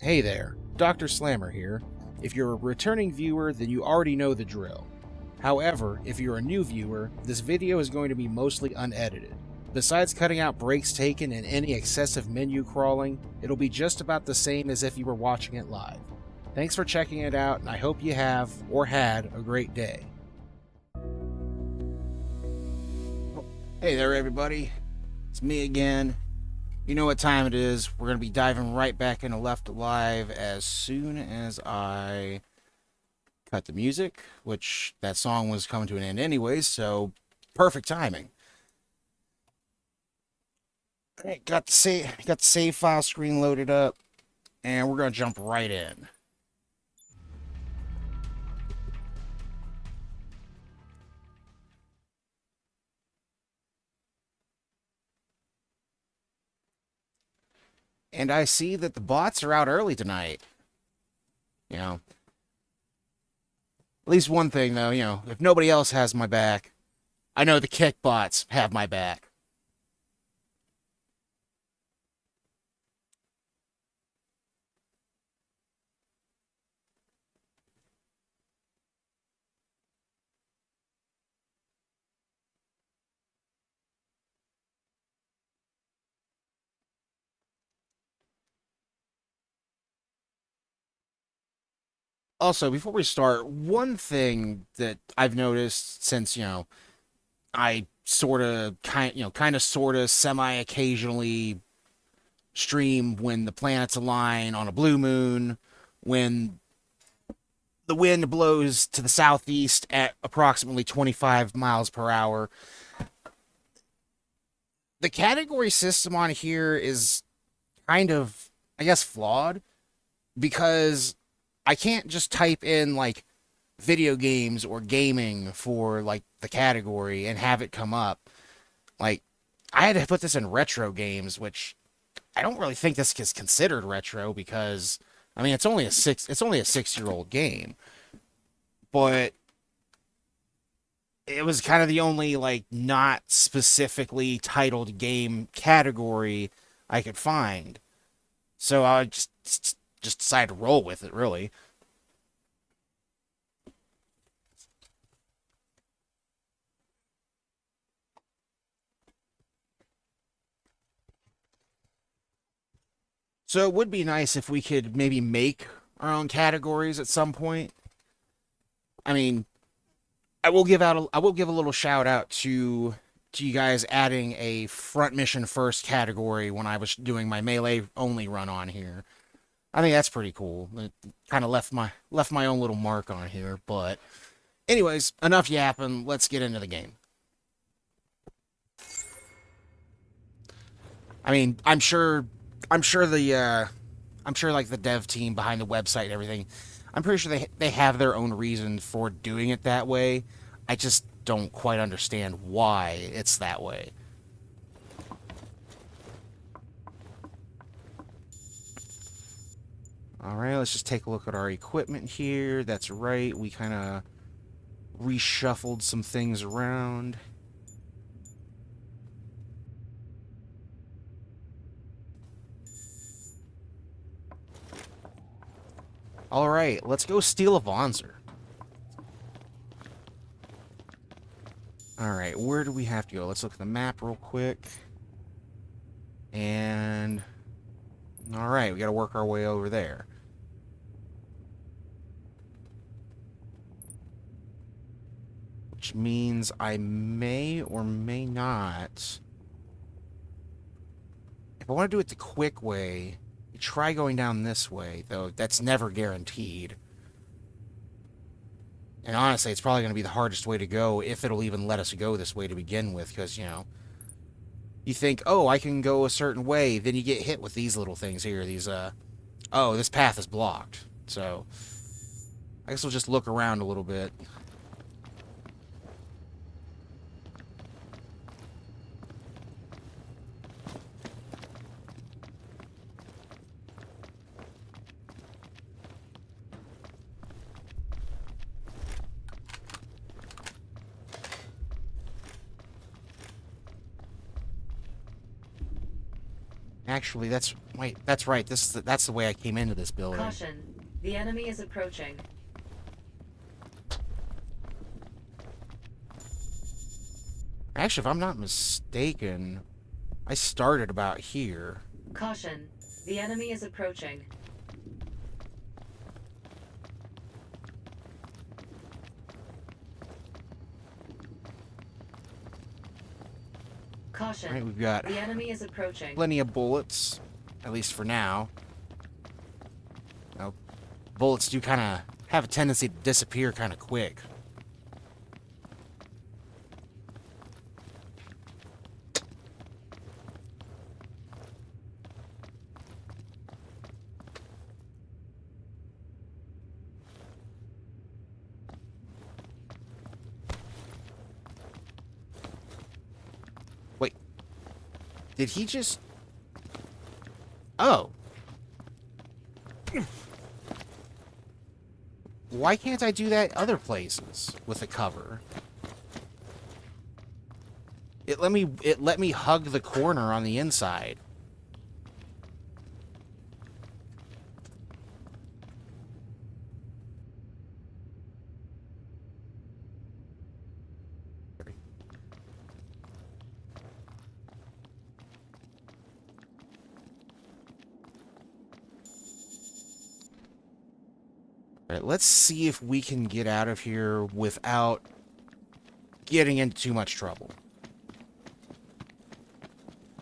Hey there, Dr. Slammer here. If you're a returning viewer, then you already know the drill. However, if you're a new viewer, this video is going to be mostly unedited. Besides cutting out breaks taken and any excessive menu crawling, it'll be just about the same as if you were watching it live. Thanks for checking it out, and I hope you have, or had, a great day. Hey there, everybody. It's me again. You know what time it is. We're going to be diving right back into Left Alive as soon as I cut the music, which that song was coming to an end anyways, so perfect timing. Alright, got the save file screen loaded up, and we're going to jump right in. And I see that the bots are out early tonight. You know, at least one thing though, if nobody else has my back, I know the kick bots have my back. Also, before we start, one thing that I've noticed since, I sort of semi occasionally stream when the planets align on a blue moon, when the wind blows to the southeast at approximately 25 miles per hour. The category system on here is kind of, I guess, flawed because I can't just type in like video games or gaming for like the category and have it come up. Like, I had to put this in retro games, which I don't really think this is considered retro because I mean it's only a 6-year old game. But it was kind of the only like not specifically titled game category I could find. So I just decided to roll with it, really. So it would be nice if we could maybe make our own categories at some point. I mean, I will give a little shout out to you guys adding a front mission first category when I was doing my melee only run on here. I think that's pretty cool. It kind of left my own little mark on here, but anyways, enough yapping. Let's get into the game. I mean, I'm sure I'm sure like the dev team behind the website and everything, I'm pretty sure they have their own reason for doing it that way. I just don't quite understand why it's that way. All right, let's just take a look at our equipment here. That's right, we kind of reshuffled some things around. All right, let's go steal a Vonzer. All right, where do we have to go? Let's look at the map real quick. And all right, we got to work our way over there. Which means I may or may not. If I want to do it the quick way, try going down this way, though that's never guaranteed. And honestly, it's probably going to be the hardest way to go if it'll even let us go this way to begin with, because, you think, oh, I can go a certain way, then you get hit with these little things here, these, oh, this path is blocked. So, I guess we'll just look around a little bit. Actually, wait, that's right. That's the way I came into this building. Caution. The enemy is approaching. Actually, if I'm not mistaken, I started about here. Caution. The enemy is approaching. Caution. Right, we've got the enemy is approaching. plenty of bullets, at least for now. Now, bullets do kind of have a tendency to disappear kind of quick. Wait. Did he just... Oh. Why can't I do that other places with a cover? It let me hug the corner on the inside. All right, let's see if we can get out of here without getting into too much trouble.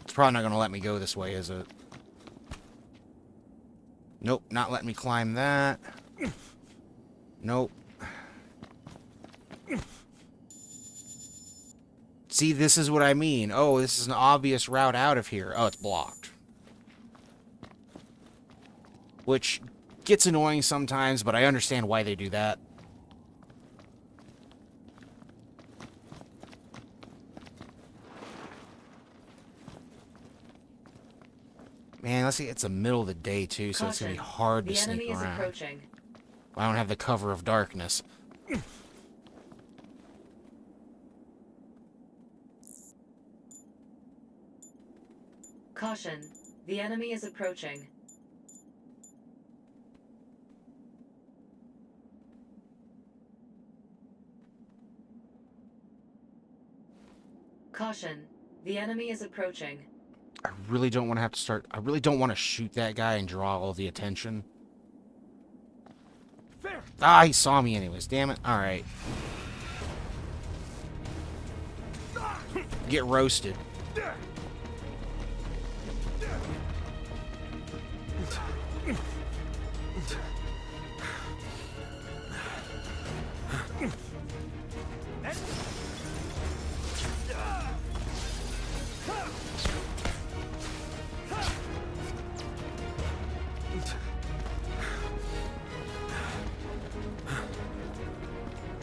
It's probably not going to let me go this way, is it? Nope, not letting me climb that. Nope. See, this is what I mean. Oh, this is an obvious route out of here. Oh, it's blocked. Which gets annoying sometimes, but I understand why they do that. Man, let's see, it's the middle of the day, too, so it's going to be hard to sneak around. The enemy is approaching. I don't have the cover of darkness. Caution. The enemy is approaching. Caution. The enemy is approaching. I really don't want to have to start... I really don't want to shoot that guy and draw all the attention. Ah, he saw me anyways. Damn it. Alright. Get roasted.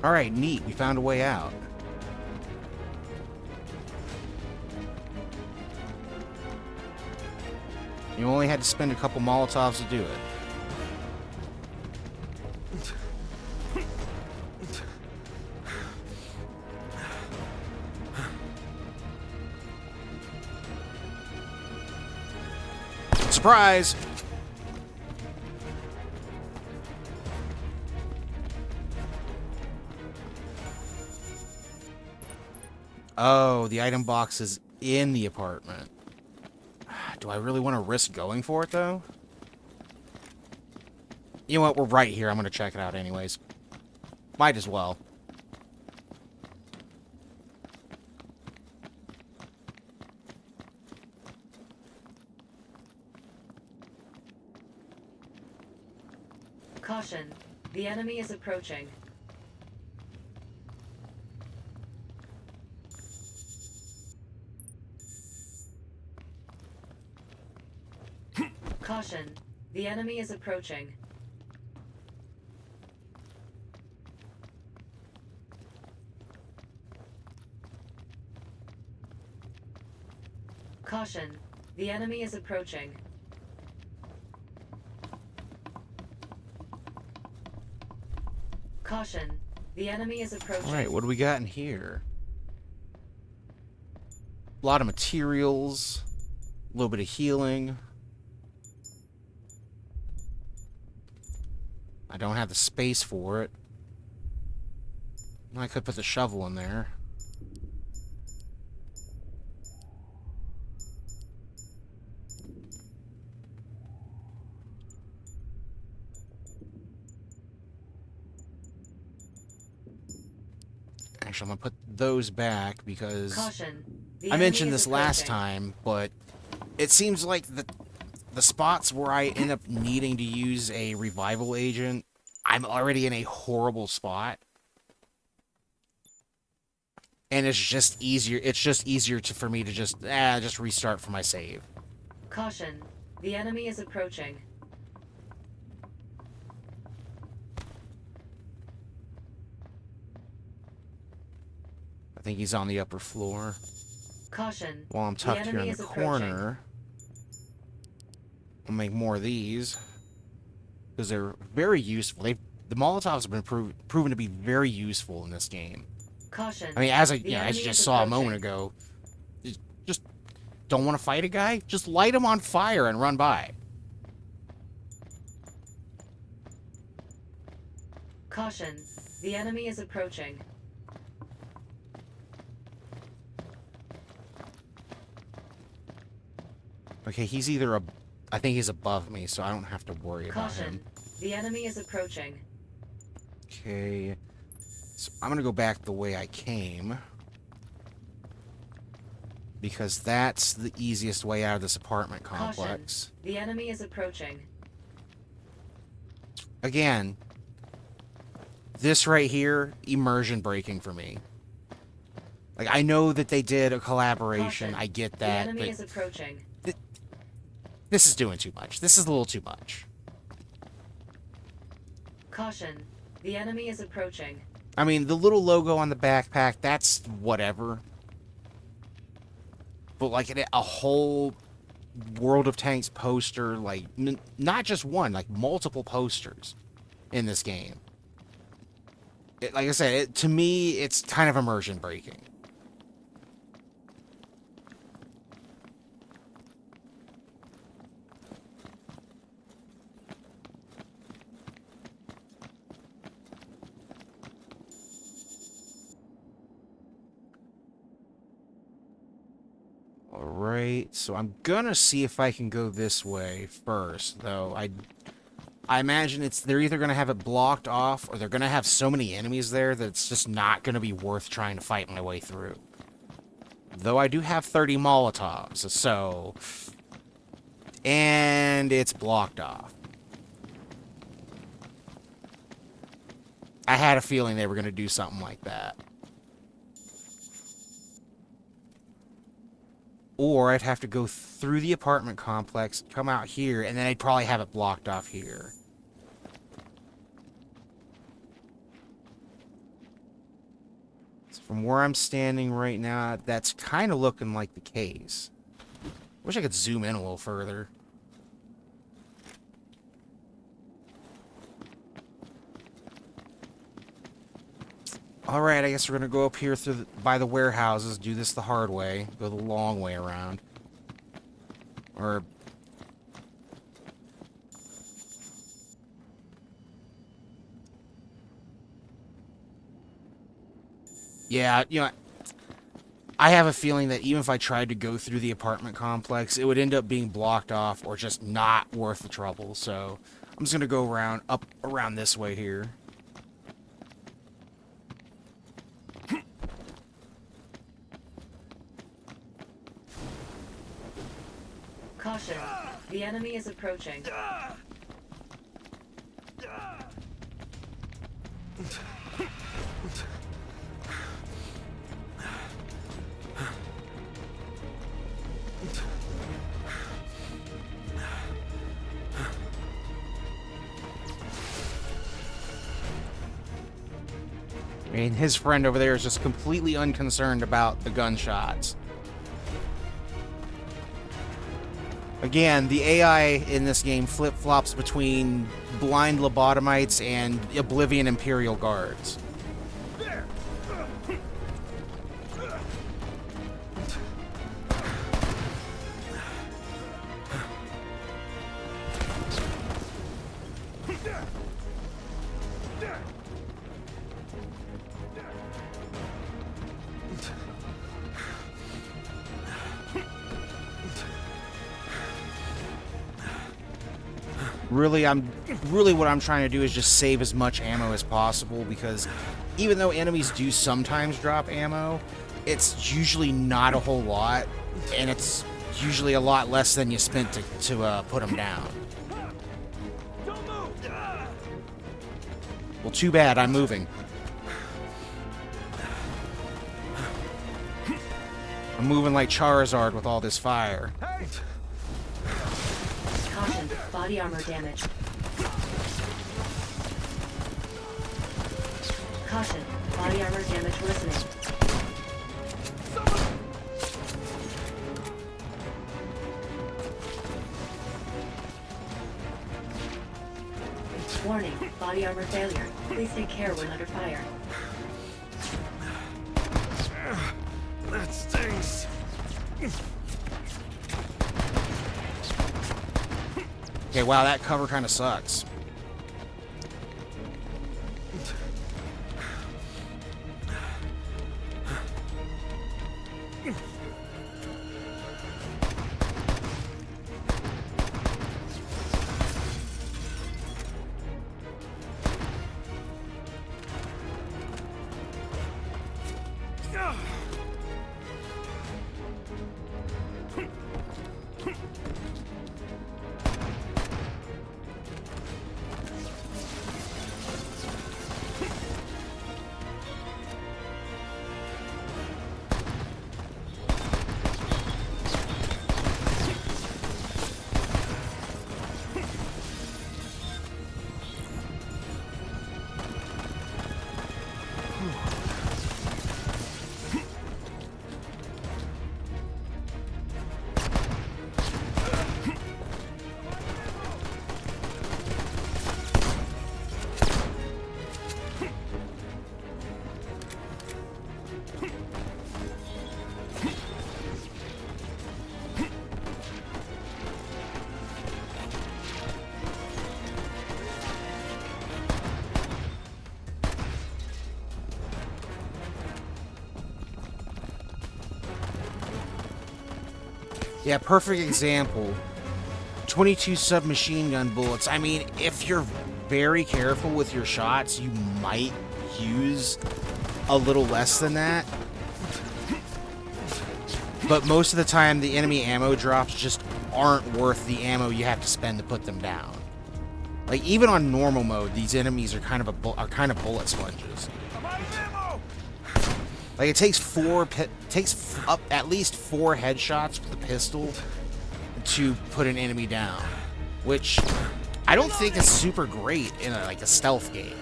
Alright, neat. We found a way out. You only had to spend a couple Molotovs to do it. Surprise! Oh, the item box is in the apartment. Do I really want to risk going for it, though? You know what? We're right here. I'm going to check it out anyways. Might as well. Caution. The enemy is approaching. Caution. The enemy is approaching. Caution. The enemy is approaching. Caution. The enemy is approaching. Alright, what do we got in here? A lot of materials. A little bit of healing. I don't have the space for it. I could put the shovel in there. Actually, I'm gonna put those back because Caution. I mentioned this last time, but it seems like the spots where I end up needing to use a revival agent, I'm already in a horrible spot. And it's just easier. It's just easier for me to just restart from my save. Caution. The enemy is approaching. I think he's on the upper floor. Caution. While I'm tucked here in the corner, I'll make more of these because they're very useful. The Molotovs have been proven to be very useful in this game. Caution. I mean, as you just saw a moment ago, you just don't want to fight a guy? Just light him on fire and run by. Caution. The enemy is approaching. Okay, he's I think he's above me, so I don't have to worry about him. Caution. The enemy is approaching. Okay. So I'm gonna go back the way I came. Because that's the easiest way out of this apartment complex. Caution. The enemy is approaching. Again, this right here, immersion breaking for me. Like, I know that they did a collaboration, Caution. I get The that, enemy but is approaching. this is doing too much. This is a little too much. Caution. The enemy is approaching. I mean, the little logo on the backpack, that's whatever. But, like, a whole World of Tanks poster, like, not just one, like, multiple posters in this game. Like I said, to me, it's kind of immersion breaking. Alright, so I'm gonna see if I can go this way first, though. I imagine they're either gonna have it blocked off, or they're gonna have so many enemies there that it's just not gonna be worth trying to fight my way through. Though I do have 30 Molotovs, so... And it's blocked off. I had a feeling they were gonna do something like that. Or I'd have to go through the apartment complex, come out here, and then I'd probably have it blocked off here. So from where I'm standing right now, that's kind of looking like the case. Wish I could zoom in a little further. Alright, I guess we're gonna go up here by the warehouses, do this the hard way, go the long way around. Or... Yeah, you know, I have a feeling that even if I tried to go through the apartment complex, it would end up being blocked off or just not worth the trouble, so... I'm just gonna go up around this way here. Caution. The enemy is approaching. I mean, his friend over there is just completely unconcerned about the gunshots. Again, the AI in this game flip-flops between blind lobotomites and Oblivion Imperial Guards. Really what I'm trying to do is just save as much ammo as possible, because even though enemies do sometimes drop ammo, it's usually not a whole lot, and it's usually a lot less than you spent to put them down. Well, too bad, I'm moving. I'm moving like Charizard with all this fire. Caution, body armor damage. Caution, body armor damage worsening. Warning, body armor failure. Please take care when under fire. That stings. Okay, wow, that cover kind of sucks. Yeah, perfect example. 22 submachine gun bullets. I mean, if you're very careful with your shots, you might use a little less than that. But most of the time, the enemy ammo drops just aren't worth the ammo you have to spend to put them down. Like, even on normal mode, these enemies are kind of bullet sponges. Like, it takes up at least 4 headshots with a pistol to put an enemy down, which I don't think is super great in a stealth game,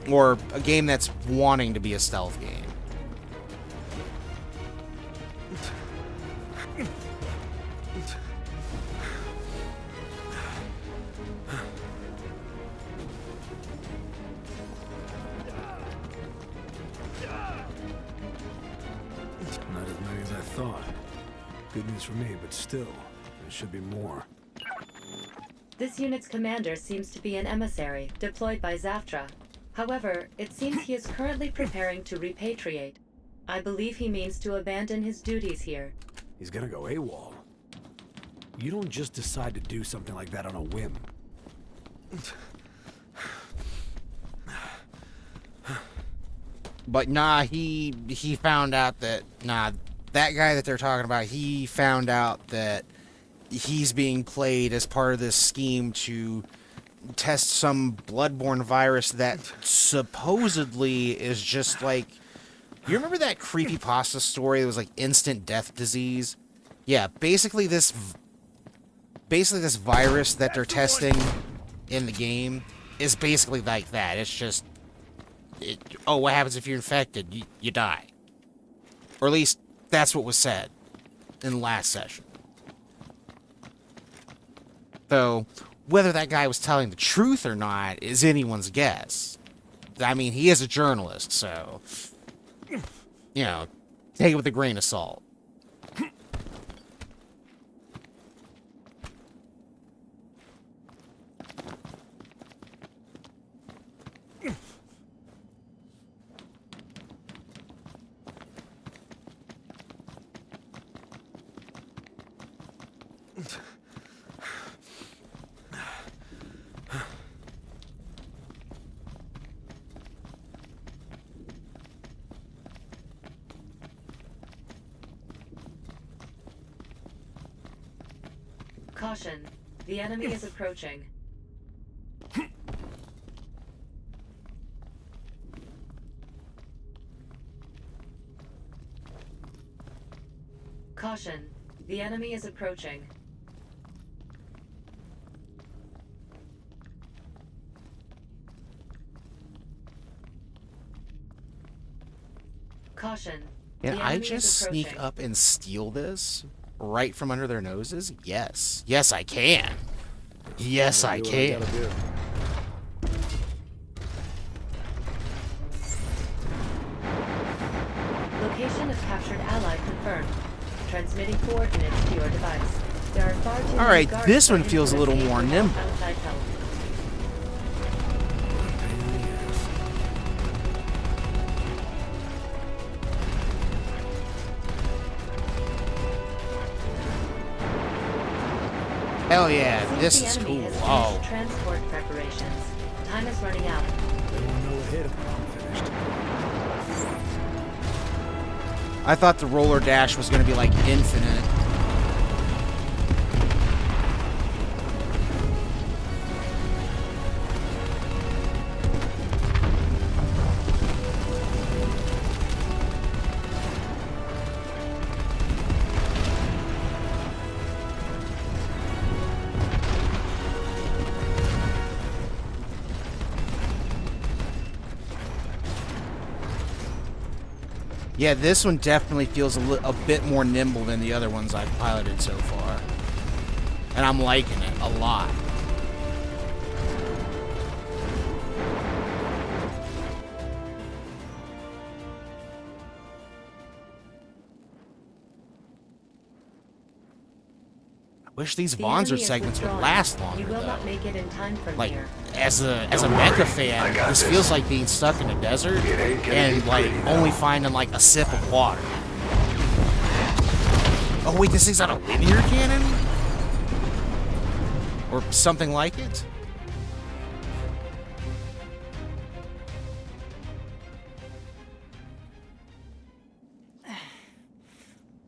or a game that's wanting to be a stealth game. Not as many as I thought. Good news for me, but still, there should be more. This unit's commander seems to be an emissary deployed by Zaftra. However, it seems he is currently preparing to repatriate. I believe he means to abandon his duties here. He's gonna go AWOL. You don't just decide to do something like that on a whim. But nah, he found out that that guy that they're talking about, he found out that he's being played as part of this scheme to test some bloodborne virus that supposedly is just like, you remember that creepypasta story that was like instant death disease? Yeah, basically this virus that they're testing in the game is basically like that. It's just, what happens if you're infected? You die. Or at least that's what was said in the last session. So, whether that guy was telling the truth or not is anyone's guess. I mean, he is a journalist, so, you know, take it with a grain of salt. Caution. The enemy is approaching. Caution. The enemy is approaching. Caution. Can The I enemy just is sneak approaching. up and steal this right from under their noses? Yes. Yes, I can. Yes, I Do what can. gotta do. Location of captured ally confirmed. Transmitting coordinates to your device. There are far too many Alright, guards this one fighting feels to a little escape more without nimble. outside help. Pain in the ass. Hell yeah, Seems this the is enemy cool. has Oh, finished transport preparations. Time is running out. They won't know what hit them when I'm finished. I thought the roller dash was going to be like infinite. Yeah, this one definitely feels a bit more nimble than the other ones I've piloted so far. And I'm liking it a lot. I wish these The Vonzer enemy is segments would withdrawing. last longer, You will though. not make it in time from Like, here. as a mecha fan, this feels like being stuck in a desert and like only finding like a sip of water. Oh wait, this thing's not a linear cannon? Or something like it?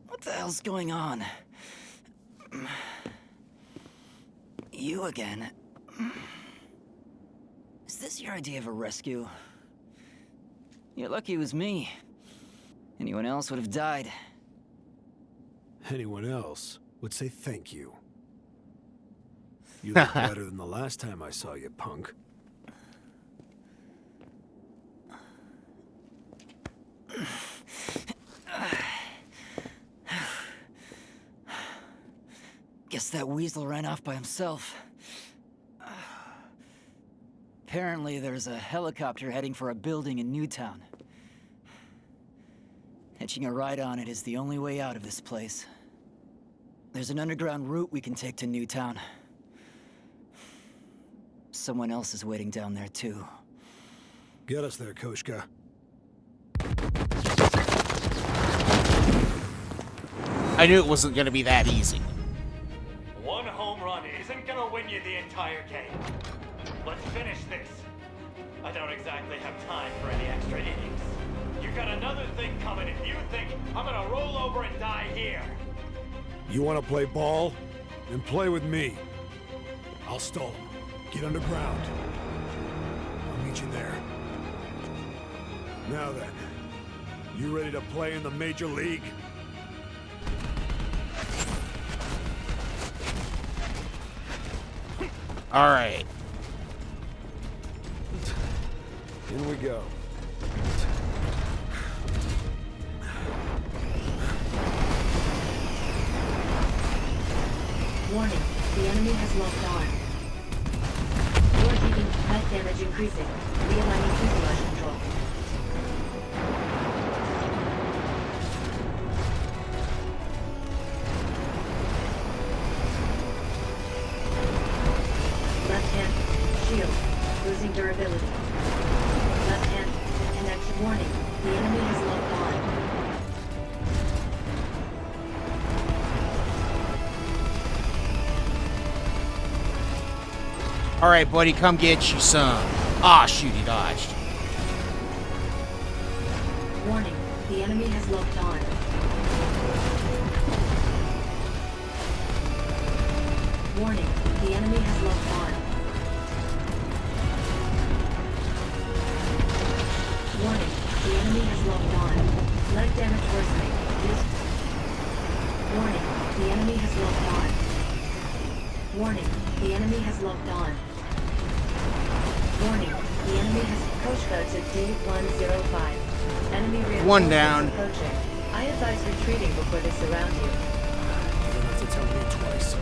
What the hell's going on? You again? Is this your idea of a rescue? You're lucky it was me. Anyone else would have died. Anyone else would say thank you. You look better than the last time I saw you, punk. Guess that weasel ran off by himself. Apparently, there's a helicopter heading for a building in Newtown. Hitching a ride on it is the only way out of this place. There's an underground route we can take to Newtown. Someone else is waiting down there, too. Get us there, Koshka. I knew it wasn't going to be that easy. One home run isn't gonna win you the entire game. Let's finish this. I don't exactly have time for any extra innings. You got another thing coming if you think I'm gonna roll over and die here. You want to play ball? Then play with me. I'll stall him. Get underground. I'll meet you there. Now then, you ready to play in the Major League? All right. In we go. Warning, the enemy has locked on. Door heating, net damage increasing. Realigning fuselage control. Left hand, shield, losing durability. Left hand, connect. Warning, the enemy has locked on. All right, buddy, come get you some. Ah, shoot, he dodged. Warning, the enemy has locked on. Warning, the enemy has locked on. Warning, the enemy has locked on. Leg damage worsening. Use... Warning, the enemy has locked on. Warning, the enemy has locked on. Warning, the enemy has... Koshka to D105. Enemy reinforcements One down. approaching. I advise retreating before they surround you. You don't have to tell me twice.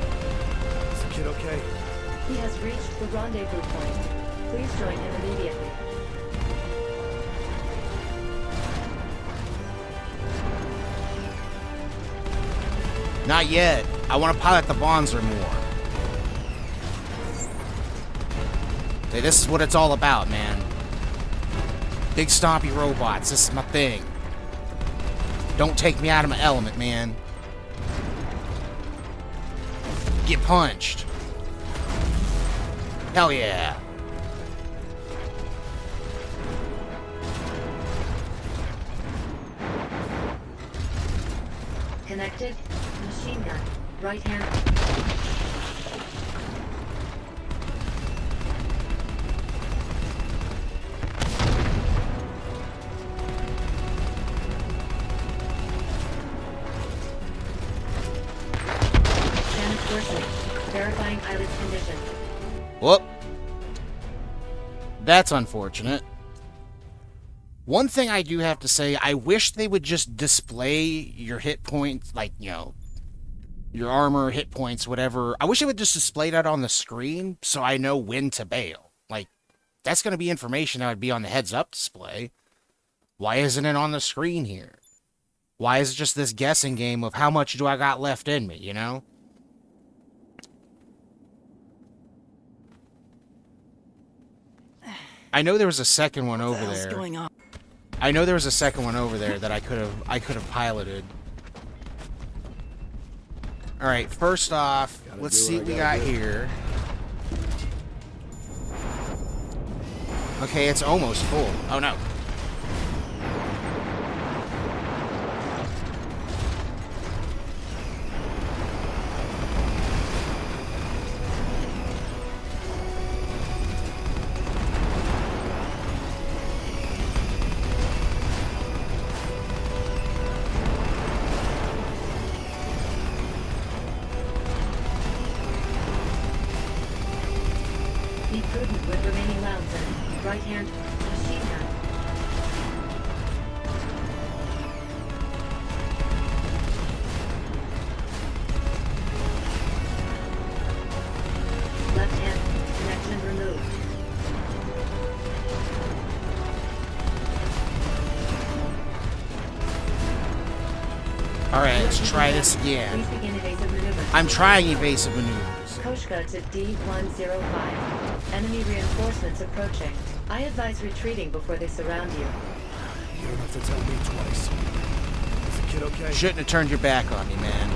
Is the kid okay? He has reached the rendezvous point. Please join him immediately. Not yet. I want to pilot the Bonzer more. Hey, this is what it's all about, man. Big stompy robots. This is my thing. Don't take me out of my element, man. Get punched. Hell yeah. Connected. Machine gun. Right hand. Damage worsening. Verifying pilot's condition. Whoop. That's unfortunate. One thing I do have to say, I wish they would just display your hit points, like, you know, your armor, hit points, whatever. I wish they would just display that on the screen so I know when to bail. Like, that's going to be information that would be on the heads-up display. Why isn't it on the screen here? Why is it just this guessing game of how much do I got left in me, you know? I know there was a second one over What's there. going on? I know there was a second one over there that I could have piloted. All right, first off, let's see what we got here. Okay, it's almost full. Oh no. Be prudent with remaining rounds and right hand machine gun. Left hand connection removed. All right, let's try this again. Please begin evasive maneuvers. I'm trying evasive maneuvers. Koshka to D105. Enemy reinforcements approaching. I advise retreating before they surround you. You don't have to tell me twice. Is the kid okay? Shouldn't have turned your back on me, man.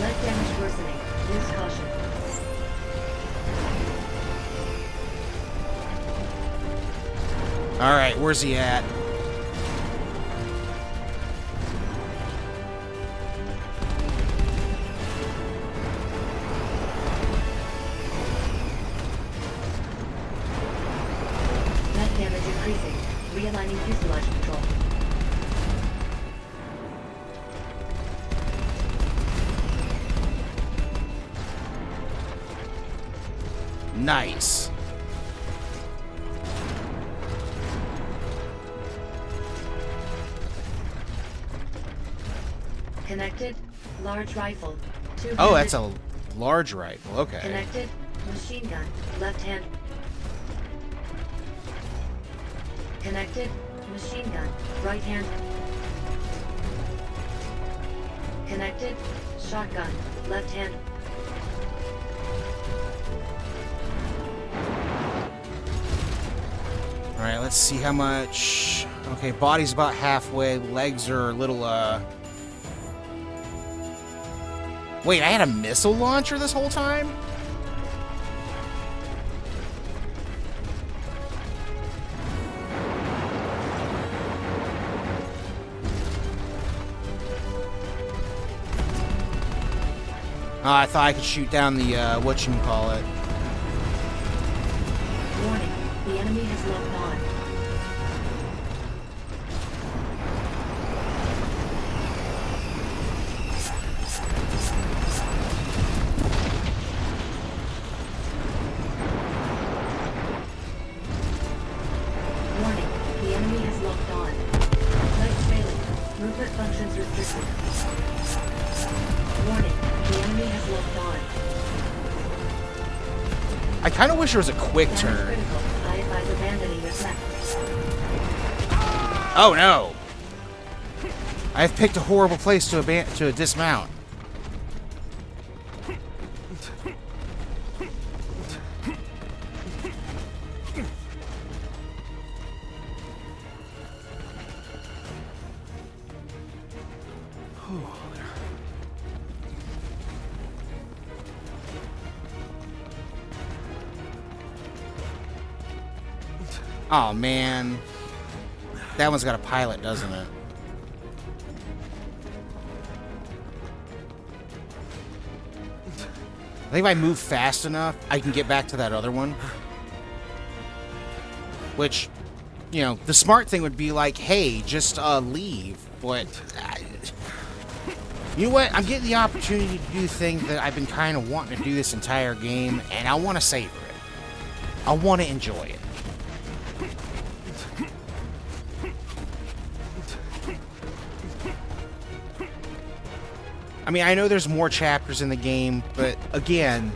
Leg damage worsening. Use caution. All right, where's he at? Net damage increasing. Realigning fuselage control. Nice. Connected. Large rifle. Oh, that's a large rifle. Okay. Connected. Machine gun. Left hand. Connected. Machine gun. Right hand. Connected. Shotgun. Left hand. All right, let's see how much. Okay, body's about halfway. Legs are a little, Wait, I had a missile launcher this whole time? I thought I could shoot down the, whatchamacallit. Warning, the enemy has locked on. Warning, the enemy has locked on. Lights failing. Movement functions restricted. Warning, the enemy has locked on. I kind of wish there was a quick Damage turn. critical. I advise abandoning your mech. Oh no! I've picked a horrible place to dismount. Oh man. That one's got a pilot, doesn't it? I think if I move fast enough, I can get back to that other one. Which, you know, the smart thing would be like, hey, just leave. But, you know what? I'm getting the opportunity to do the thing that I've been kind of wanting to do this entire game, and I want to savor it. I want to enjoy it. I mean, I know there's more chapters in the game, but again,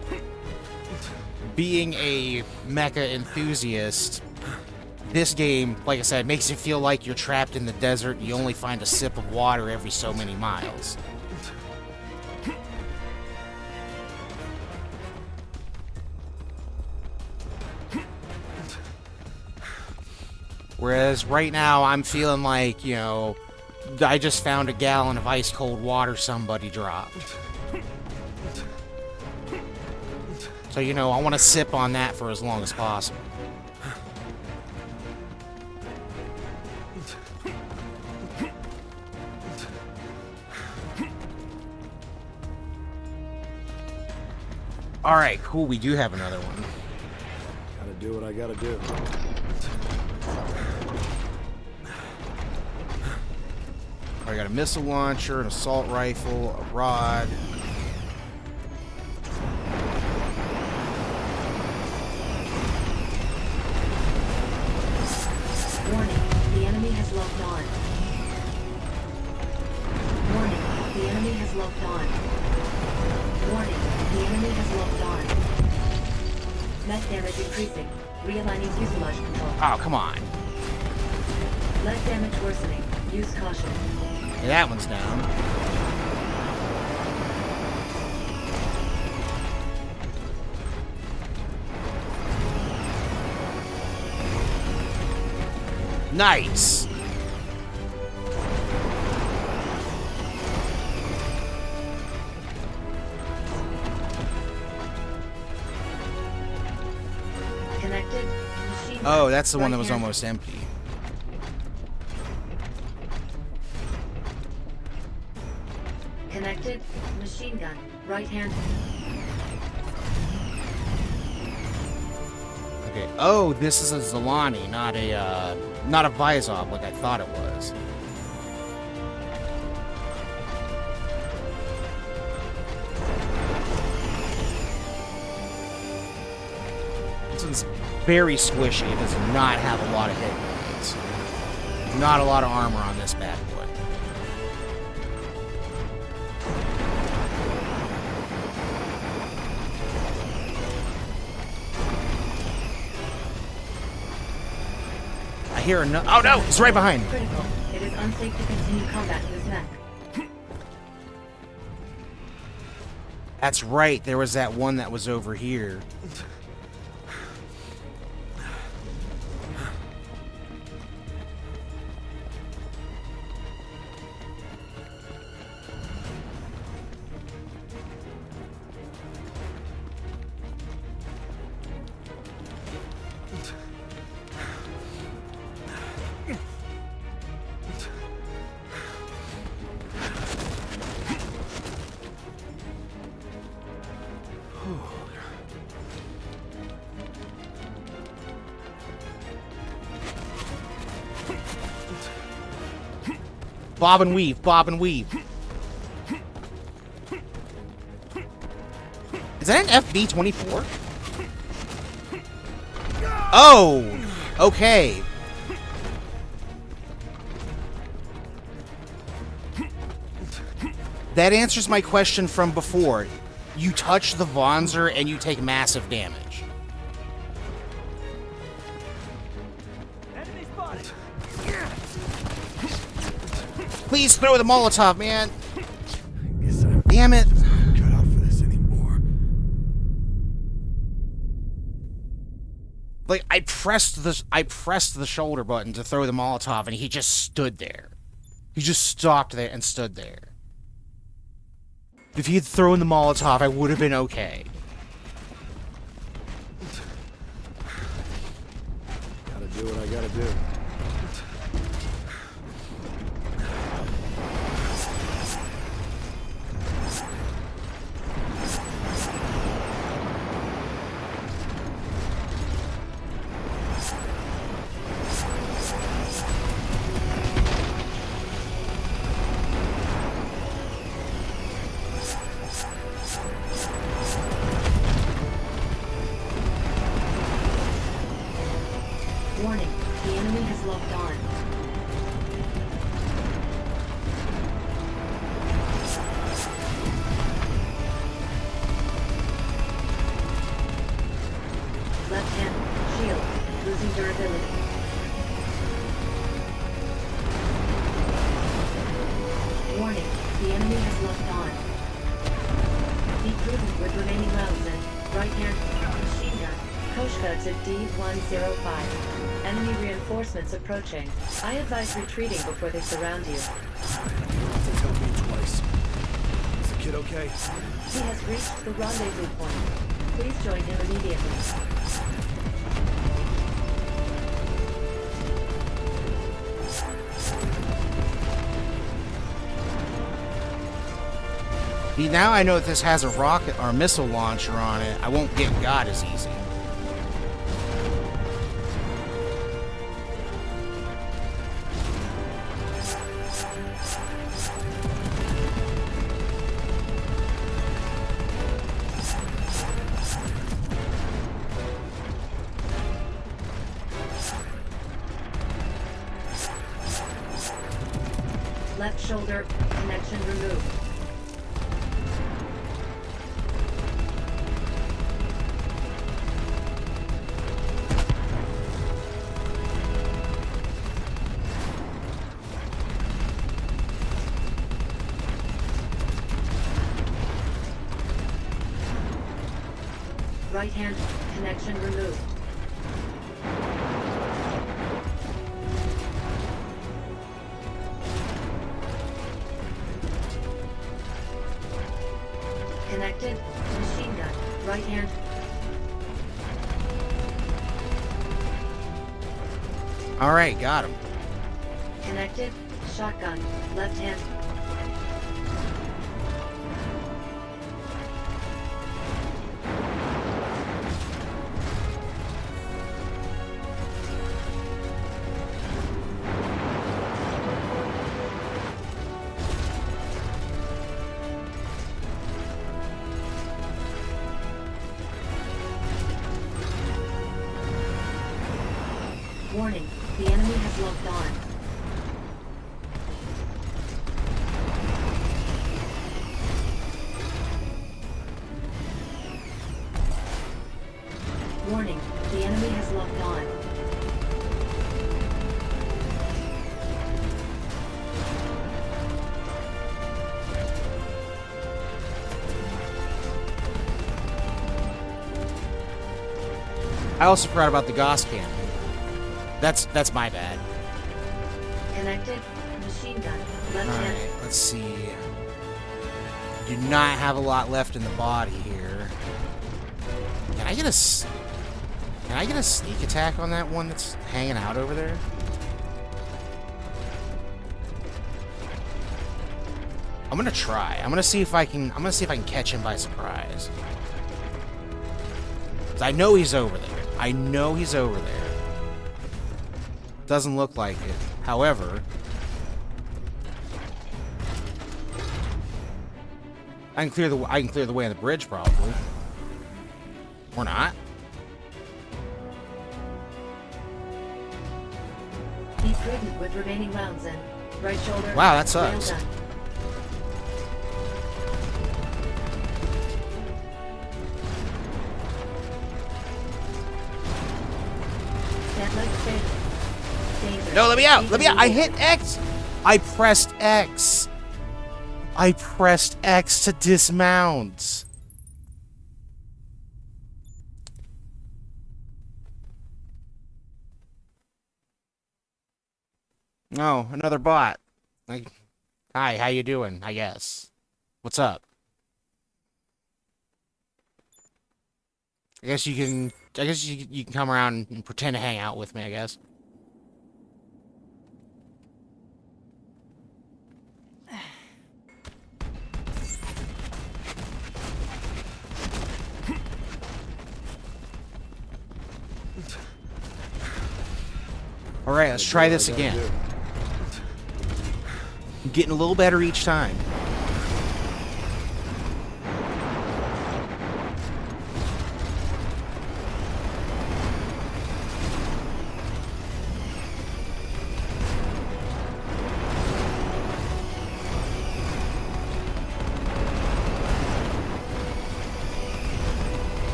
being a mecha enthusiast, this game, like I said, makes you feel like you're trapped in the desert and you only find a sip of water every so many miles. Whereas right now, I'm feeling like, you know, I just found a gallon of ice-cold water somebody dropped. So, you know, I want to sip on that for as long as possible. Alright, cool, we do have another one. Gotta do what I gotta do. I got a missile launcher, an assault rifle, a rod. Warning, the enemy has locked on. Warning, the enemy has locked on. Warning, the enemy has locked on. Net damage increasing. Realigning fuselage control. Oh, come on. Lead damage worsening. Use caution. Yeah, that one's down. Nice. Connected. Machine Oh, gun. that's the one that Right was hand. almost empty. Connected. Machine gun. Right hand. Okay. Oh, this is a Zolani, not a Vizov like I thought it was. This one's very squishy. It does not have a lot of hit points. Not a lot of armor on this bad boy. I hear no. Oh no! He's right behind me. Critical. It is unsafe to continue combat with mech. That's right. There was that one that was over here. Bob and weave, bob and weave. Is that an FB-24? Oh! Okay. That answers my question from before. You touch the Vonzer and you take massive damage. Enemy spotted. Please throw the Molotov, man. Guess I'm Damn it. not cut out for this anymore. Like, I pressed the shoulder button to throw the Molotov and he just stood there. He just stopped there and stood there. If he had thrown the Molotov, I would have been okay. Gotta do what I gotta do. Warning, the enemy has locked on. Left hand, shield, losing durability. Warning, the enemy has locked on. Be prudent with remaining rounds and right hand, machine gun. Koshka to D-105. Enemy reinforcements approaching. I advise retreating before they surround you. You don't have to tell me twice. Is the kid okay? He has reached the rendezvous point. Please join him immediately. See, now I know that this has a rocket or a missile launcher on it. I won't get got as easy. Left shoulder, connection removed. Right hand, connection removed. Connected, machine gun, right hand. All right, got him. Connected, shotgun, left hand. Warning, the enemy has locked on. Warning, the enemy has locked on. I also forgot about the Gauss cannon. That's my bad. Connected, machine gun, left All hand. right, let's see. Do not have a lot left in the body here. Can I get a sneak attack on that one that's hanging out over there? I'm gonna try. I'm gonna see if I can catch him by surprise. 'Cause I know he's over there. I know he's over there. Doesn't look like it. However, I can clear the way on the bridge, probably. Or not. Be prudent with remaining rounds and right shoulder. Wow, that sucks. Well done. Stand like stable. Danger. No, let me out! Let me out! I Danger. hit X! I pressed X! I pressed X to dismount. No, another bot. Like, hi, how you doing? I guess. What's up? I guess you can. I guess you can come around and pretend to hang out with me. I guess. All right, let's try this again. I'm getting a little better each time.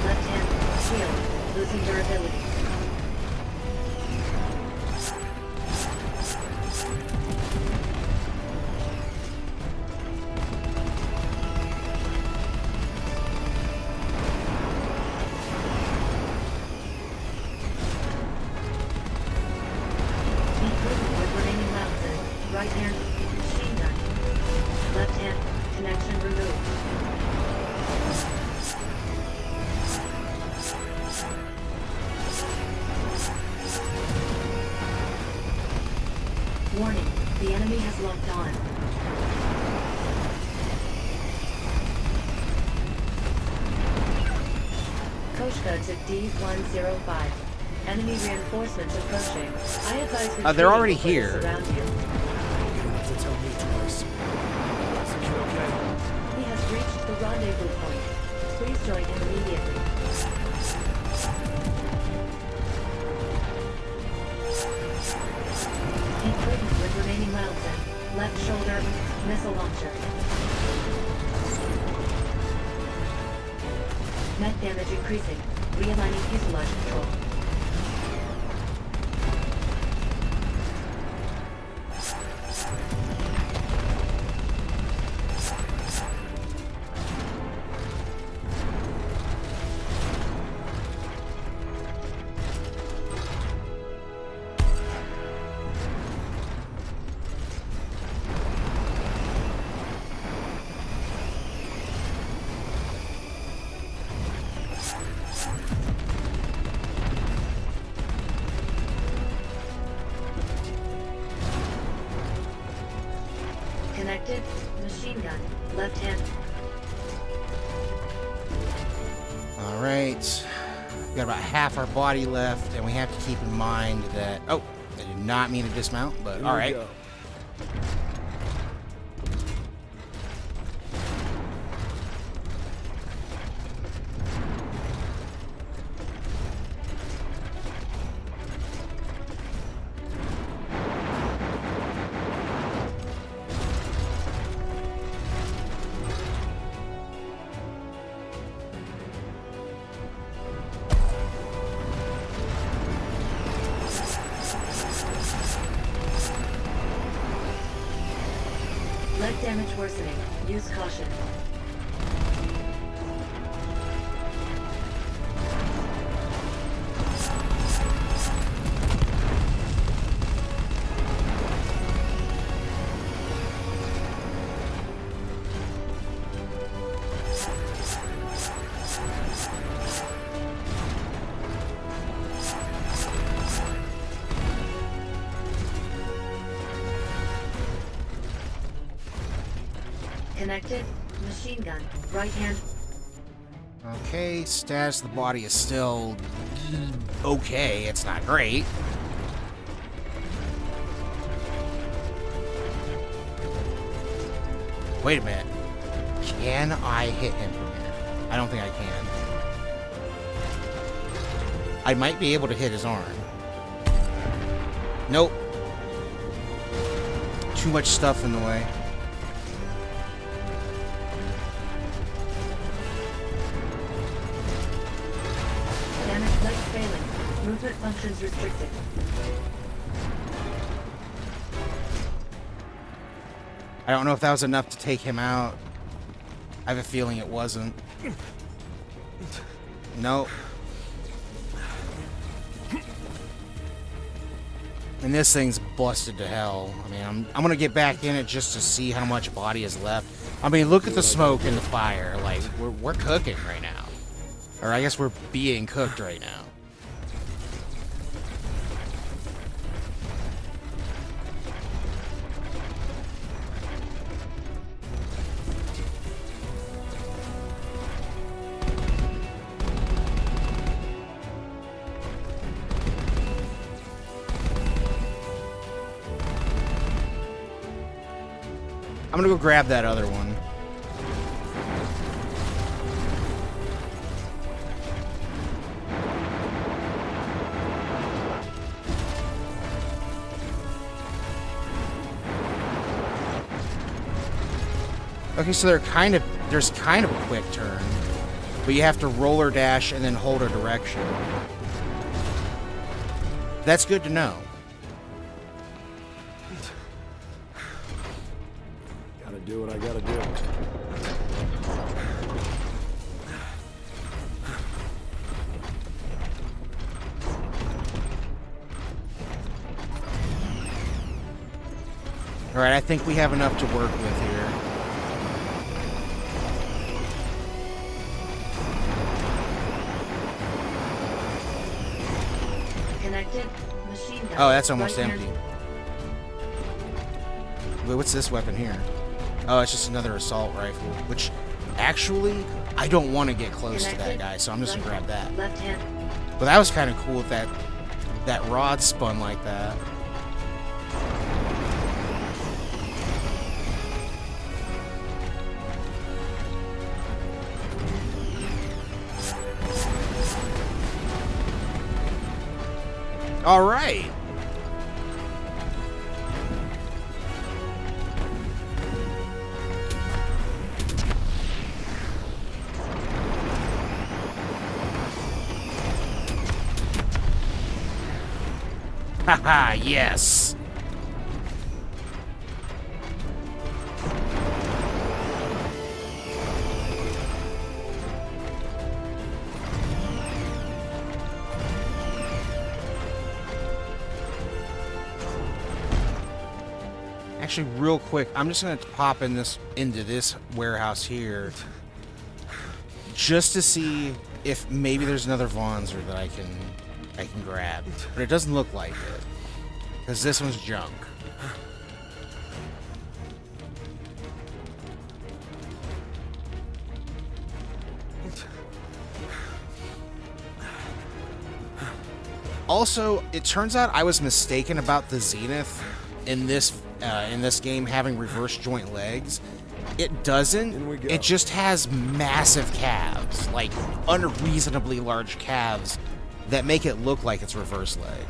Left hand. Shield. Losing durability. Be prudent with remaining rounds and right hand. Machine gun. Left hand. Connection removed. Warning, the enemy has locked on. Koshka to D-105. Enemy reinforcements approaching. I advise retreating They're already before they here. surround you. You don't have to tell me twice. Isaac, you okay? He has reached the rendezvous point. Please join him immediately. Be prudent with remaining rounds and left shoulder missile launcher. Net damage increasing. Realigning fuselage control. Connected. Machine gun. Left hand. All right. We got about half our body left, and we have to keep in mind that. Oh, I did not mean to dismount, but Here all we right. go. Leg damage worsening. Use caution. Connected. Machine gun. Right hand. Okay, status of the body is still okay. It's not great. Wait a minute. Can I hit him from here? I don't think I can. I might be able to hit his arm. Nope. Too much stuff in the way. Damage legs failing. Movement functions restricted. I don't know if that was enough to take him out. I have a feeling it wasn't. Nope. And this thing's busted to hell. I mean, I'm gonna get back in it just to see how much body is left. I mean, look at the smoke and the fire. Like, we're cooking right now. Or I guess we're being cooked right now. I'm gonna go grab that other one. Okay, so there's kind of a quick turn, but you have to roller dash and then hold a direction. That's good to know. Gotta do what I gotta do. All right, I think we have enough to work with here. Connected. Machine gun. Oh, that's almost Right empty. hand. Wait, what's this weapon here? Oh, it's just another assault rifle, which actually I don't want to get close to that Connected. guy, so I'm just gonna grab that. Left hand. But that was kind of cool if that rod spun like that. All right. Haha, yes. Actually, real quick, I'm just gonna pop into this warehouse here, just to see if maybe there's another Vonzer that I can grab. But it doesn't look like it, because this one's junk. Also, it turns out I was mistaken about the Zenith in this game having reverse joint legs. It doesn't. In we go. It just has massive calves, like unreasonably large calves that make it look like it's reverse leg.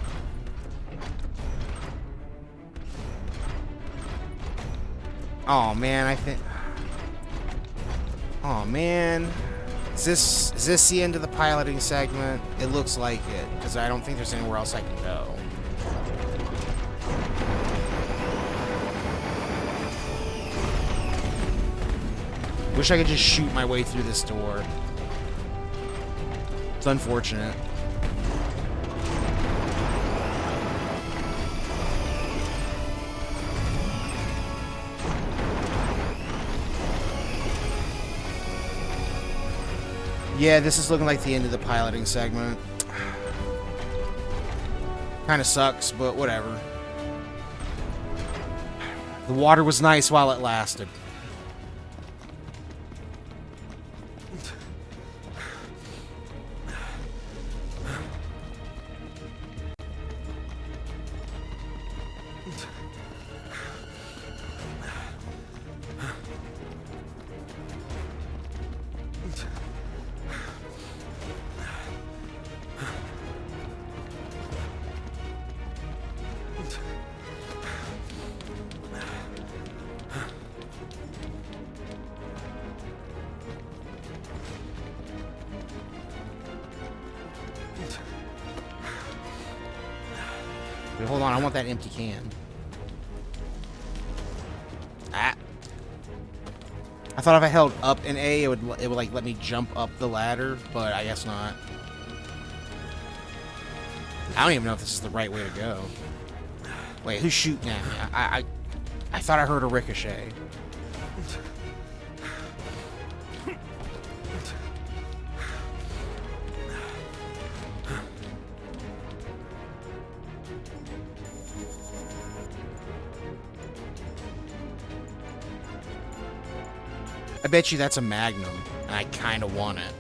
Oh man, I think. Oh man. Is this the end of the piloting segment? It looks like it, because I don't think there's anywhere else I can go. Wish I could just shoot my way through this door. It's unfortunate. Yeah, this is looking like the end of the piloting segment. Kind of sucks, but whatever. The water was nice while it lasted. Wait, hold on, I want that empty can. Ah. I thought if I held up and A, it would like let me jump up the ladder, but I guess not. I don't even know if this is the right way to go. Wait, who's shooting at me? I thought I heard a ricochet. I bet you that's a Magnum, and I kind of want it.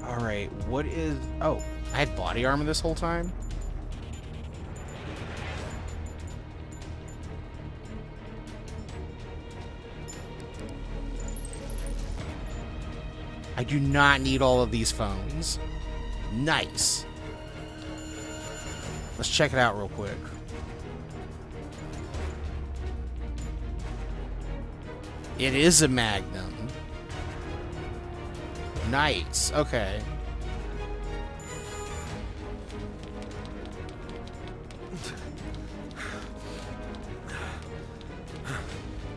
Alright, what is... Oh, I had body armor this whole time? I do not need all of these phones. Nice. Let's check it out real quick. It is a Magnum. Nice. Okay.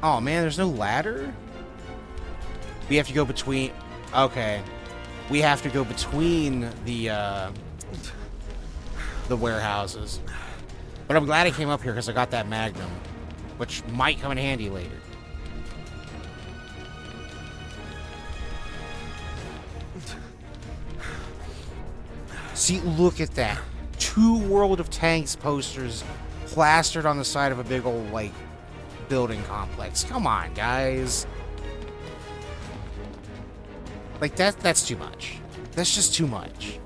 Oh man, there's no ladder? We have to go between... Okay. We have to go between the warehouses. But I'm glad I came up here because I got that Magnum, which might come in handy later. See, look at that. 2 World of Tanks posters plastered on the side of a big old, like, building complex. Come on, guys. Like, that's too much. That's just too much.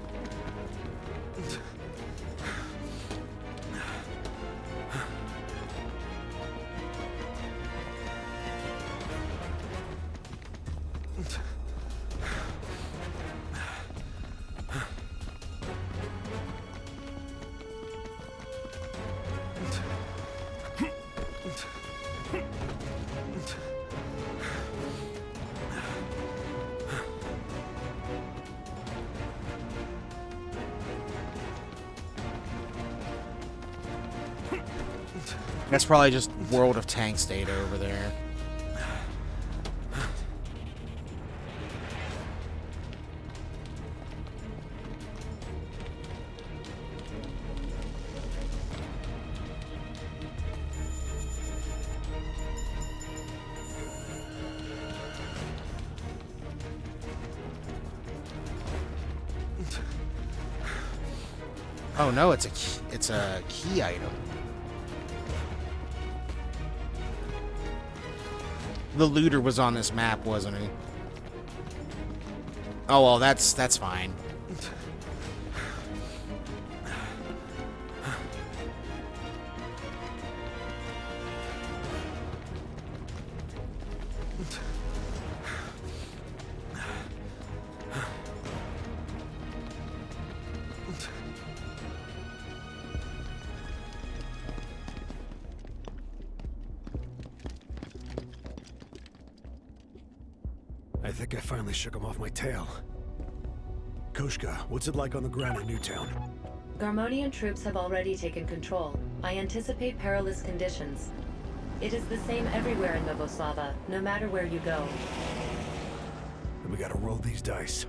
That's probably just World of Tanks data over there. Oh no, it's a key item. The looter was on this map, wasn't he? Oh well, that's fine. I think I finally shook him off my tail. Koshka, what's it like on the ground in Newtown? Garmonian troops have already taken control. I anticipate perilous conditions. It is the same everywhere in Novoslava, no matter where you go. Then we gotta roll these dice.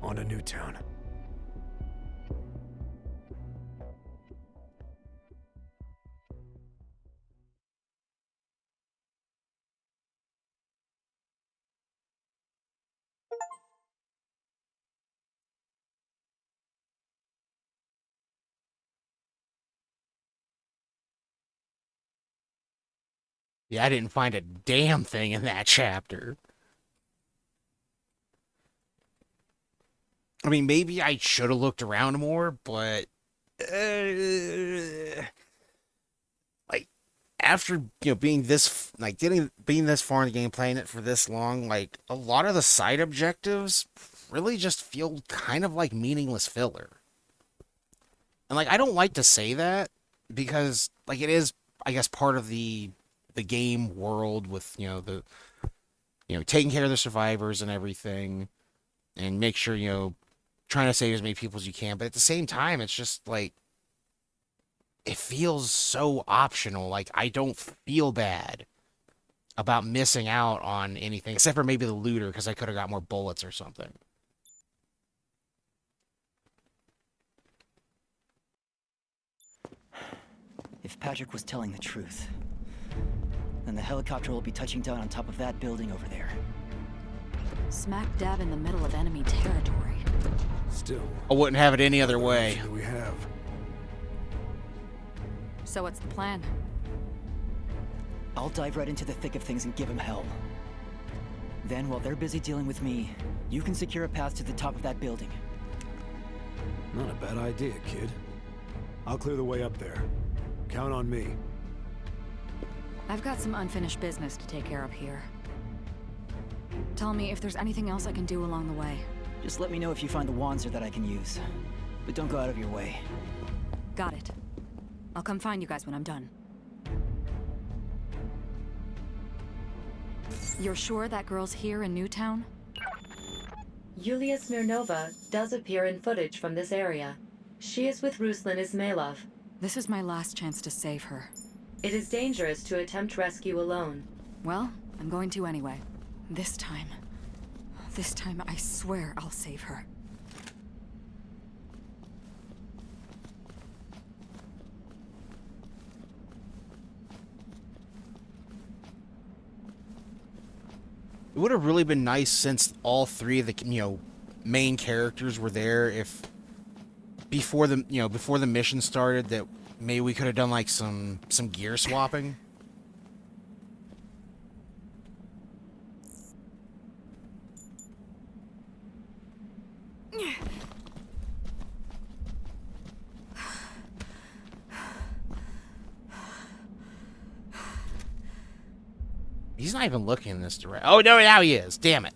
On to Newtown. Yeah, I didn't find a damn thing in that chapter. I mean, maybe I should have looked around more, but like after being this being this far in the game, playing it for this long, like a lot of the side objectives really just feel kind of like meaningless filler. And like I don't like to say that because like it is, I guess, part of the the game world with, the taking care of the survivors and everything, and make sure, trying to save as many people as you can. But at the same time, it's just like it feels so optional. Like I don't feel bad about missing out on anything, except for maybe the looter, because I could have got more bullets or something. If Patrick was telling the truth, then the helicopter will be touching down on top of that building over there. Smack dab in the middle of enemy territory. Still, I wouldn't have it any other way. what do we have? So what's the plan? I'll dive right into the thick of things and give him hell. Then, while they're busy dealing with me, you can secure a path to the top of that building. Not a bad idea, kid. I'll clear the way up there. Count on me. I've got some unfinished business to take care of here. Tell me if there's anything else I can do along the way. Just let me know if you find the Wanzer that I can use. But don't go out of your way. Got it. I'll come find you guys when I'm done. You're sure that girl's here in Newtown? Yulia Smirnova does appear in footage from this area. She is with Ruslan Ismailov. This is my last chance to save her. It is dangerous to attempt rescue alone. Well, I'm going to anyway. This time I swear I'll save her. It would have really been nice, since all three of the main characters were there, if before the mission started, that maybe we could have done like some gear swapping. He's not even looking in this direction. Oh, no, now he is. Damn it.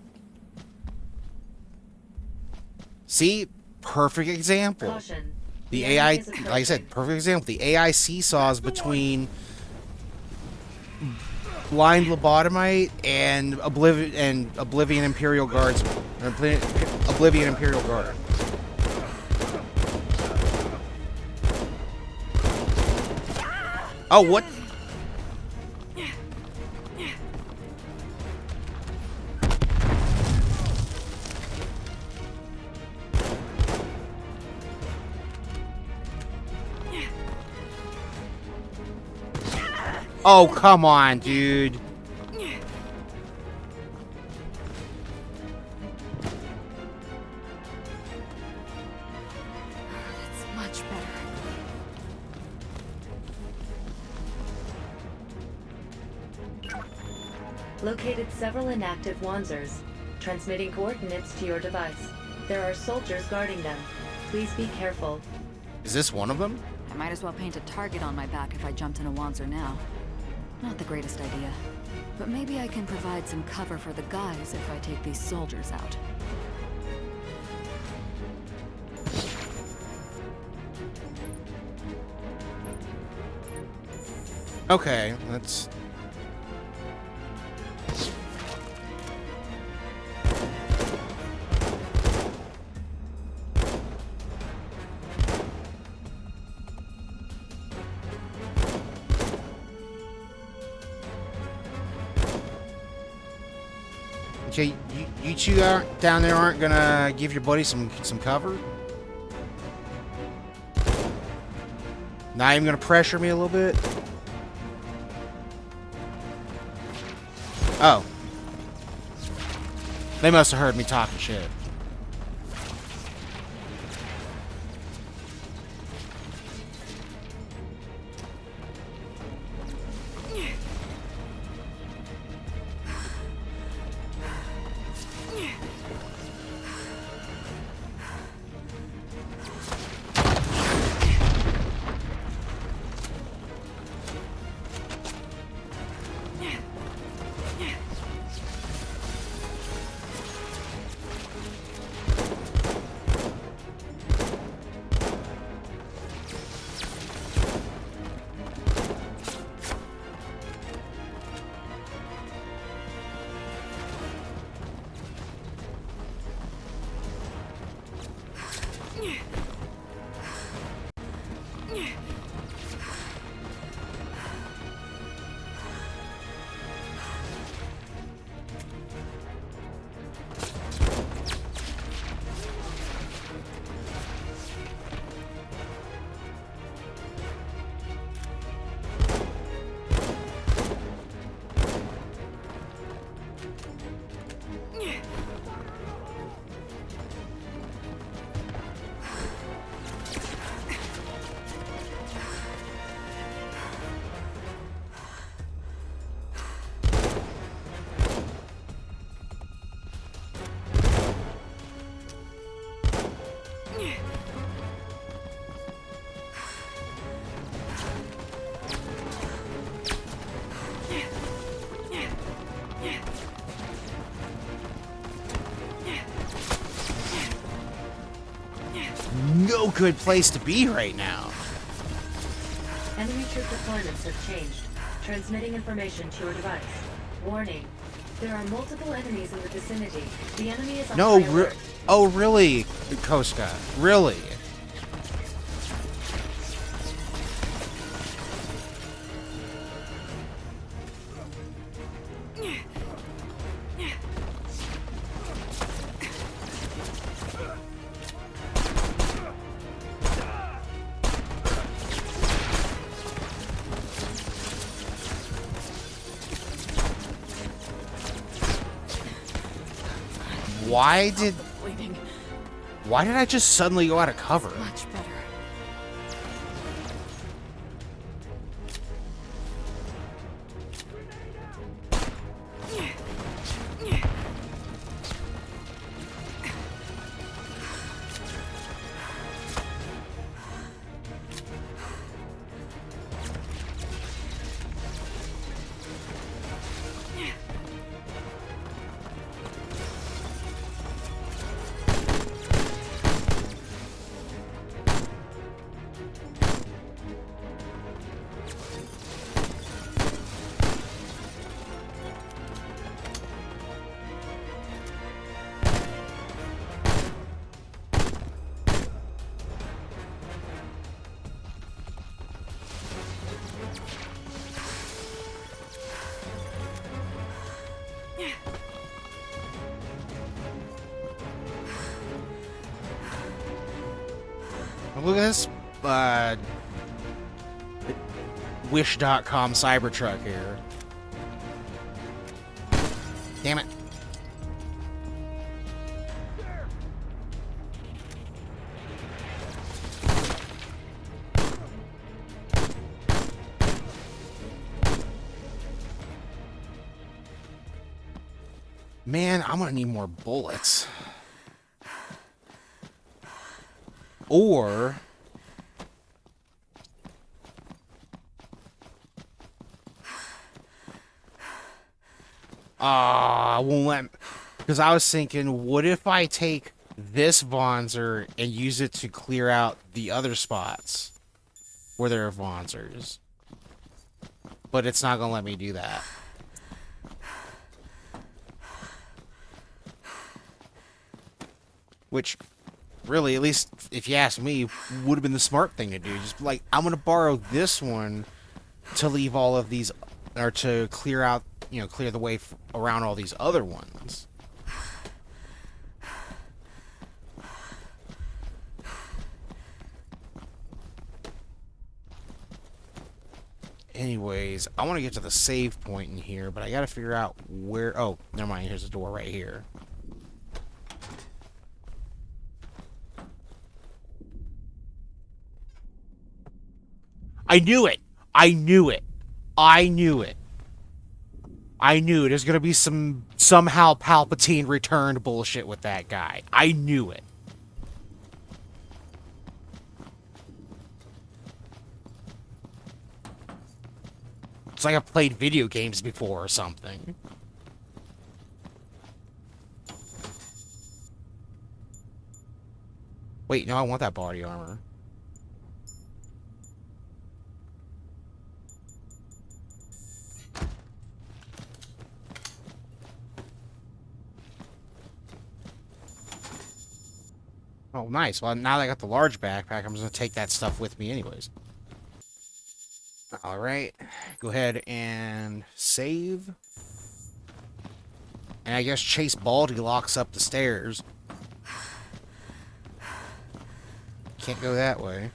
See? Perfect example. Caution. The enemy AI, is like I said, approaching. perfect example. The AI seesaws between blind lobotomite and Oblivion Imperial Guards. Or Oblivion Imperial Guard. Oh, what? Oh, come on, dude. It's much better. Located several inactive Wanzers. Transmitting coordinates to your device. There are soldiers guarding them. Please be careful. Is this one of them? I might as well paint a target on my back if I jumped in a Wanzer now. Not the greatest idea. But maybe I can provide some cover for the guys if I take these soldiers out. Okay, let's... Okay, you two down there aren't gonna give your buddy some cover? Not even gonna pressure me a little bit? Oh. They must have heard me talking shit. good place to be right now. Enemy troop deployments have changed. Transmitting information to your device. Warning. There are multiple enemies in the vicinity. The enemy is on No, high alert. oh really, Koska? Really? Why did I just suddenly go out of cover? Much better. Look at this, Wish.com Cybertruck here. Damn it. Man, I'm gonna need more bullets. Or I won't let, because I was thinking, what if I take this Vonzer and use it to clear out the other spots where there are Vonzers? But it's not gonna let me do that. Which, really, at least if you ask me, would have been the smart thing to do. Just like, I'm gonna borrow this one to leave all of these, or to clear out, you know, clear the way around all these other ones. Anyways, I want to get to the save point in here, but I gotta figure out where. Oh, never mind. Here's a door right here. I knew it. I knew it. I knew it. I knew there's gonna be some somehow Palpatine returned bullshit with that guy. I knew it. It's like I've played video games before or something. Wait, no, I want that body armor. Oh, nice. Well, now that I got the large backpack, I'm just going to take that stuff with me anyways. Alright. Go ahead and save. And I guess chase Baldy locks up the stairs. Can't go that way.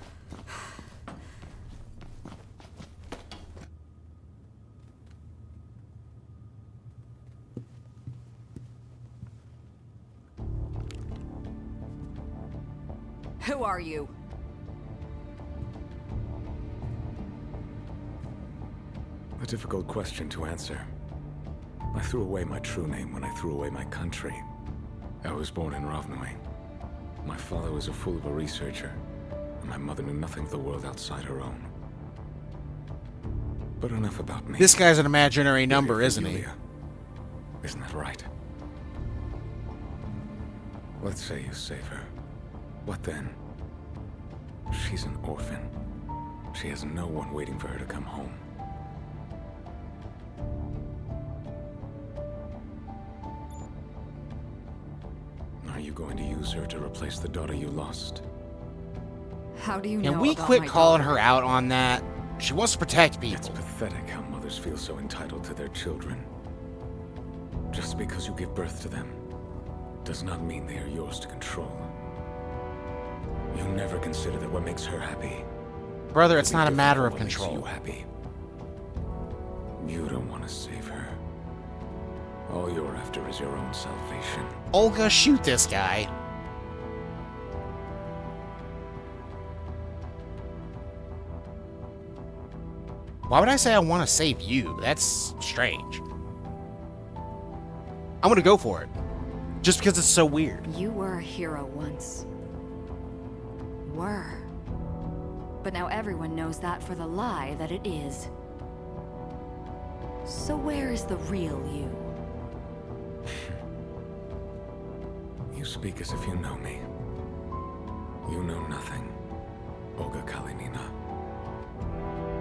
Who are you? A difficult question to answer. I threw away my true name when I threw away my country. I was born in Ravnoi. My father was a fool of a researcher, and my mother knew nothing of the world outside her own. But enough about me. This guy's an imaginary number, isn't he? Julia. Isn't that right? Let's say you save her. What then? She's an orphan. She has no one waiting for her to come home. Are you going to use her to replace the daughter you lost? How do you Can know we about quit my calling daughter? her out on that? She wants to protect It's people. pathetic how mothers feel so entitled to their children. Just because you give birth to them does not mean they are yours to control. You never consider that what makes her happy. Brother, it's could be not a different matter from of what makes control. you happy. You don't want to save her. All you're after is your own salvation. Olga, shoot this guy. Why would I say I want to save you? That's strange. I'm gonna go for it. Just because it's so weird. You were a hero once. Were. But now everyone knows that for the lie that it is. So where is the real you? You speak as if you know me. You know nothing, Olga Kalinina.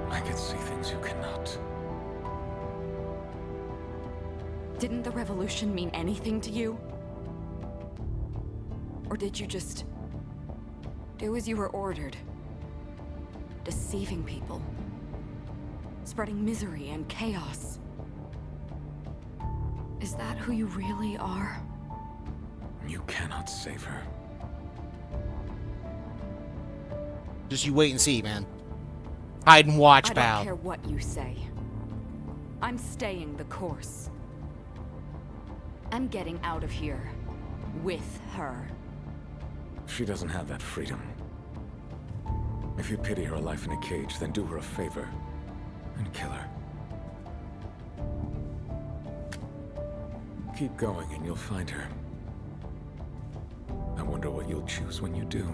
I can see things you cannot. Didn't the revolution mean anything to you? Or did you just do as you were ordered? Deceiving people. Spreading misery and chaos. Is that who you really are? You cannot save her. Just you wait and see, man. Hide and watch, I pal. don't care what you say. I'm staying the course. I'm getting out of here. With her. She doesn't have that freedom. If you pity her life in a cage, then do her a favor and kill her. Keep going and you'll find her. I wonder what you'll choose when you do.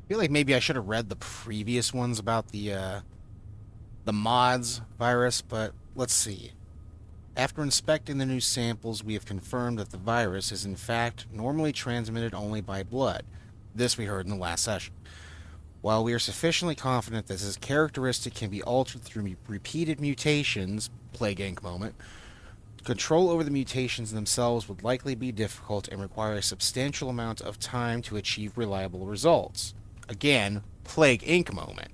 I feel like maybe I should have read the previous ones about the mods virus, but let's see. After inspecting the new samples, we have confirmed that the virus is in fact normally transmitted only by blood. This we heard in the last session. While we are sufficiently confident that this characteristic can be altered through repeated mutations, Plague Inc. moment, control over the mutations themselves would likely be difficult and require a substantial amount of time to achieve reliable results. Again, Plague Inc. moment.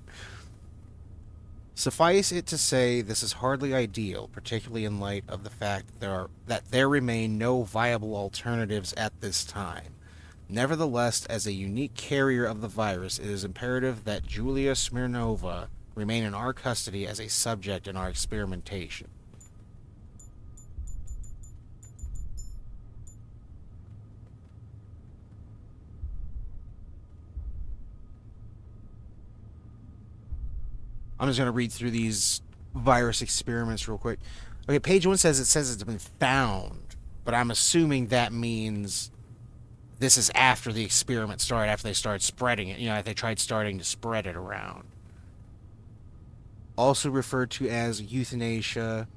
Suffice it to say, this is hardly ideal, particularly in light of the fact that there remain no viable alternatives at this time. Nevertheless, as a unique carrier of the virus, it is imperative that Julia Smirnova remain in our custody as a subject in our experimentation. I'm just going to read through these virus experiments real quick. Okay, page 1 says it's been found, but I'm assuming that means this is after the experiment started, after they started spreading it. You know, they tried starting to spread it around. Also referred to as euthanasia.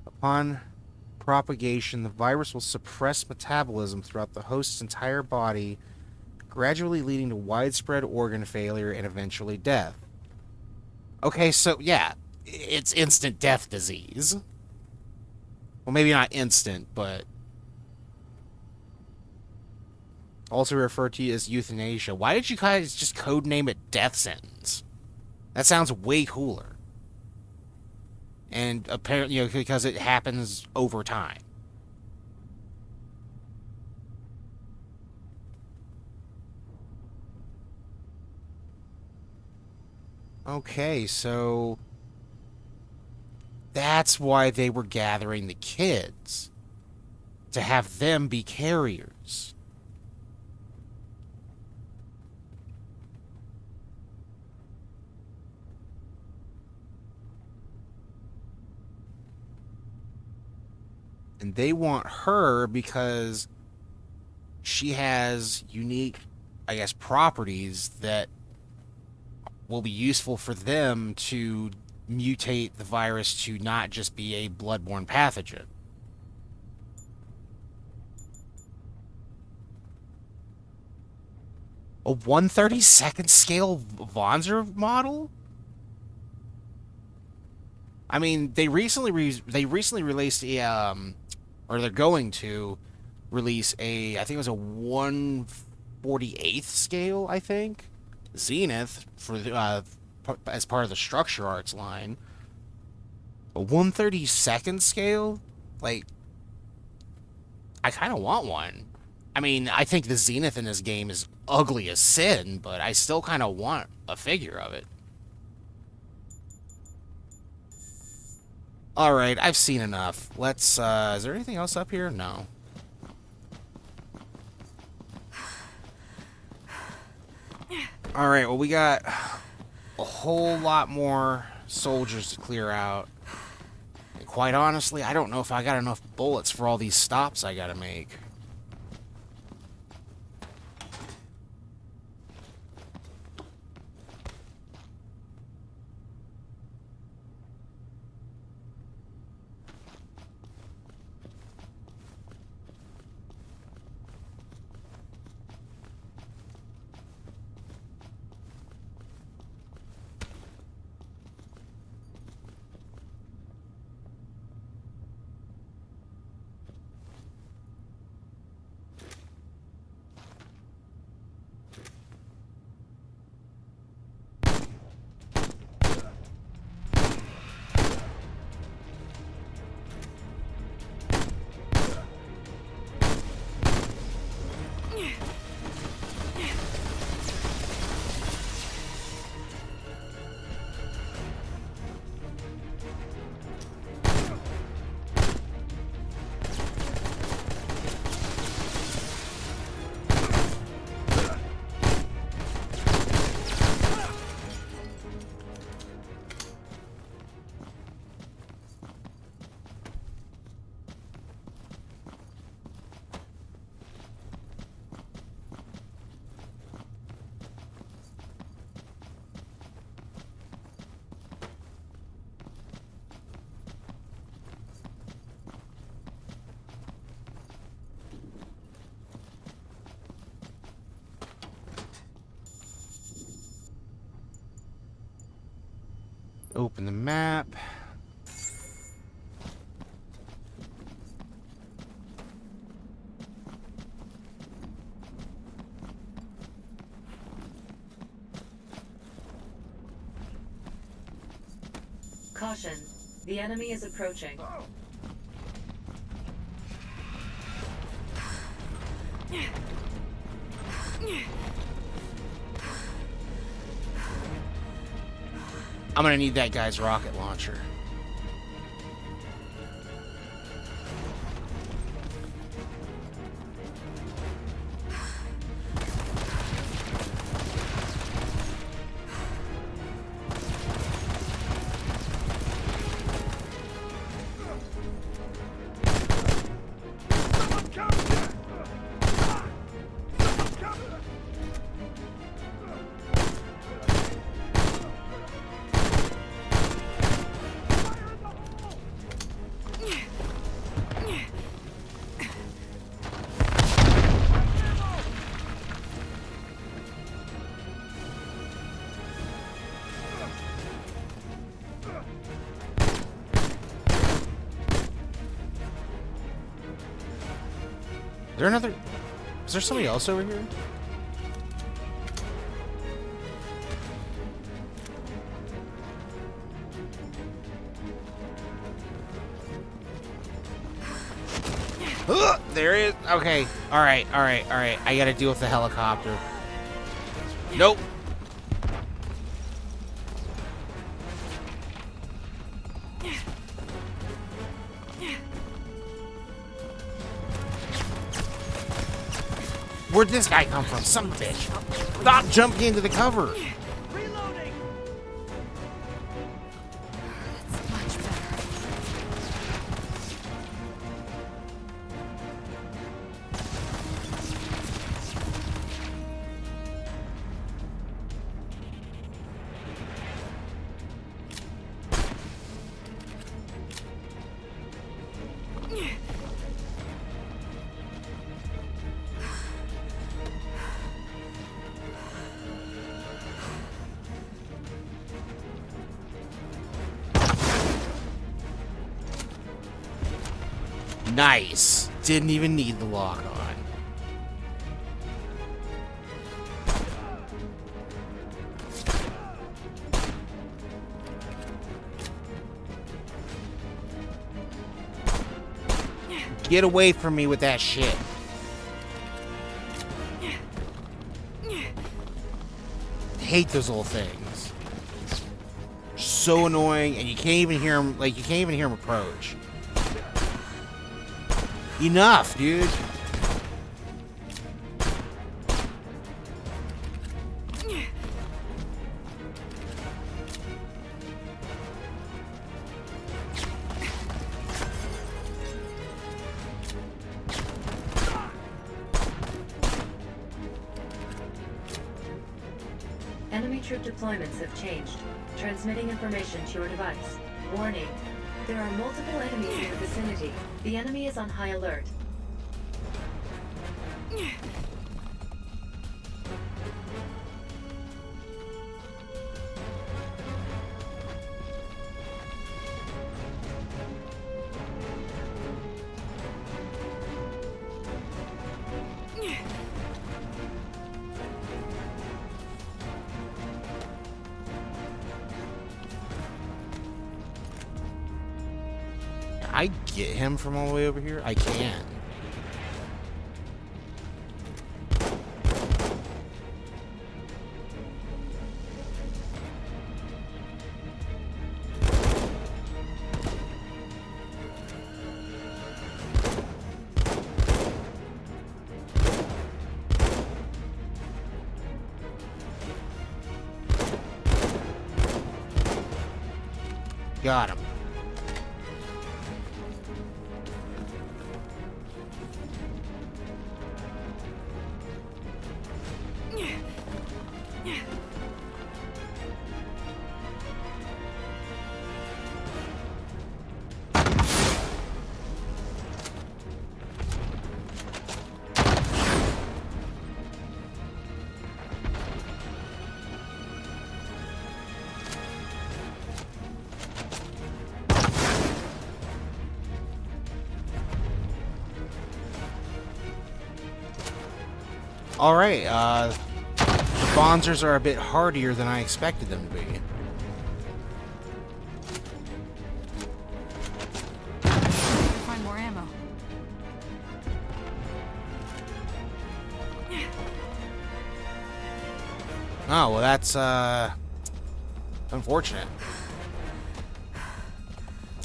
Upon propagation, the virus will suppress metabolism throughout the host's entire body, gradually leading to widespread organ failure and eventually death. Okay, so yeah, it's instant death disease. Well, maybe not instant, but also referred to as euthanasia. Why did you guys just codename it death sentence? That sounds way cooler. And apparently, you know, because it happens over time. Okay, so that's why they were gathering the kids. To have them be carriers. And they want her because she has unique, I guess, properties that will be useful for them to mutate the virus to not just be a bloodborne pathogen. A 1/32nd scale Vonzer model? I mean, they recently released a or they're going to release a, I think it was a 1/48th scale, I think, Zenith for as part of the Structure Arts line. A 1/32nd scale, like, I kind of want one. I mean, I think the Zenith in this game is ugly as sin, but I still kind of want a figure of it. Alright, I've seen enough. Let's, is there anything else up here? No. Alright, well, we got a whole lot more soldiers to clear out. And quite honestly, I don't know if I got enough bullets for all these stops I gotta make. Open the map. Caution. The enemy is approaching. I'm gonna need that guy's rocket launcher. Is there somebody else over here? There is. Okay. All right. I gotta deal with the helicopter. Nope. Where'd this guy come from? Some bitch. Stop jumping into the cover. Reloading! That's much better. Nice. Didn't even need the lock on. Get away from me with that shit. Hate those little things. So annoying, and you can't even hear them. Like, you can't even hear them approach. Enough, dude. Enemy troop deployments have changed. Transmitting information to your device. Warning. There are multiple enemies in the vicinity. The enemy is on high alert. I get him from all the way over here? I can. Got him. Alright, the Bonzers are a bit hardier than I expected them to be. Find more ammo. Oh, well that's, unfortunate.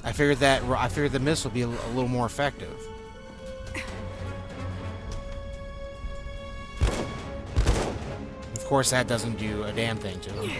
I figured the missile would be a little more effective. Of course, that doesn't do a damn thing to him.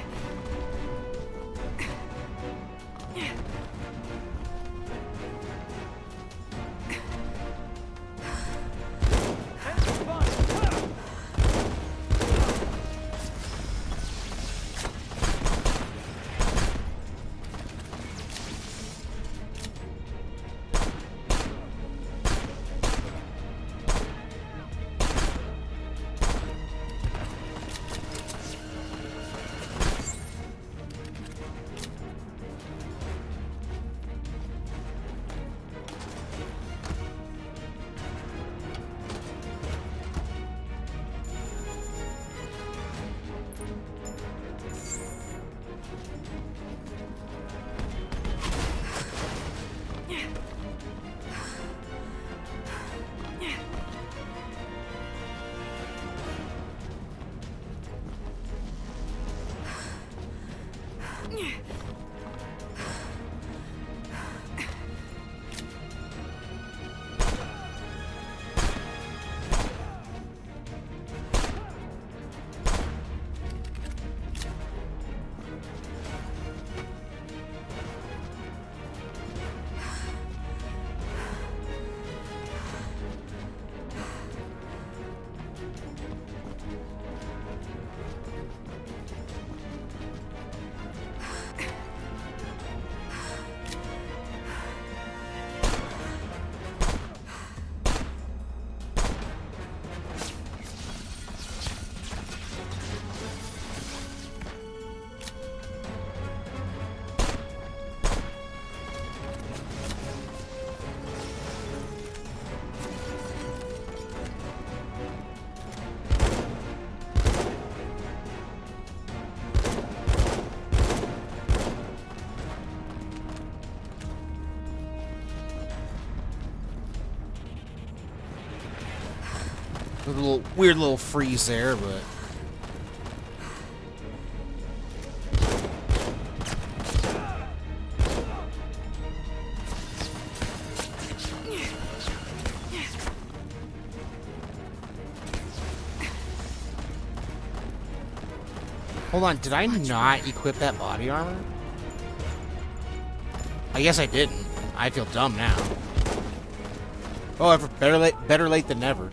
weird little freeze there, but hold on, did I not equip that body armor? I guess I didn't. I feel dumb now. Oh, better late than never.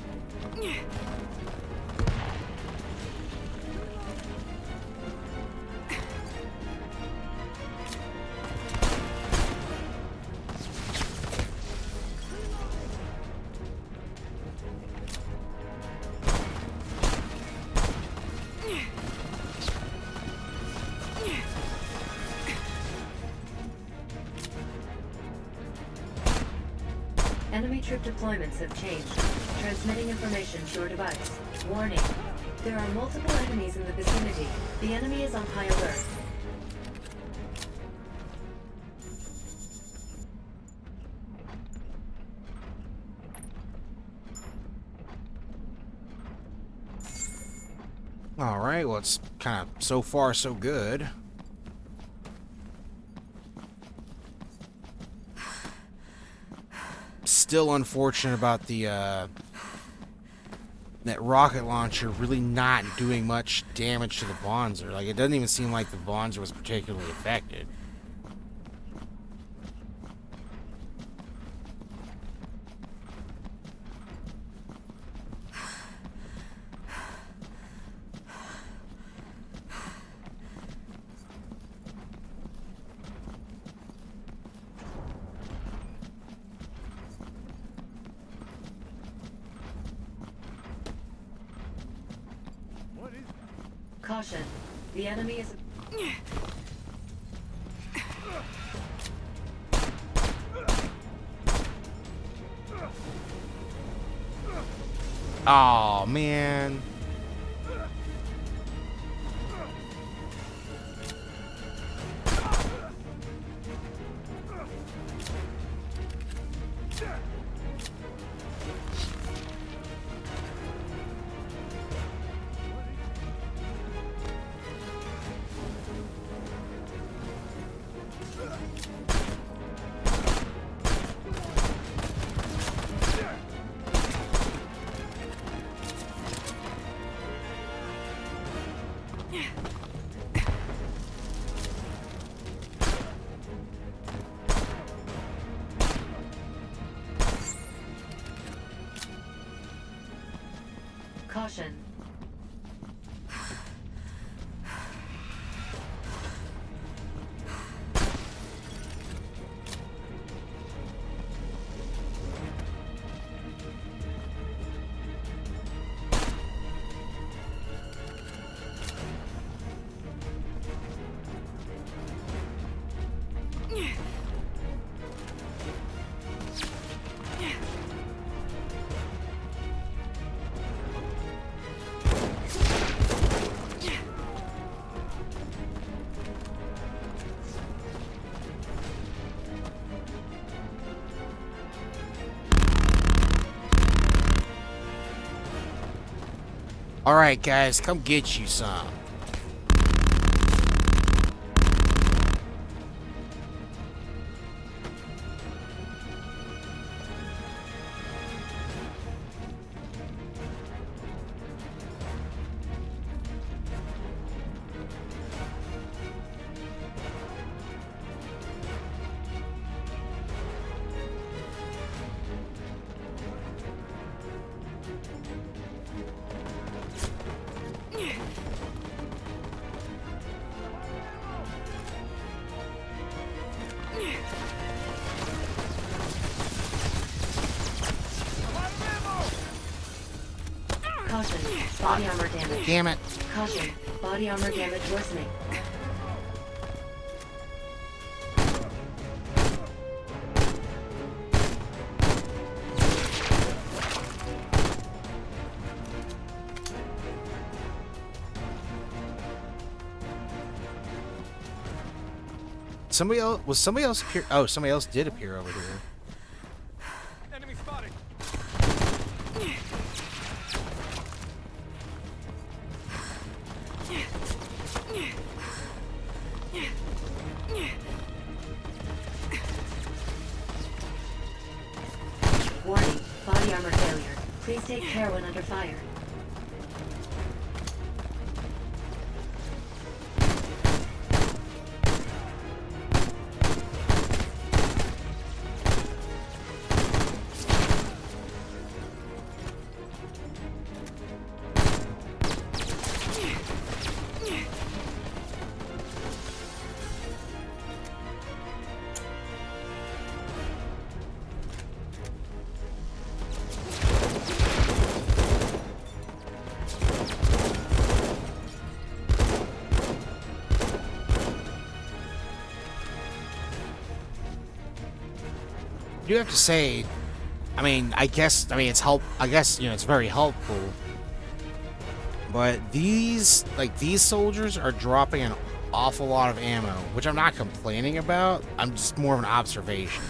Enemy troop deployments have changed. Transmitting information to your device. Warning. There are multiple enemies in the vicinity. The enemy is on high alert. Alright, well, it's kind of so far so good. Still unfortunate about the that rocket launcher really not doing much damage to the Bonzer. Like, it doesn't even seem like the Bonzer was particularly affected. Caution. The enemy is... Oh man. Caution. Alright, guys, come get you some. Caution. Body armor damage. Damn it. Caution. Body armor damage worsening. Somebody else appear? Oh, somebody else did appear over here. Enemy spotted. Please take care when under fire. I do have to say, I mean, I guess it's it's very helpful. But these soldiers are dropping an awful lot of ammo, which I'm not complaining about. I'm just more of an observation.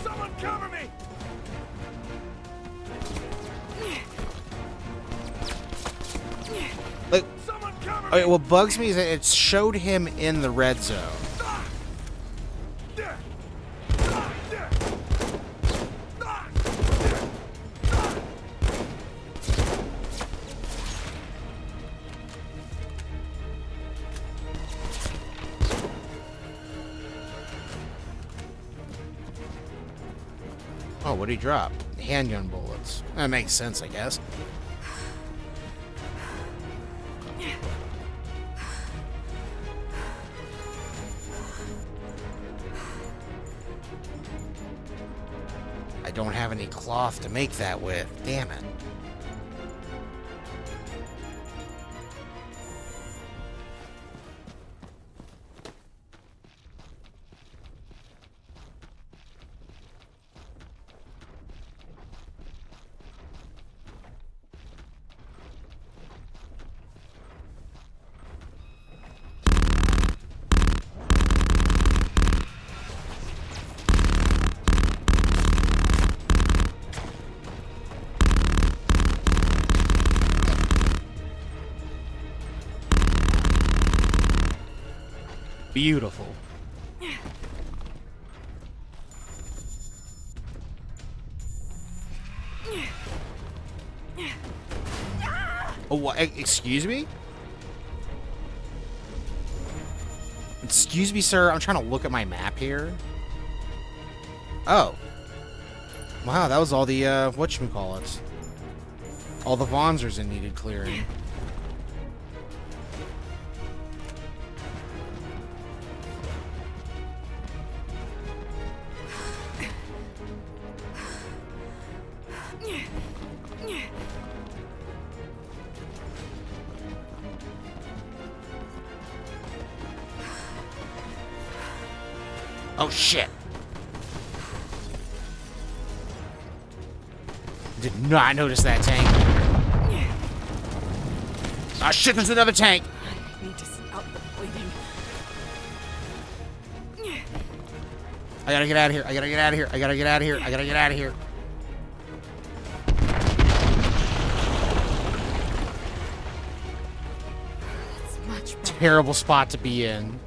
Someone cover me! Like, Someone cover okay, what bugs me is that it showed him in the red zone. Oh, what did he drop? Handgun bullets. That makes sense, I guess. I don't have any cloth to make that with. Damn it. Beautiful. Oh, what? Excuse me? Excuse me, sir. I'm trying to look at my map here. Oh. Wow, that was all the, whatchamacallit. All the Vonzers that needed clearing. Oh, shit. Did not notice that tank. Ah, shit, there's another tank. I need to stop the bleeding. I gotta get out of here. I gotta get out of here. I gotta get out of here. I gotta get out of here. It's much better. Terrible spot to be in.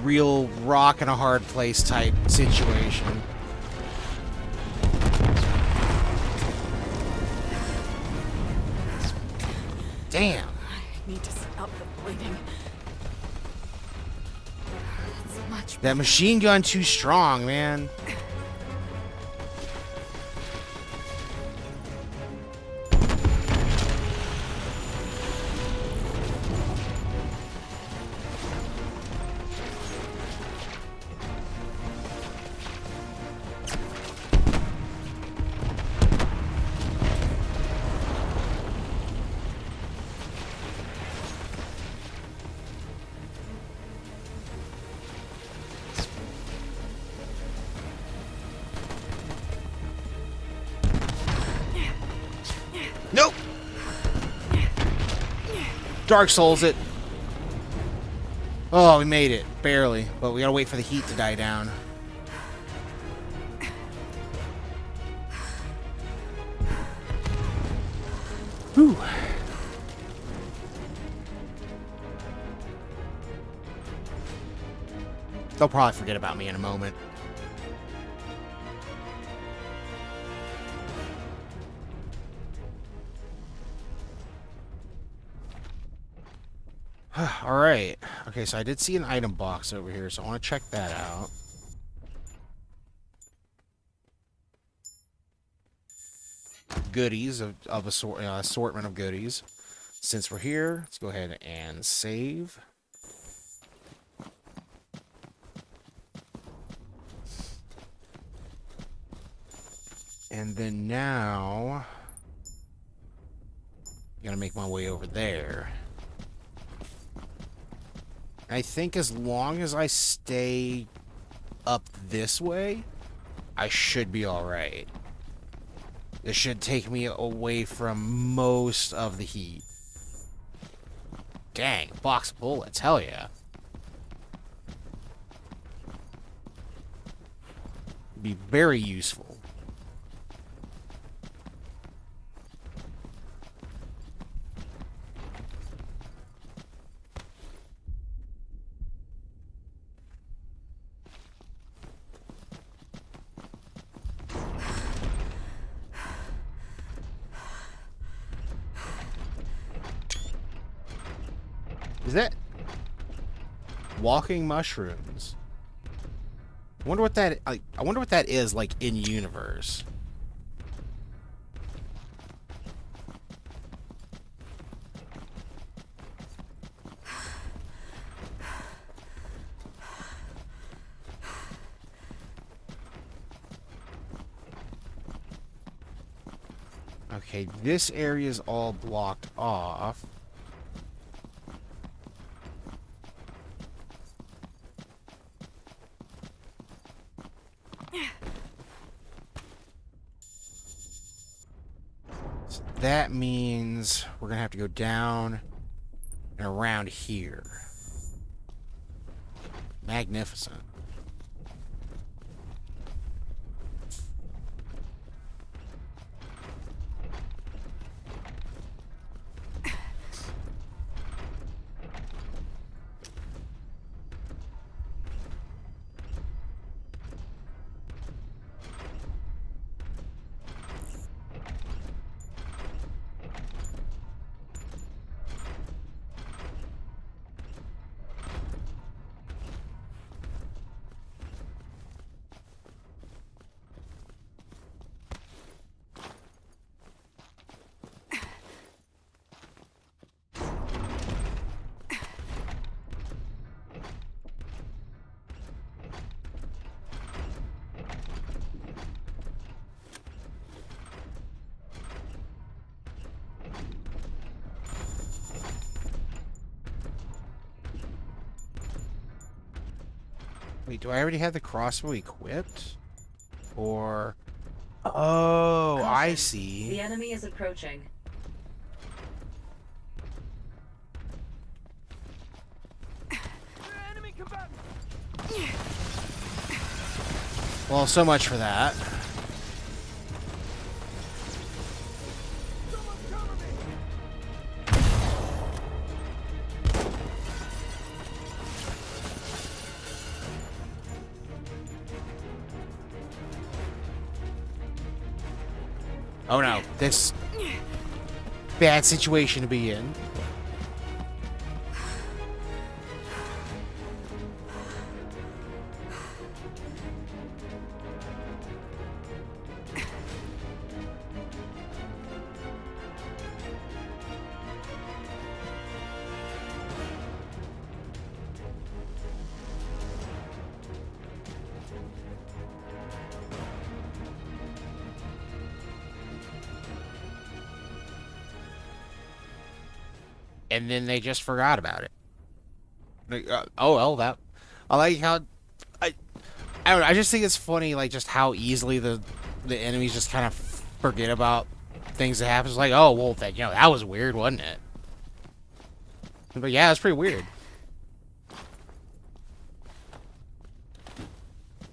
Real rock and a hard place type situation. Damn. I need to stop the bleeding. It's much That machine gun too strong, man. Dark Souls it. Oh, we made it. Barely. But we gotta wait for the heat to die down. Whew. They'll probably forget about me in a moment. Alright. Okay, so I did see an item box over here, so I want to check that out. Goodies of assortment of goodies. Since we're here, let's go ahead and save. And then now, I'm gonna make my way over there. I think as long as I stay up this way, I should be alright. This should take me away from most of the heat. Dang, box of bullets, hell yeah. Be very useful. Is that walking mushrooms? I wonder what that I wonder what that is like in universe. Okay, this area is all blocked off. That means we're gonna have to go down and around here. Magnificent. Wait, do I already have the crossbow equipped? Or... Oh, Caution. I The see. enemy is approaching. Well, so much for that. Oh no, this bad situation to be in. And then they just forgot about it. Like, oh well, that I like how I don't know. I just think it's funny, like just how easily the enemies just kind of forget about things that happen. It's like, oh well, that that was weird, wasn't it? But yeah, it's pretty weird.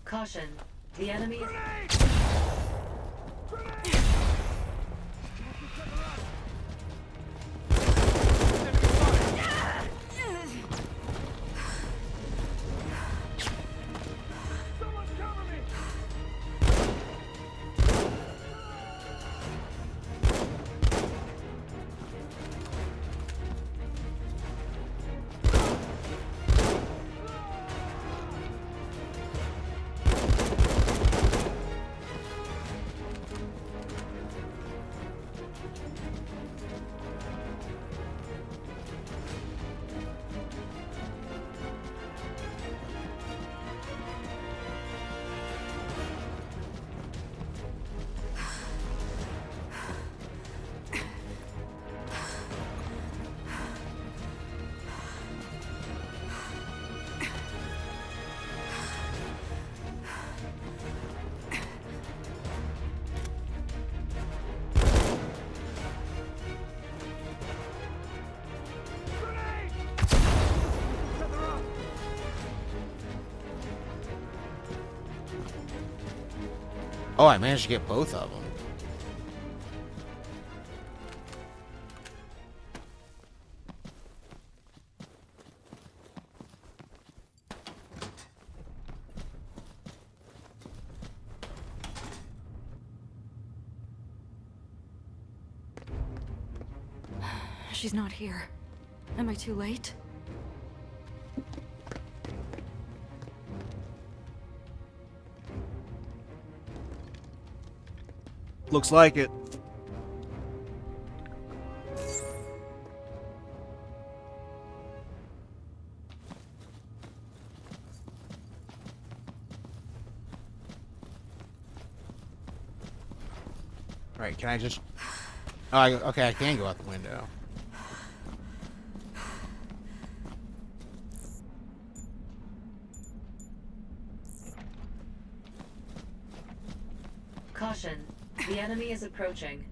Caution. The enemy is... Oh, I managed to get both of them. She's not here. Am I too late? Looks like it. Right, can I just... Oh, okay, I can go out the window. Caution. The enemy is approaching.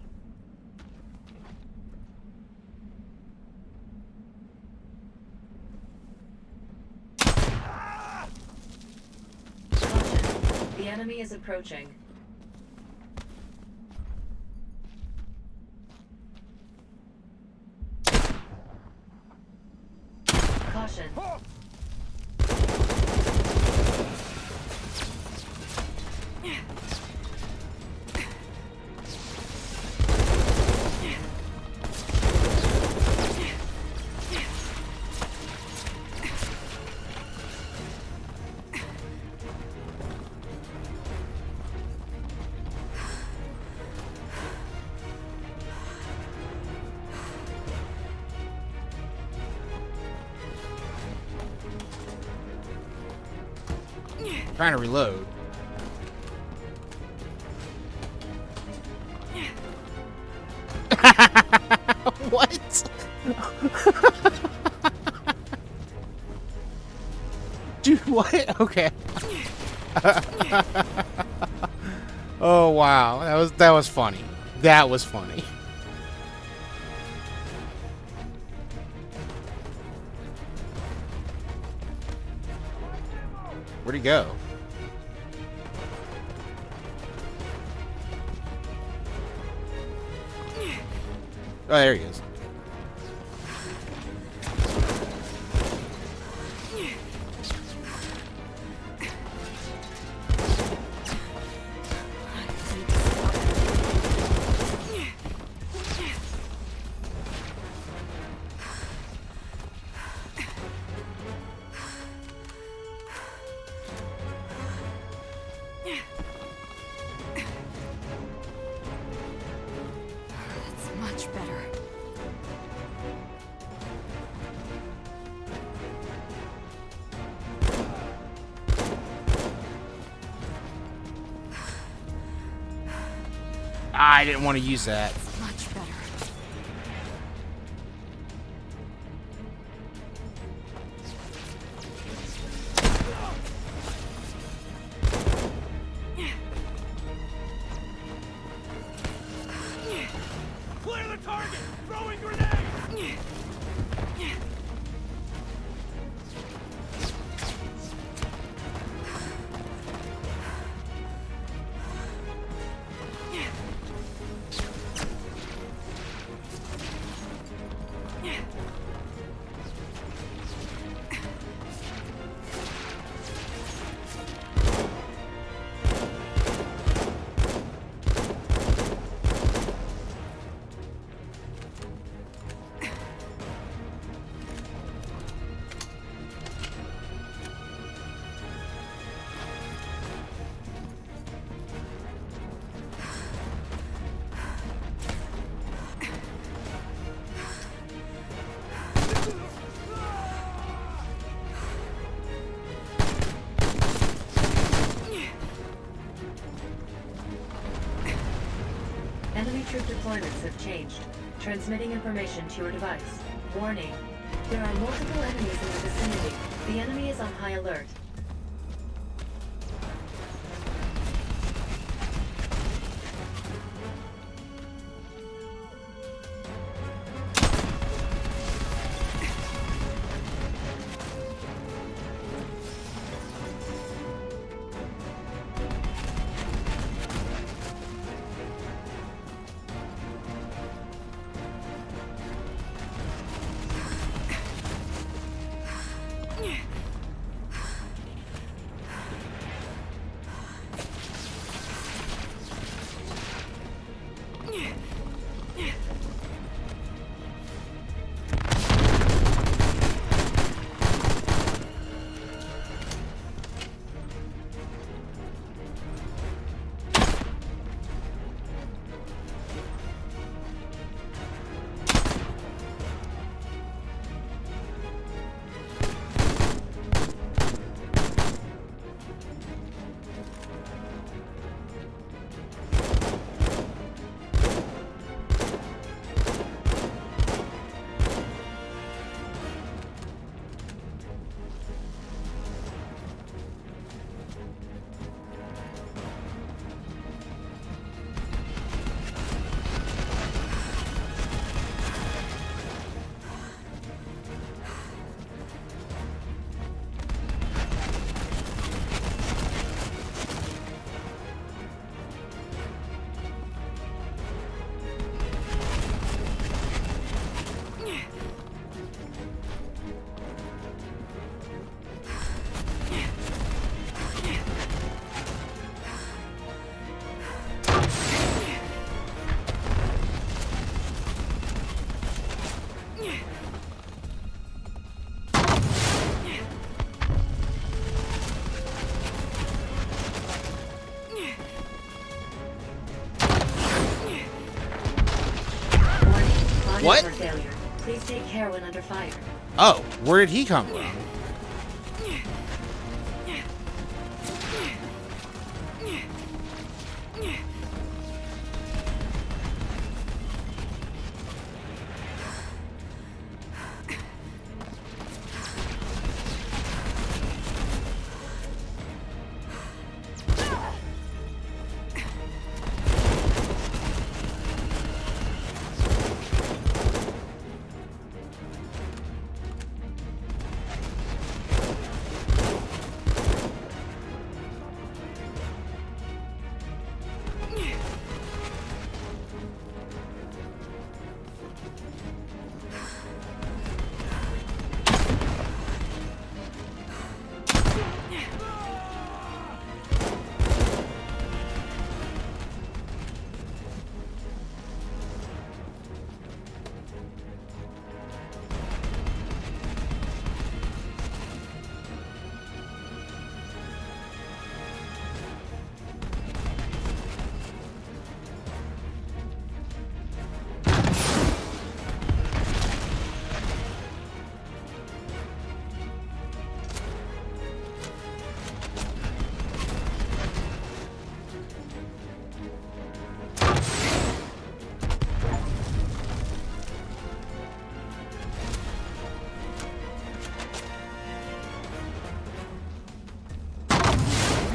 Caution. The enemy is approaching. Caution. Trying to reload. What? Dude, what? Okay. Oh wow, that was funny. That was funny. Where'd he go? Oh, there he is. That's much better. I didn't want to use that. Much better. Clear the target! Throwing grenade! deployments have changed. Transmitting information to your device. Warning. There are multiple enemies in the vicinity. The enemy is on high alert. What? Failure. Please take care when under fire. Oh, where did he come from?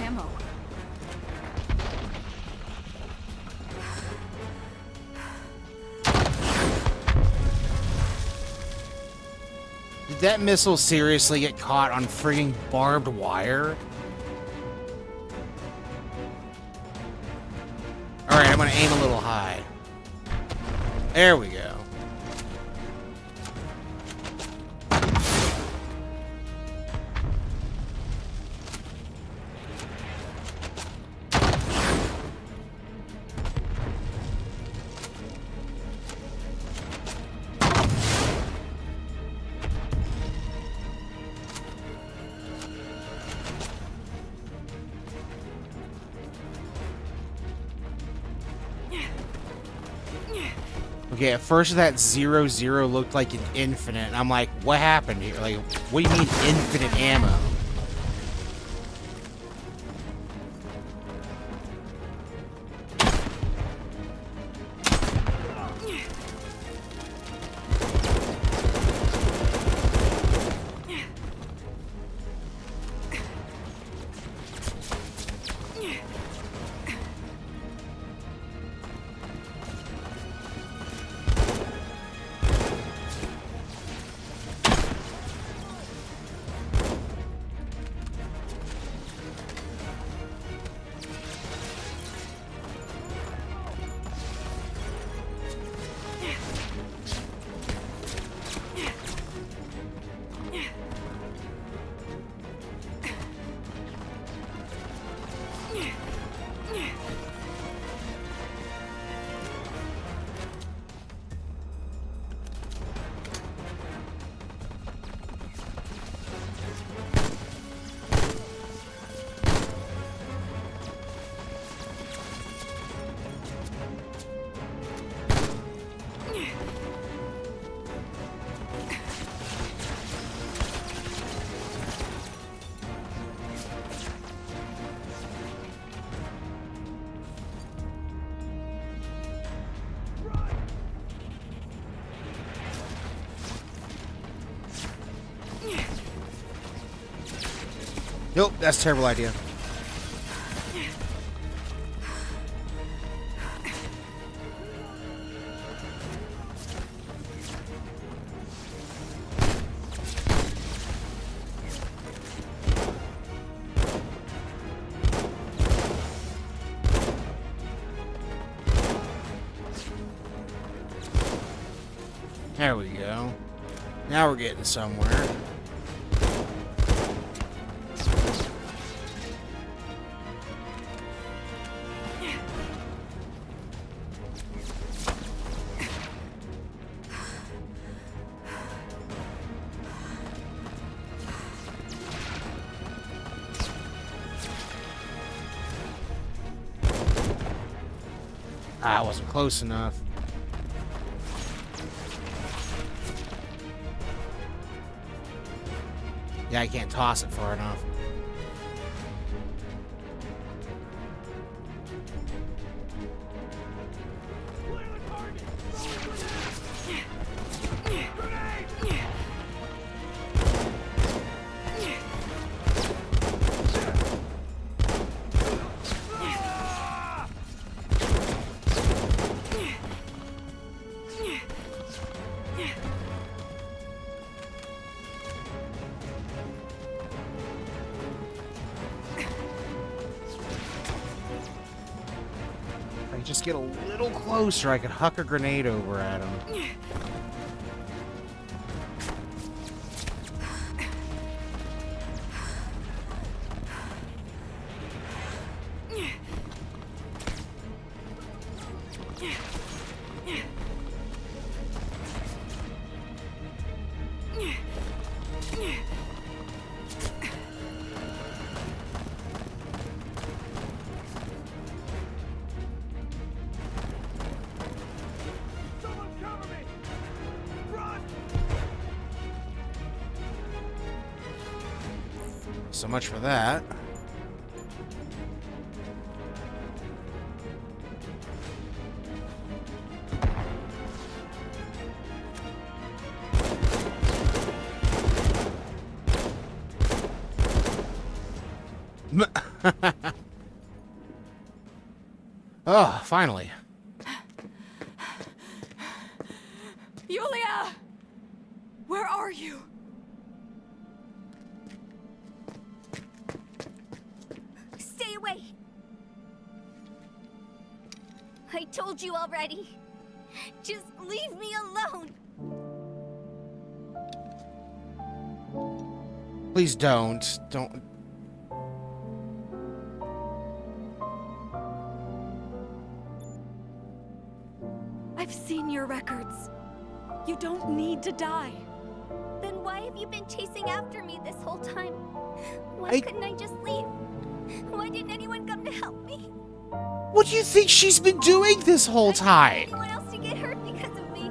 Ammo. Did that missile seriously get caught on frigging barbed wire? Alright, I'm gonna aim a little high. There we go. Okay, at first that 0-0 looked like an infinite, and I'm like, what happened here? Like, what do you mean infinite ammo? Nope, that's a terrible idea. There we go. Now we're getting somewhere. Ah, I wasn't close enough. Yeah, I can't toss it far enough. If I just get a little closer, I could huck a grenade over at him. So much for that. Oh, finally. Yulia! Where are you? Stay away! I told you already. Just leave me alone. Please don't. Don't. I've seen your records. You don't need to die. Then why have you been chasing after me this whole time? Why couldn't I just leave? Why didn't anyone come to help me? What do you think she's been doing this whole I didn't time? want anyone else to get hurt because of me.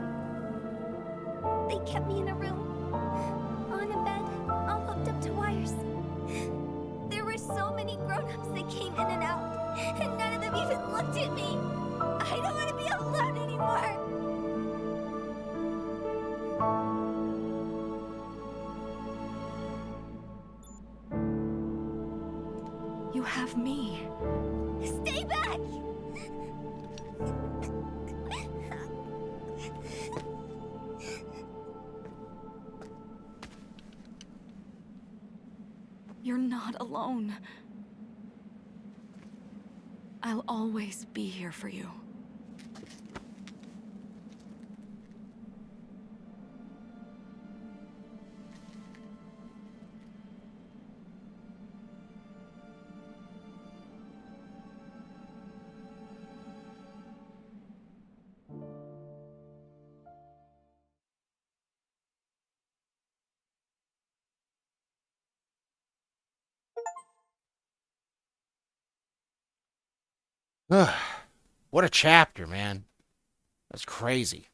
They kept me in a room, on a bed, all hooked up to wires. There were so many grown-ups that came in and out, and none of them even looked at me. I don't want to be alone anymore. You have me. Stay back! You're not alone. I'll always be here for you. Ugh. What a chapter, man. That's crazy.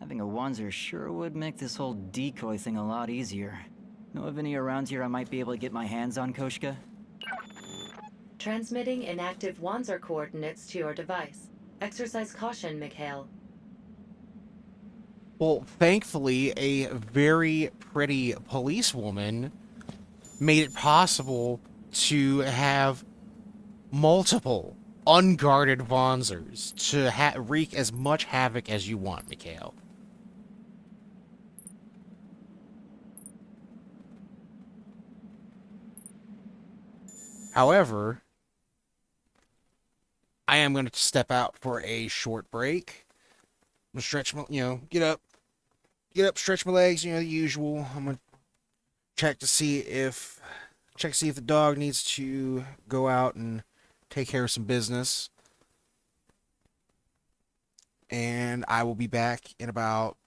Having a Wanzer sure would make this whole decoy thing a lot easier. Know of any around here I might be able to get my hands on, Koshka? Transmitting inactive Wanzer coordinates to your device. Exercise caution, Mikhail. Well, thankfully, a very pretty policewoman made it possible to have multiple unguarded Vonzers to wreak as much havoc as you want, Mikhail. However, I am going to step out for a short break. I'm going to stretch my, get up, stretch my legs, the usual. I'm going to check to see if the dog needs to go out and take care of some business. And I will be back in about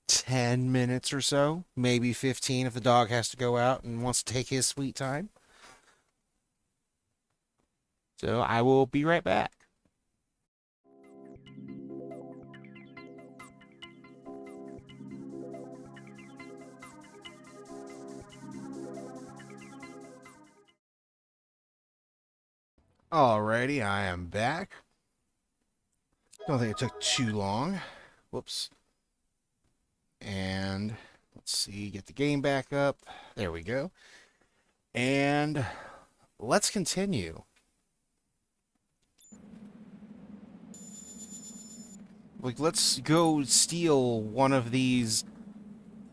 10 minutes or so, maybe 15 if the dog has to go out and wants to take his sweet time. So I will be right back. Alrighty, I am back. Don't think it took too long. Whoops. And let's see, get the game back up. There we go. And let's continue. Like, let's go steal one of these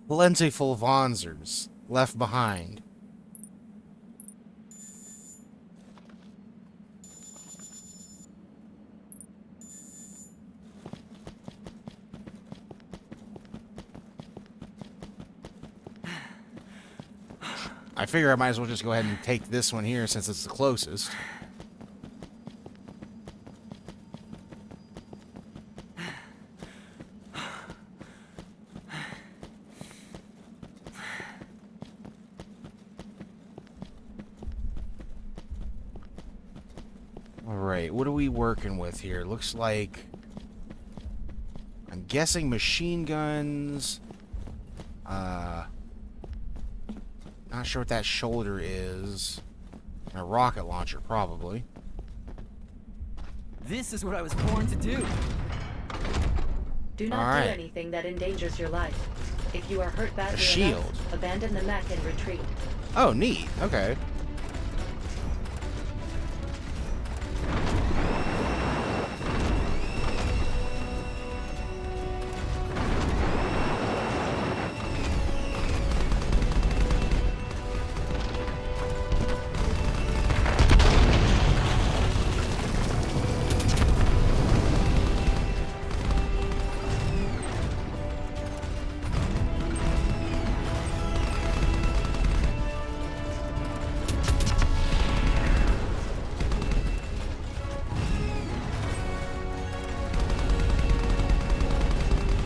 plentiful Vonzers left behind. I figure I might as well just go ahead and take this one here since it's the closest. Alright, what are we working with here? Looks like... I'm guessing machine guns. Not sure what that shoulder is. A rocket launcher, probably. This is what I was born to do. Do not do anything that endangers your life. If you are hurt badly shield. enough, abandon the mech and retreat. Oh, neat. Okay.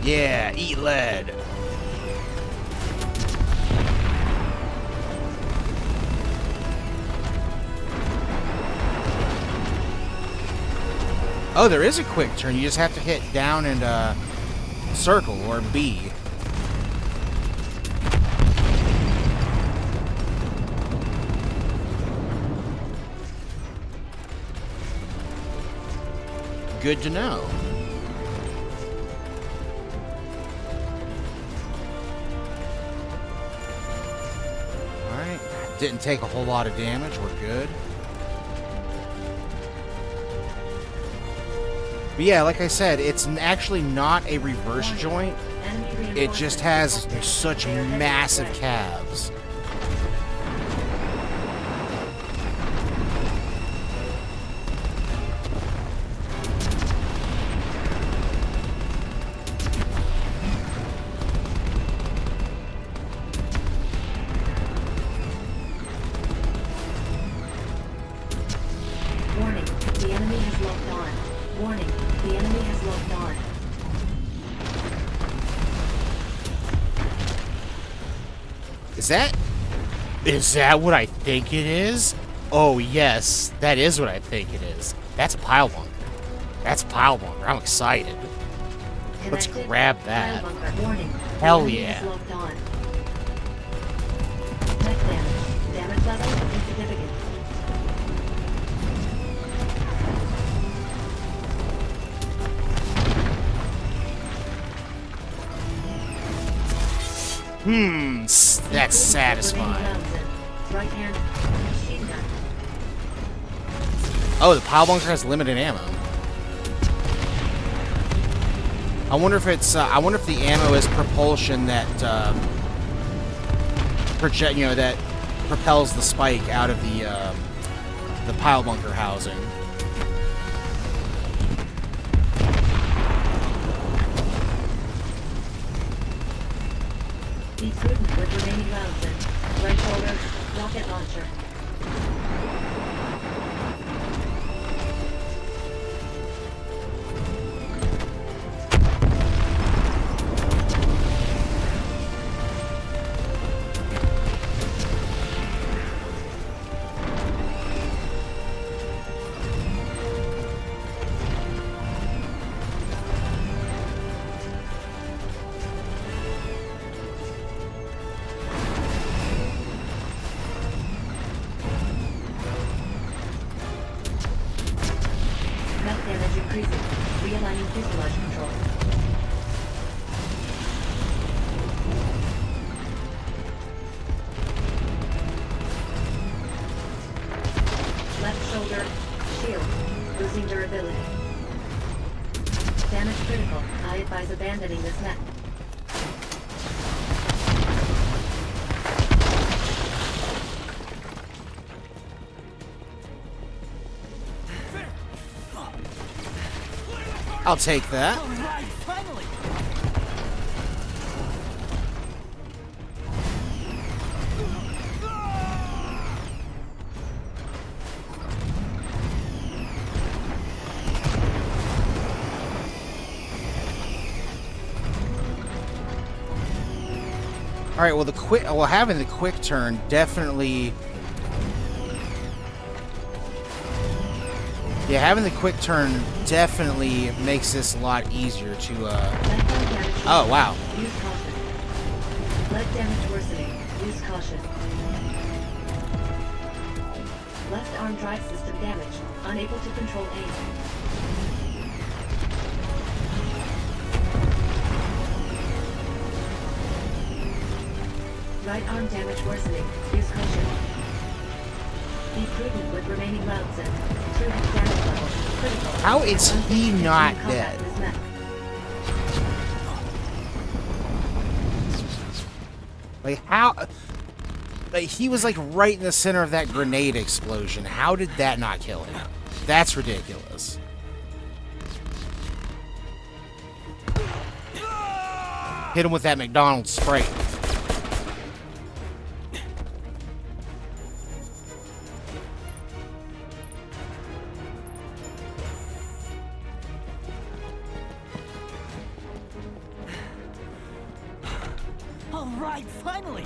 Yeah, eat lead. Oh, there is a quick turn. You just have to hit down and circle or B. Good to know. Didn't take a whole lot of damage. We're good. But yeah, like I said, it's actually not a reverse joint. It just has such massive calves. Is that what I think it is? Oh yes, that is what I think it is. That's a pile bunker. That's a pile bunker. I'm excited. Let's grab that. Hell yeah. Damage level insignificant. That's satisfying. Right hand machine gun. Oh, the pile bunker has limited ammo. I wonder if it's. I wonder if the ammo is propulsion that that propels the spike out of the pile bunker housing. Be prudent with remaining rounds in. Right shoulder, rocket launcher. Mech damage increasing. Realigning fuselage control. Left shoulder, shield, losing durability. Damage critical. I advise abandoning this mech. I'll take that. Alright, finally! All right. Well, having the quick turn definitely. Yeah, having the quick turn definitely makes this a lot easier to. Oh wow. Use caution. Lead damage worsening. Use caution. Left arm drive system damaged. Unable to control aim. Right arm damage worsening. Use caution. Be prudent with remaining rounds in. True damage level. Critical. How is he not Combat dead? this mech. Like how? Like he was like right in the center of that grenade explosion. How did that not kill him? That's ridiculous. Hit him with that McDonald's Sprite. Alright, finally!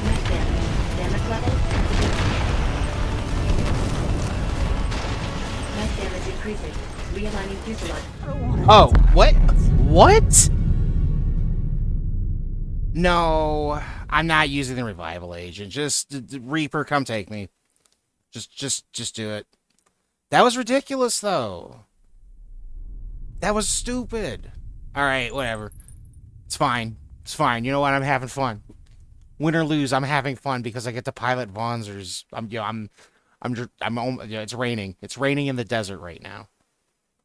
Mech damage. Damage level. Mech damage increasing. Realigning fuselage. Oh, what? What? No, I'm not using the revival agent. Just Reaper, come take me. Just do it. That was ridiculous, though. That was stupid. All right, whatever. It's fine. It's fine. You know what? I'm having fun. Win or lose, I'm having fun because I get to pilot Vonzers. It's raining. It's raining in the desert right now.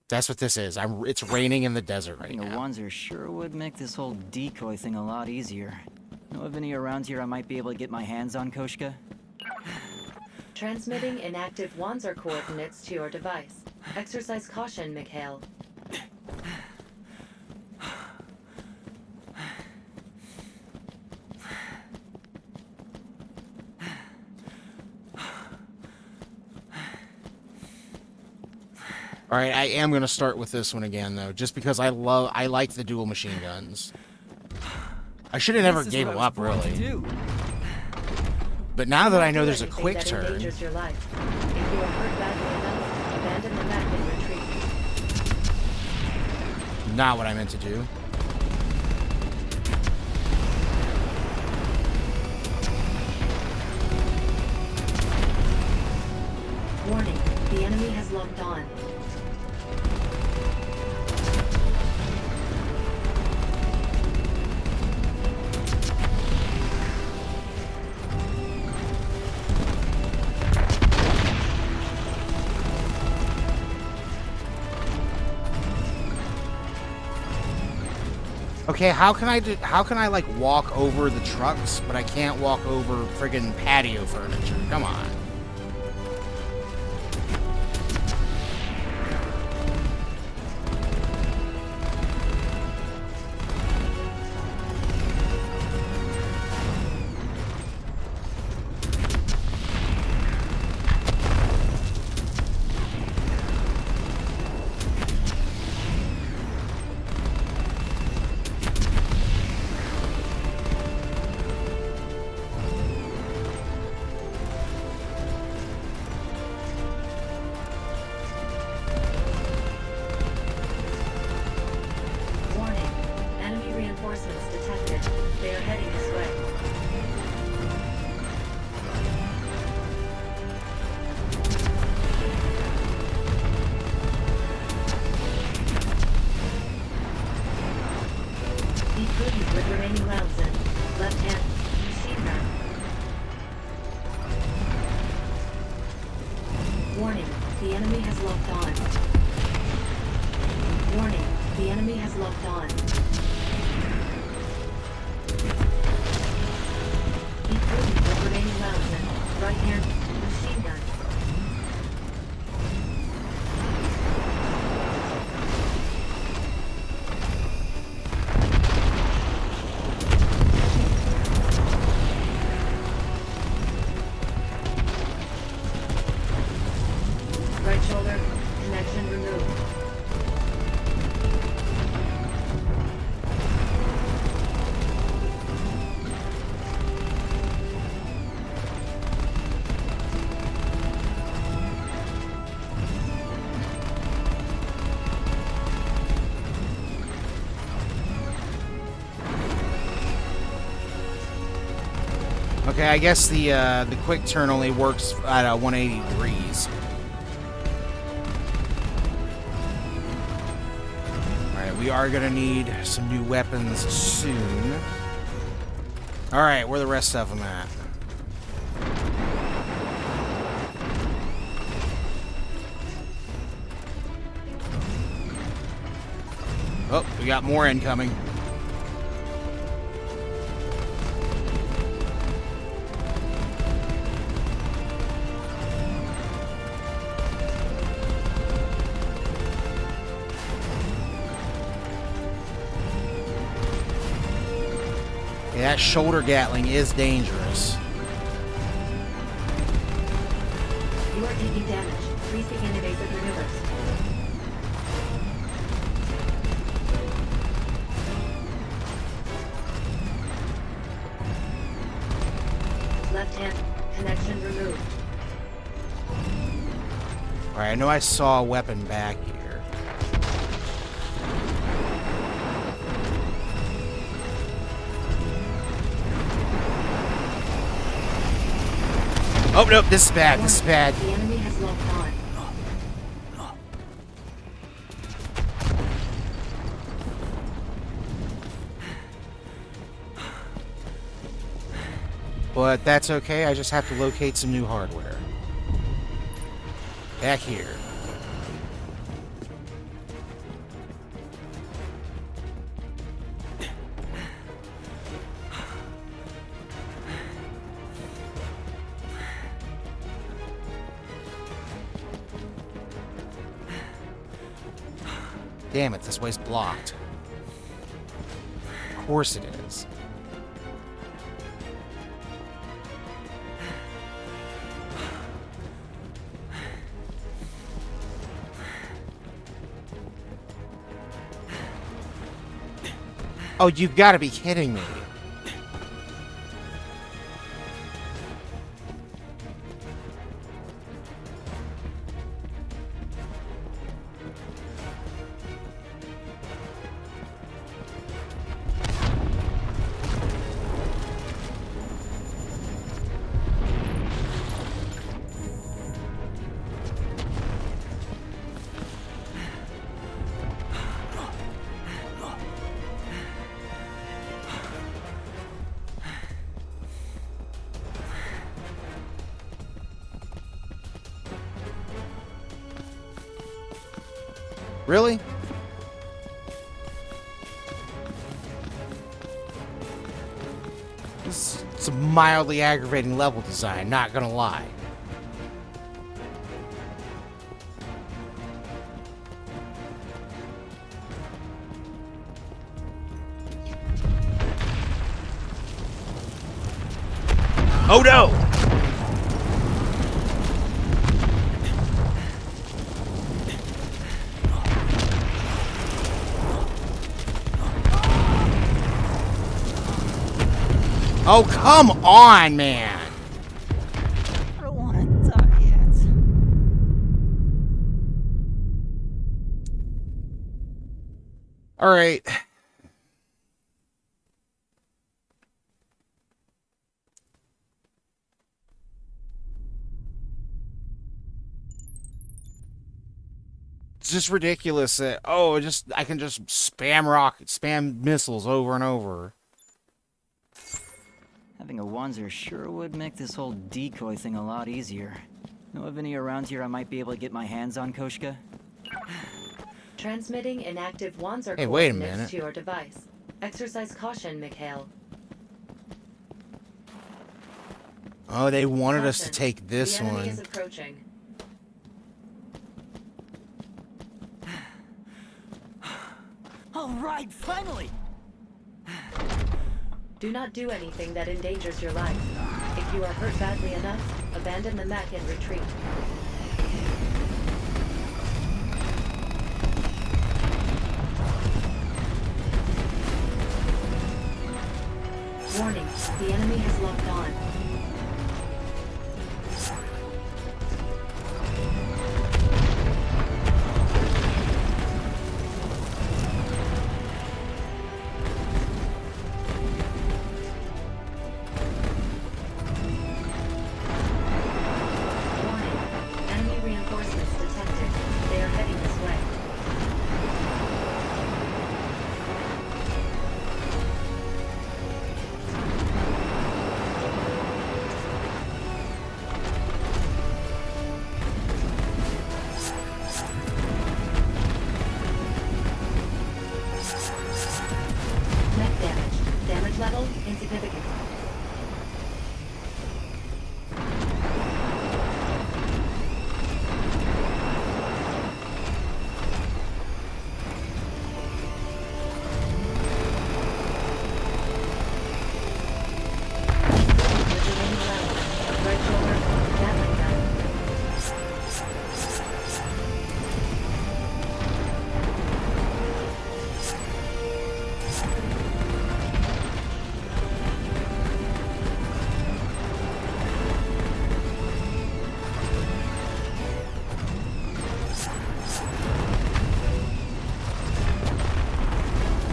That's what this is. It's raining in the desert right The now. Wanzer sure would make this whole decoy thing a lot easier. Know of any around here I might be able to get my hands on, Koshka? Transmitting inactive Wanzer coordinates to your device. Exercise caution, Mikhail. All right, I am gonna start with this one again though, just because I like the dual machine guns. I should have never This is gave what them I was up born to really, do. but now that I know Do there's a anything quick that turn, endangers your life. If you are hurt badly enough, abandon the mech and retreat. not what I meant to do. Warning, the enemy has locked on. Okay, how can I like walk over the trucks, but I can't walk over friggin' patio furniture? Come on. Warning, enemy reinforcements detected. They are heading this way. Be prudent with remaining rounds in. Left hand, machine gun. Warning, the enemy has locked on. Warning, the enemy has locked on. Be prudent with remaining rounds in. Right hand, machine gun. Right shoulder, connection removed. Okay, I guess the quick turn only works at 180 degrees. All right, we are gonna need some new weapons soon. All right, where are the rest of them at? Oh, we got more incoming. Yeah, that shoulder Gatling is dangerous. You are taking damage. Please begin evasive maneuvers. Left hand, connection removed. All right, I know I saw a weapon back here. Oh, nope, this is bad, this is bad. The enemy has locked on. But that's okay, I just have to locate some new hardware. Back here. Damn it, this way's blocked. Of course it is. Oh, you've got to be kidding me. Really? It's a mildly aggravating level design, not gonna lie. Oh no! Oh, come on, man! I don't want to die yet. Alright. It's just ridiculous that, oh, I can just spam missiles over and over. Having a Wanzer sure would make this whole decoy thing a lot easier. Know of any around here I might be able to get my hands on, Koshka? Transmitting inactive Wanzer Hey, wait a coordinates minute. to your device. Exercise caution, Mikhail. Oh, they wanted us to Caution. take this The enemy one. is approaching. All right, finally! Do not do anything that endangers your life. If you are hurt badly enough, abandon the mech and retreat. Warning, the enemy has locked on. Warning, enemy reinforcements detected. They are heading this way. Mech damage. Damage level insignificant. Withering level. Right shoulder. Gatling gun.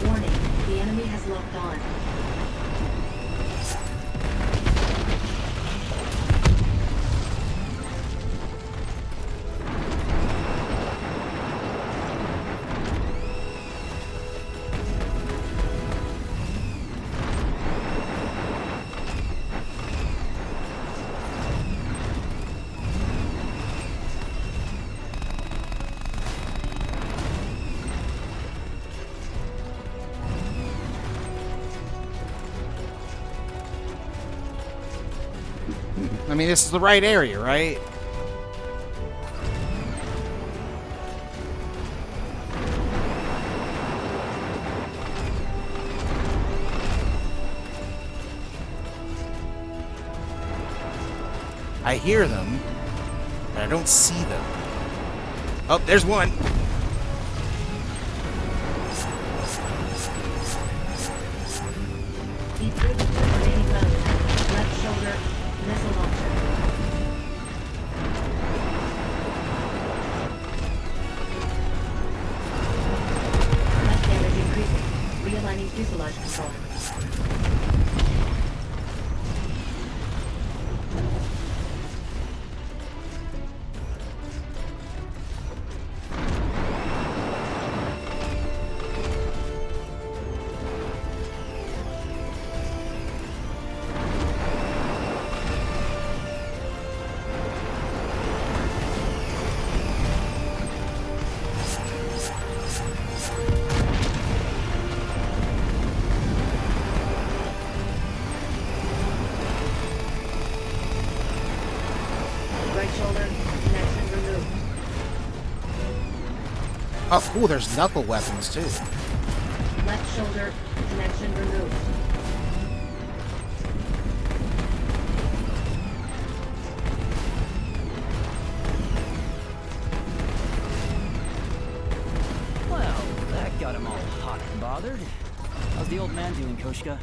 Warning, the enemy has locked on. I mean, this is the right area, right? I hear them, but I don't see them. Oh, there's one. Right shoulder, connection removed. Oh, cool, there's knuckle weapons too. Left shoulder, connection removed. Well, that got him all hot and bothered. How's the old man doing, Koshka?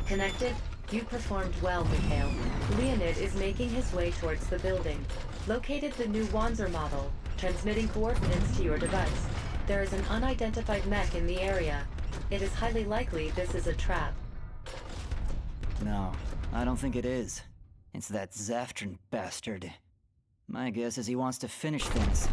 Connected? You performed well, Mikhail. Leonid is making his way towards the building. Located the new Wanzer model, transmitting coordinates to your device. There is an unidentified mech in the area. It is highly likely this is a trap. No, I don't think it is. It's that Zaftran bastard. My guess is he wants to finish things.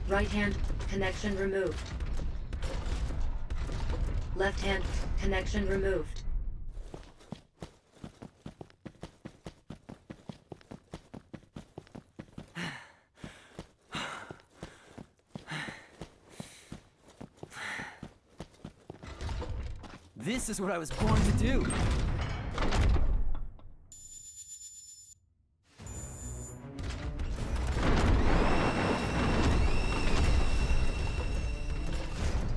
Right hand, connection removed. Left hand, connection removed. This is what I was born to do.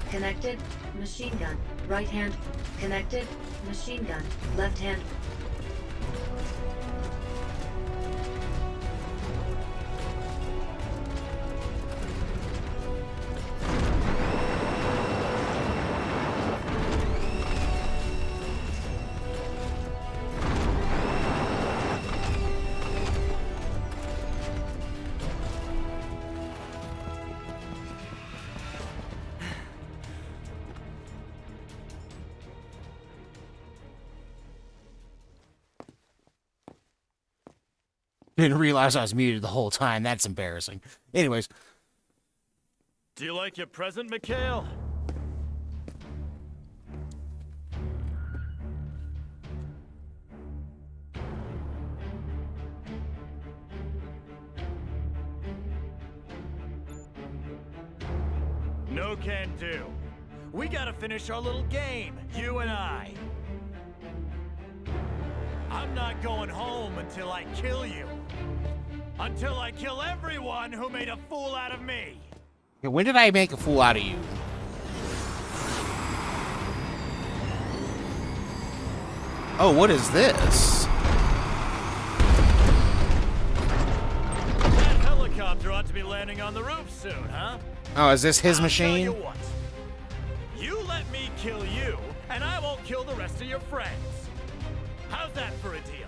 Connected, machine gun. Right hand, connected, machine gun. Left hand. Didn't realize I was muted the whole time. That's embarrassing. Anyways, Do you like your present, Mikhail? No can do. We gotta finish our little game, you and I. I'm not going home until I kill you. Until I kill everyone who made a fool out of me. when did I make a fool out of you? Oh, what is this? That helicopter ought to be landing on the roof soon, huh? Oh, is this his I'll machine? tell you what. You let me kill you, and I won't kill the rest of your friends. How's that for a deal?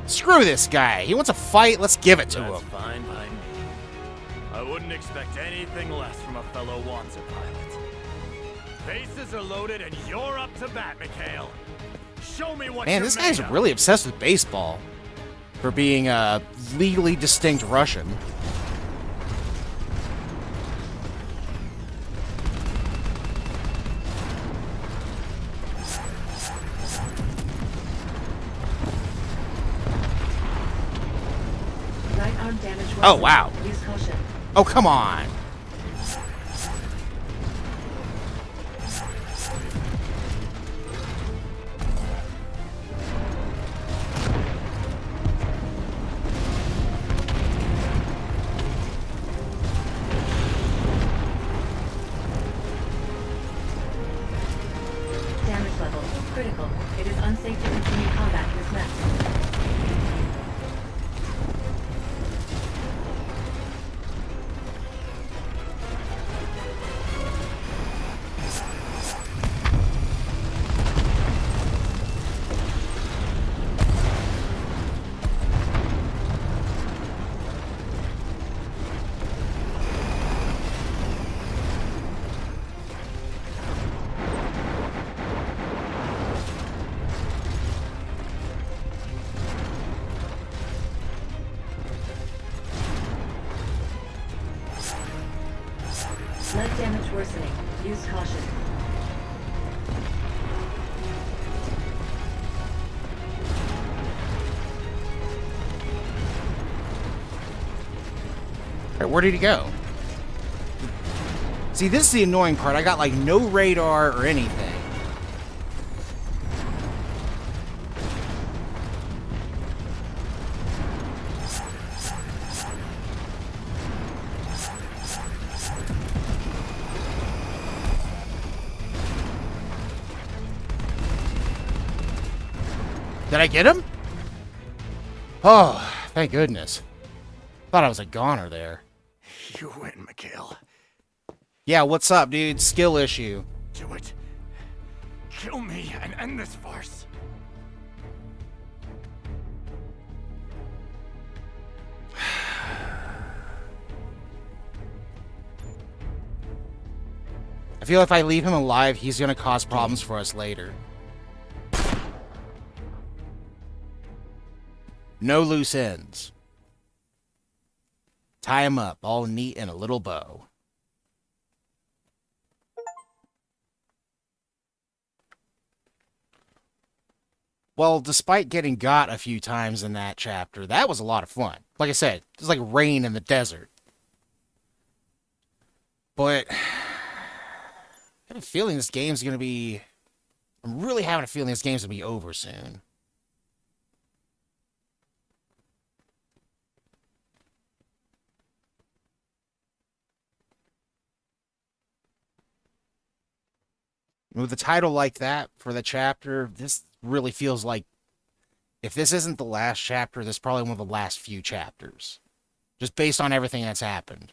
Screw this guy. He wants a fight. Let's give it to That's him. fine by me. I wouldn't expect anything less from a fellow Wanzer pilot. Bases are loaded, and you're up to bat, Mikhail. Show me what Man, you're this guy's made of. really obsessed with baseball. For being a legally distinct Russian. Right arm damage. Oh, wow. Use caution. Oh, come on. Damage level critical. It is unsafe to continue combat in this mess. Damage worsening. Use caution. Alright, where did he go? See, this is the annoying part. I got like no radar or anything. Did I get him? Oh, thank goodness. Thought I was a goner there. You win, Mikhail. Yeah, what's up, dude? Skill issue. Do it. Kill me and end this farce. I feel if I leave him alive, he's gonna cause problems for us later. No loose ends. Tie him up, all neat in a little bow. Well, despite getting got a few times in that chapter, that was a lot of fun. Like I said, it was like rain in the desert. But I have a feeling this game's gonna be... I'm really having a feeling this game's gonna be over soon. With a title like that for the chapter, this really feels like if this isn't the last chapter, this is probably one of the last few chapters. Just based on everything that's happened.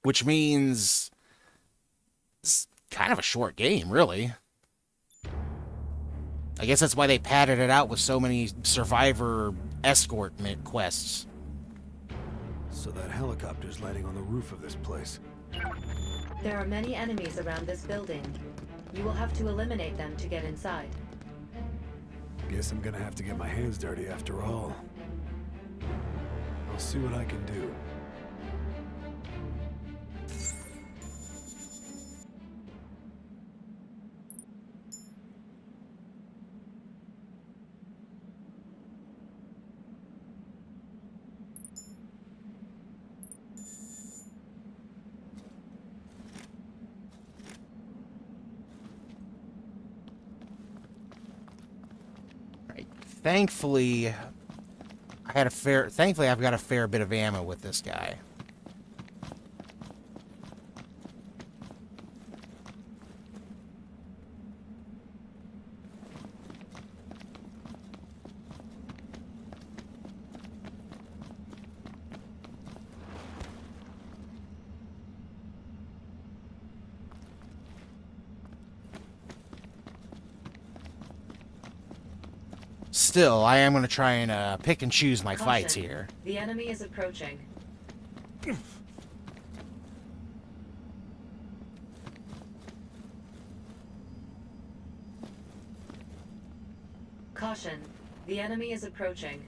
Which means it's kind of a short game, really. I guess that's why they padded it out with so many survivor escort quests. So that helicopter's landing on the roof of this place. There are many enemies around this building. You will have to eliminate them to get inside. Guess I'm gonna have to get my hands dirty after all. I'll see what I can do. Thankfully, I've got a fair bit of ammo with this guy. Still, I am going to try and pick and choose my fights Caution. here. The enemy is approaching. Caution. The enemy is approaching.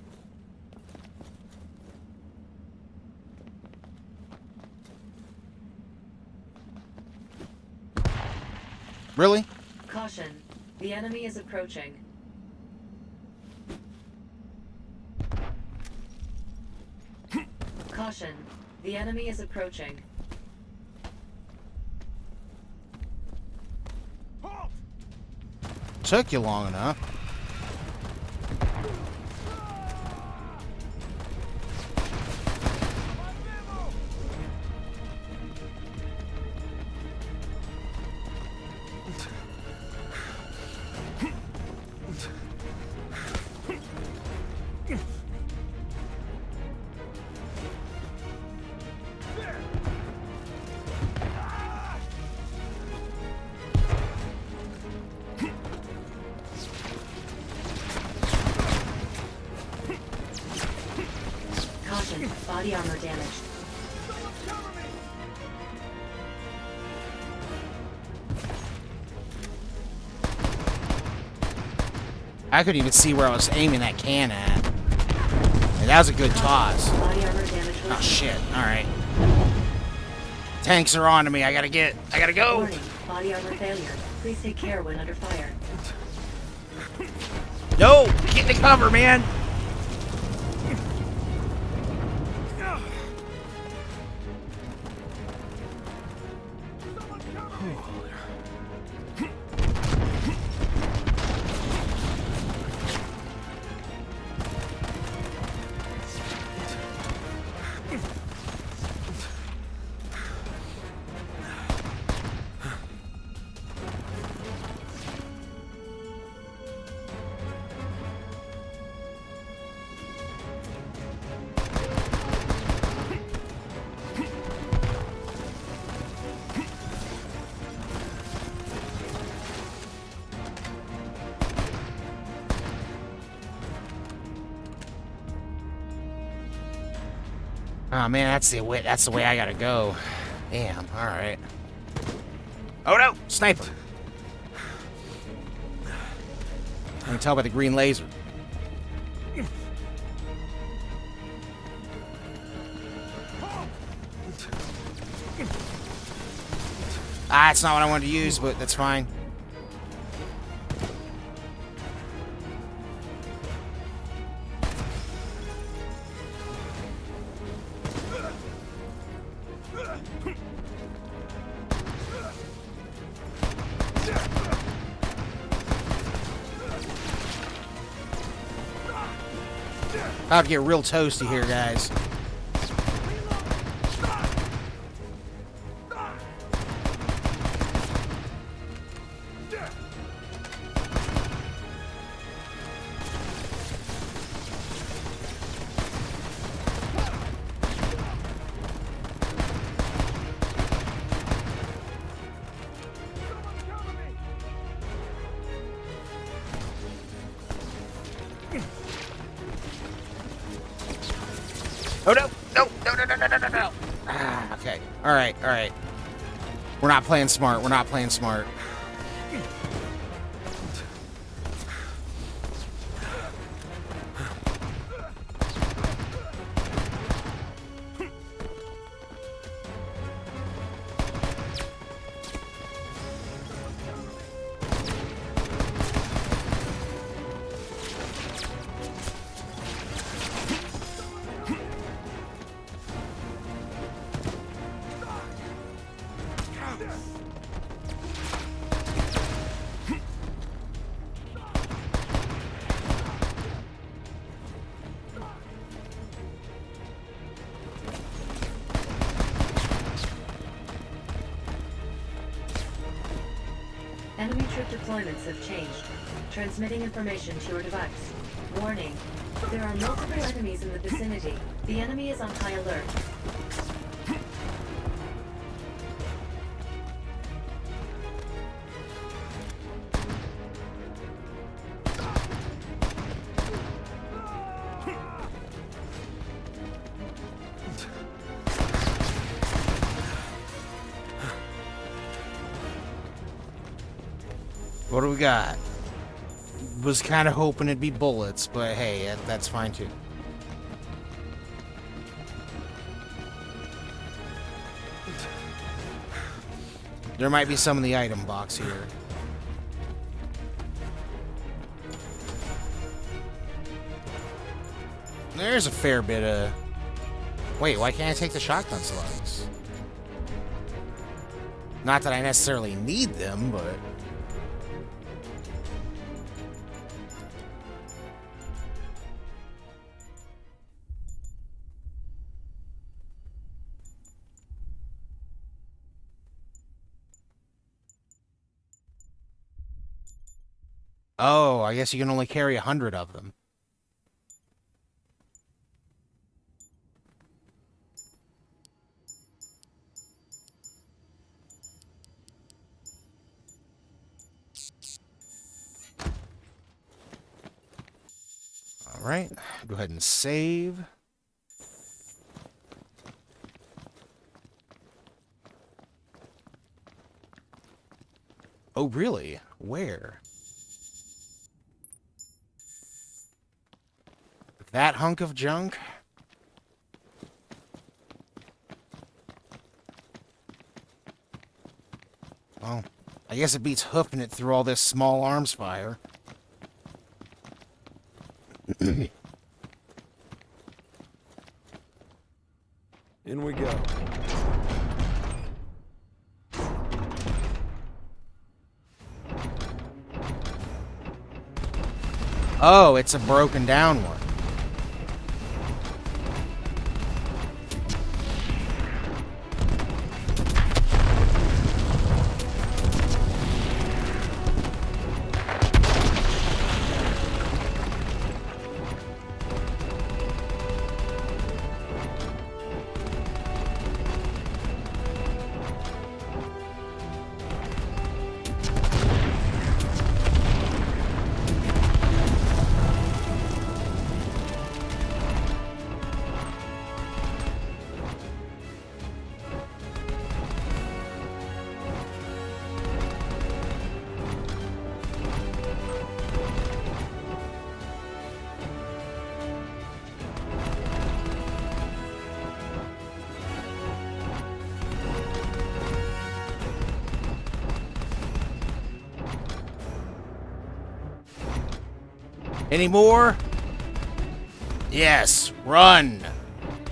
Really? Caution. The enemy is approaching. Caution. The enemy is approaching. Took you long enough. Caution. Body armor damaged. I couldn't even see where I was aiming that can at. And that was a good toss. Body armor damage Oh shit! All right. Tanks are on to me. I gotta go. Warning, body armor failure. Please take care when under fire. No, get in the cover, man. Oh man, that's the way I gotta go. Damn. All right. Oh no, sniper. I can tell by the green laser. Ah, that's not what I wanted to use, but that's fine. About to get real toasty here, guys. Oh no! No! No! No! No! No! No! No! No! Ah, okay. All right. All right. We're not playing smart. We're not playing smart. Enemy troop deployments have changed. Transmitting information to your device. Warning. There are multiple enemies in the vicinity. The enemy is on high alert. What do we got? Was kind of hoping it'd be bullets, but hey, that's fine too. There might be some in the item box here. There's a fair bit of... Wait, why can't I take the shotgun slugs? Not that I necessarily need them, but... Oh, I guess you can only carry 100 of them. All right, go ahead and save. Oh, really? Where? That hunk of junk? Well, I guess it beats hoofing it through all this small arms fire. In we go. Oh, it's a broken down one. Any more? Yes, run!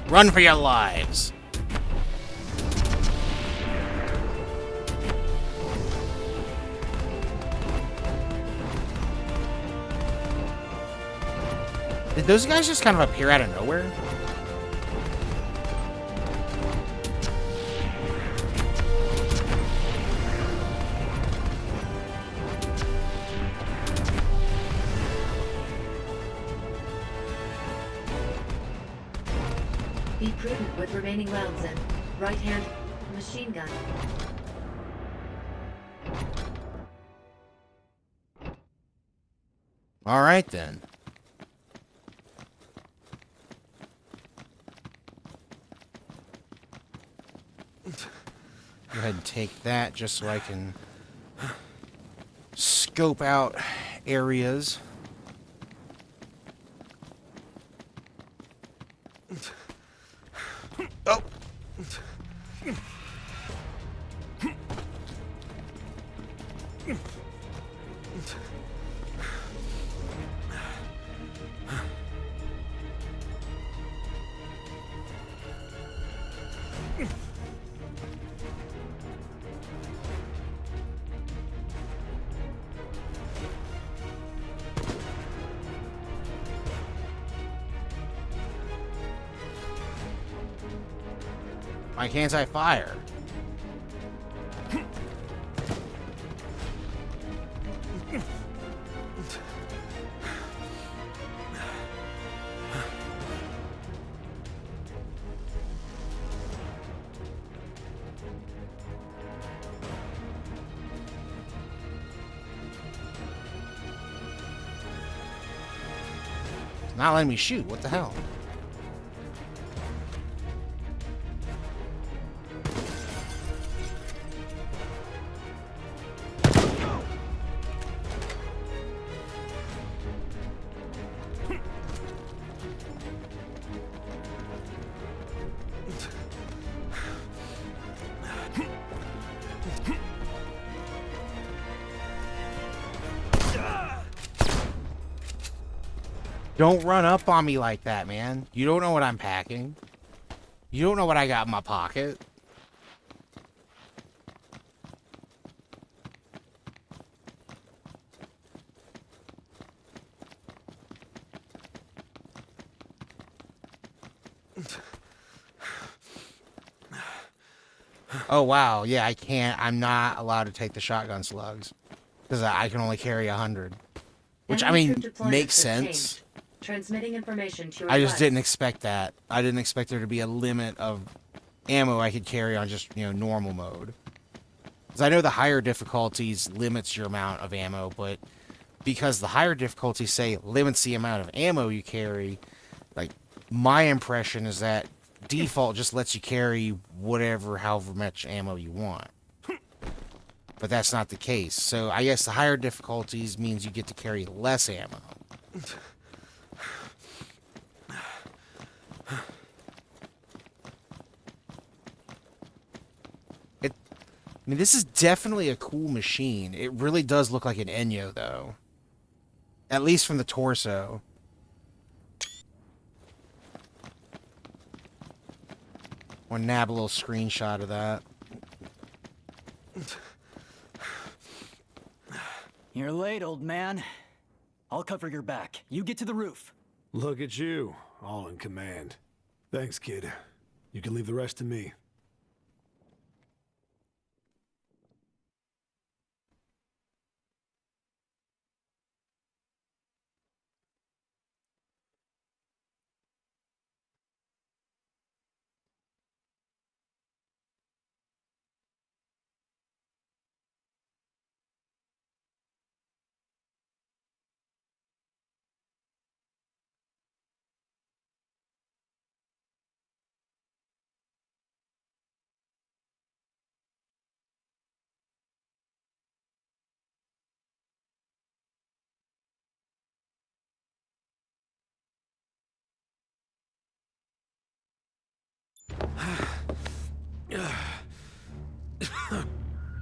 Run for your lives! Did those guys just kind of appear out of nowhere? Be prudent with remaining rounds and right-hand machine gun. All right, then. Go ahead and take that just so I can scope out areas. Oh! Why can't I fire? It's not letting me shoot. What the hell? Don't run up on me like that, man. You don't know what I'm packing. You don't know what I got in my pocket. Oh, wow. Yeah, I can't. I'm not allowed to take the shotgun slugs. Because I can only carry 100. Which, I Enemy mean, troop deployments makes have sense. changed. Transmitting information to your I just device. didn't expect that. I didn't expect there to be a limit of ammo I could carry on just, normal mode. Because I know the higher difficulties limits your amount of ammo, but because the higher difficulties say limits the amount of ammo you carry, like, my impression is that default just lets you carry however much ammo you want. But that's not the case. So I guess the higher difficulties means you get to carry less ammo. I mean, this is definitely a cool machine. It really does look like an Enyo, though. At least from the torso. Or nab a little screenshot of that. You're late, old man. I'll cover your back. You get to the roof. Look at you, all in command. Thanks, kid. You can leave the rest to me.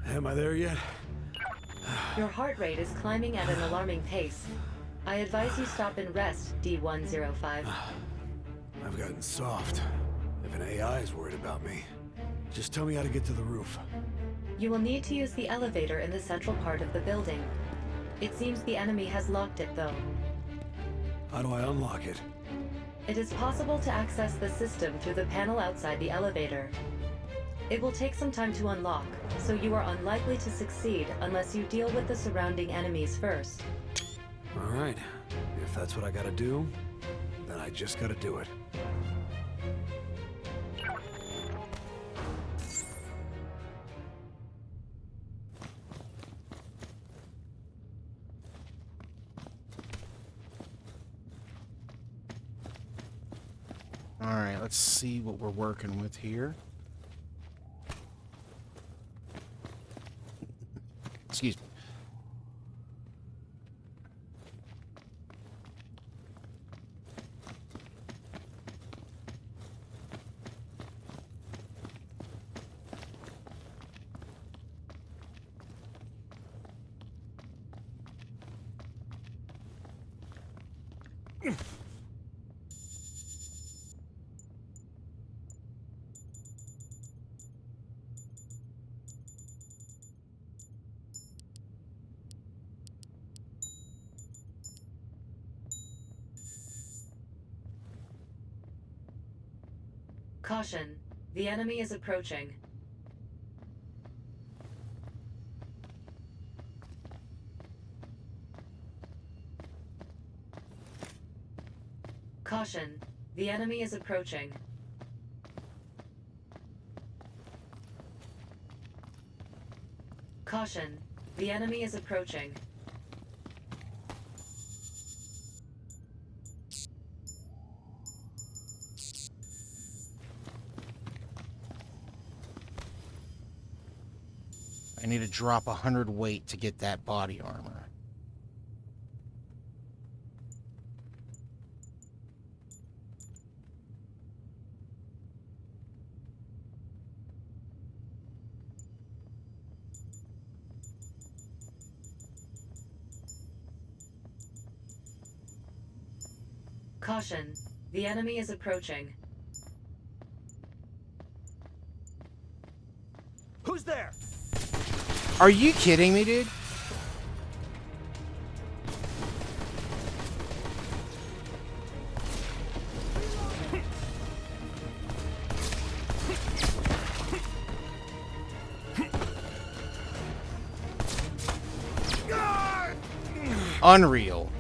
Am I there yet? Your heart rate is climbing at an alarming pace. I advise you stop and rest, D105. I've gotten soft. If an AI is worried about me, just tell me how to get to the roof. You will need to use the elevator in the central part of the building. It seems the enemy has locked it, though. How do I unlock it? It is possible to access the system through the panel outside the elevator. It will take some time to unlock, so you are unlikely to succeed unless you deal with the surrounding enemies first. Alright. If that's what I gotta do, then I just gotta do it. Alright, let's see what we're working with here. Excuse me. Caution, the enemy is approaching. Caution, the enemy is approaching. Caution, the enemy is approaching. I need to drop 100 weight to get that body armor. Caution, the enemy is approaching. Who's there? Are you kidding me, dude? Unreal.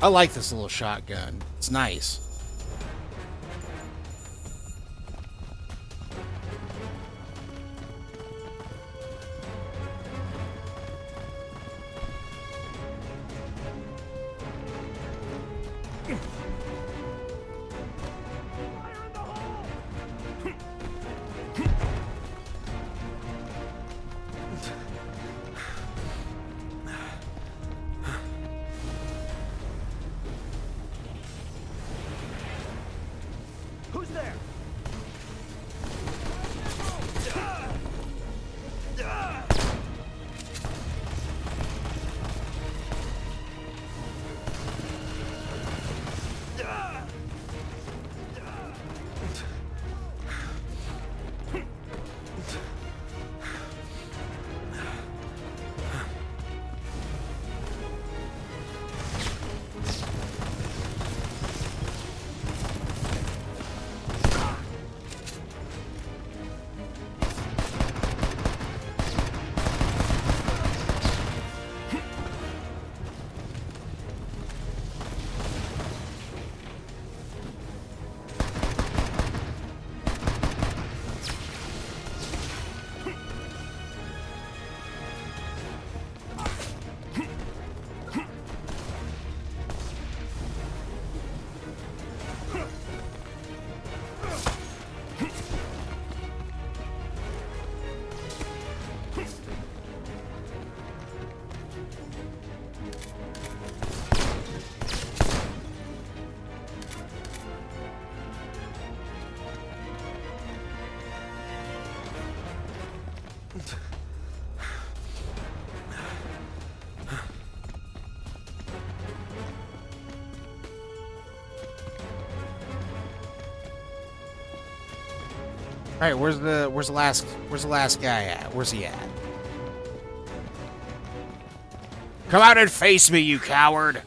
I like this little shotgun. It's nice. Who's there? All right, where's the last guy at? Where's he at? Come out and face me, you coward!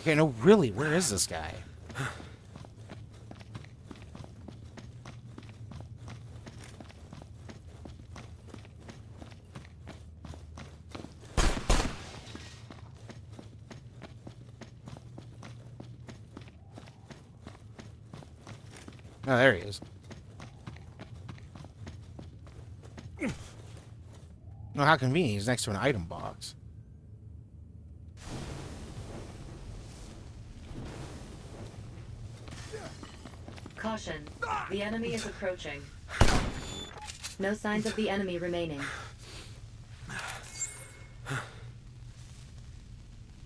Okay, no, really, where is this guy? Oh, there he is. No, how convenient. He's next to an item box. Caution. The enemy is approaching. No signs of the enemy remaining.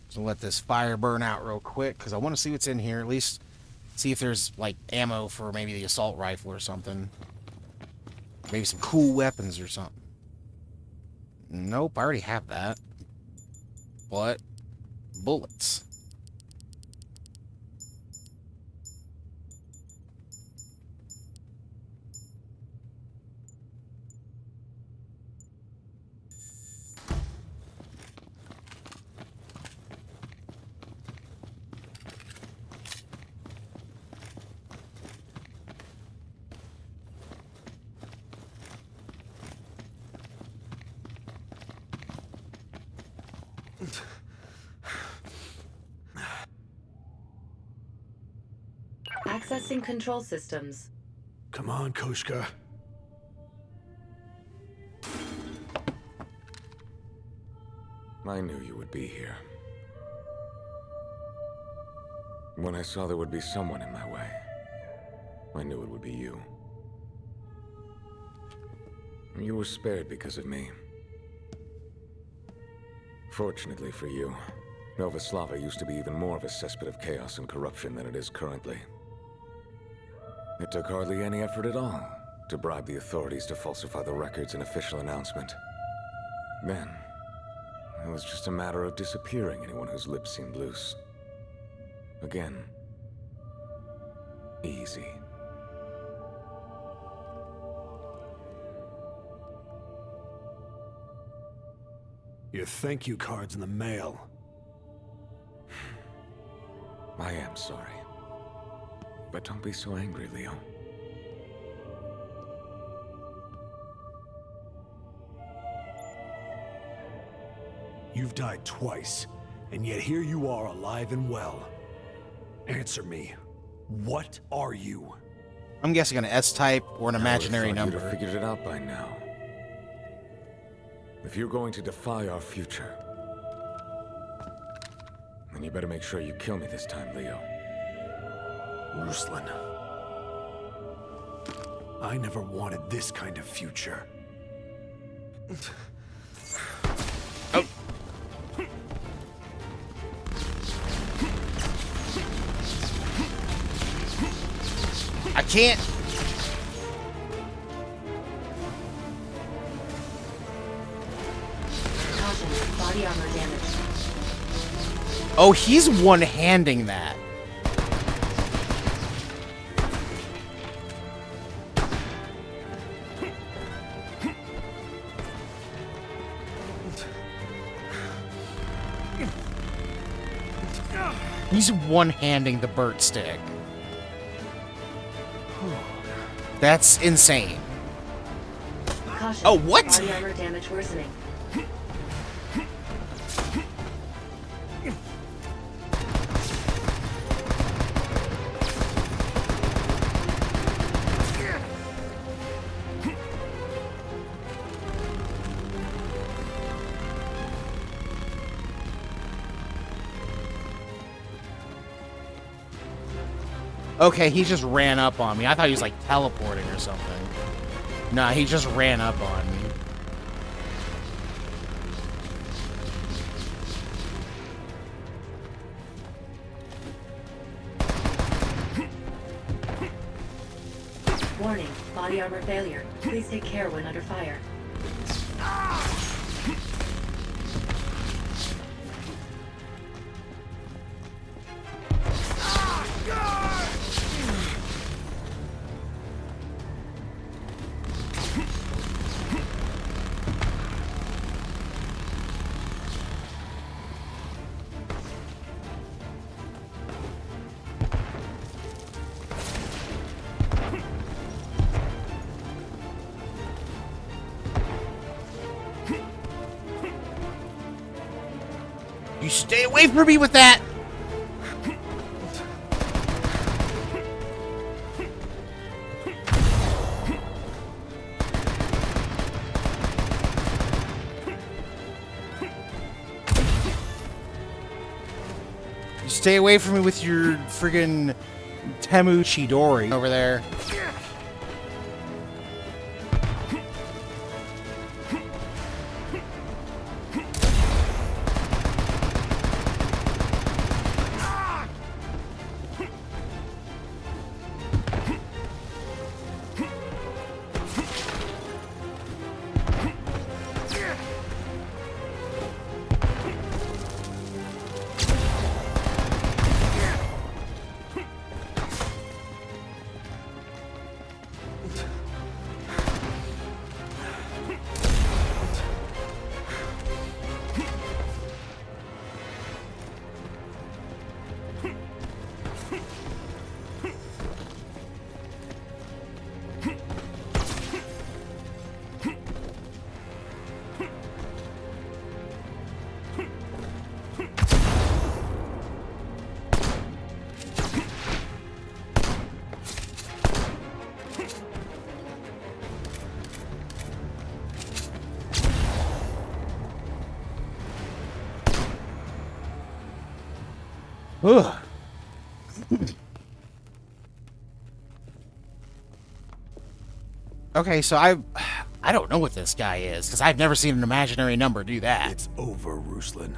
So let this fire burn out real quick, because I want to see what's in here. At least see if there's, like, ammo for maybe the assault rifle or something. Maybe some cool weapons or something. Nope, I already have that. But bullets. Accessing control systems. Come on, Koshka. I knew you would be here. When I saw there would be someone in my way, I knew it would be you. You were spared because of me. Fortunately for you, Nova Slava used to be even more of a cesspit of chaos and corruption than it is currently. It took hardly any effort at all to bribe the authorities to falsify the records and official announcement. Then, it was just a matter of disappearing anyone whose lips seemed loose. Again, easy. Your thank you card's in the mail. I am sorry. But don't be so angry, Leo. You've died twice, and yet here you are alive and well. Answer me. What are you? I'm guessing an S-type or an imaginary I would have thought number. you'd have figured it out by now. If you're going to defy our future, then you better make sure you kill me this time, Leo. Ruslan. I never wanted this kind of future. Oh. I can't. Caution, body armor damage. Oh, he's one-handing that. He's one-handing the Burt stick. That's insane. Caution, Oh, what? body armor damage worsening. Okay, he just ran up on me. I thought he was like teleporting or something. Nah, he just ran up on me. Warning, body armor failure. Please take care when under fire. You stay away from me with that! You stay away from me with your friggin' Temu Chidori over there. Ugh. Okay, so I don't know what this guy is, because I've never seen an imaginary number do that. It's over, Ruslan.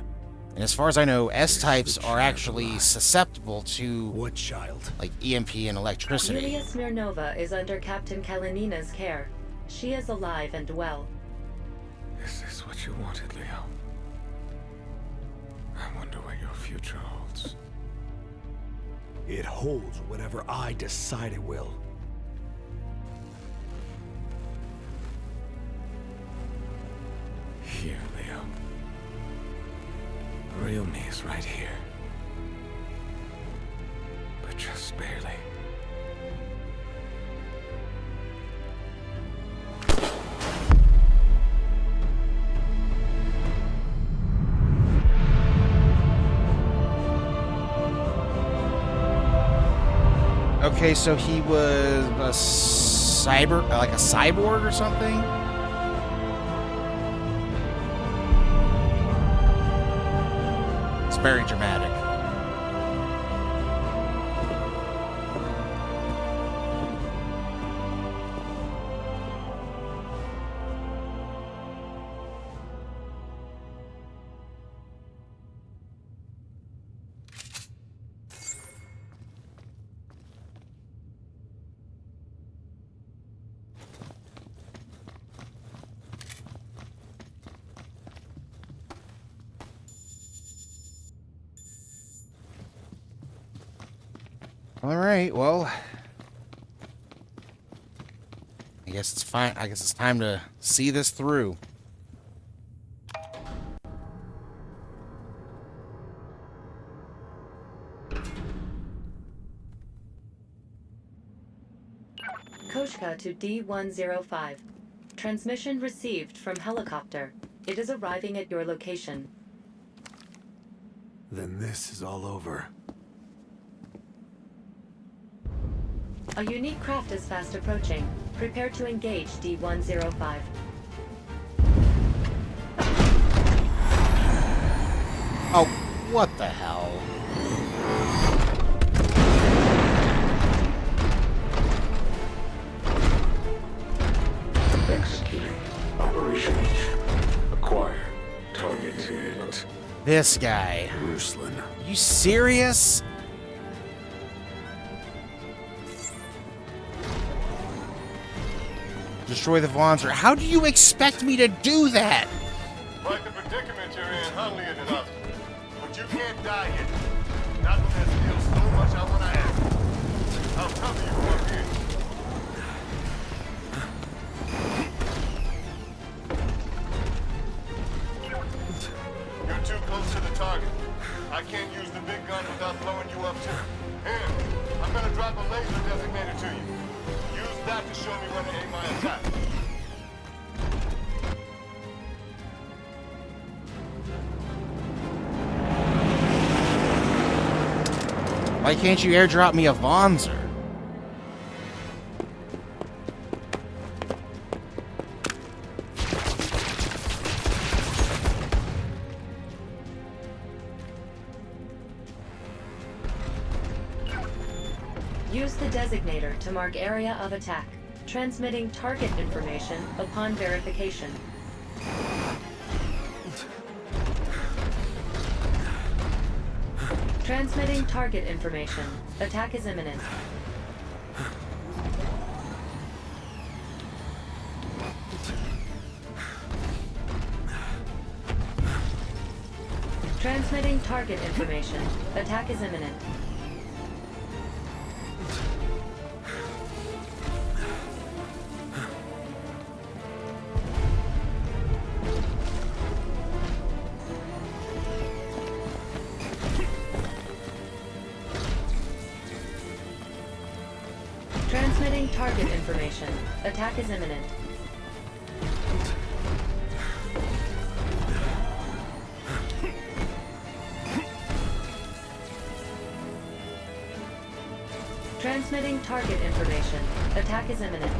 And as far as I know, S-types the are child actually alive. susceptible to, What child? like, EMP and electricity. Yulia Smirnova is under Captain Kalenina's care. She is alive and well. Is this what you wanted, Leo? I wonder what your future holds. It holds whatever I decide it will. Here, Leo. Real me is right here. But just barely. Okay, so he was a like a cyborg or something? It's very dramatic. All right, well, I guess it's fine. I guess it's time to see this through. Koshka to D105. Transmission received from helicopter. It is arriving at your location. Then this is all over. A unique craft is fast approaching. Prepare to engage D105. Oh, what the hell? Executing. Operation acquire. Target. This guy. Ruslan. You serious? Destroy the Vonzer. How do you expect me to do that? Quite the predicament you're in, huh, Leonidas? But you can't die yet. Not when there's still so much I want to ask. How tough are you up here? You're too close to the target. I can't use the big gun without blowing you up too. Here, I'm gonna drop a laser designator to you. Use that to show me when to aim my attack. Why can't you airdrop me a Vonzer? Use the designator to mark area of attack. Transmitting target information upon verification. Transmitting target information. Attack is imminent. Transmitting target information. Attack is imminent. Transmitting target information. Attack is imminent. Transmitting target information. Attack is imminent.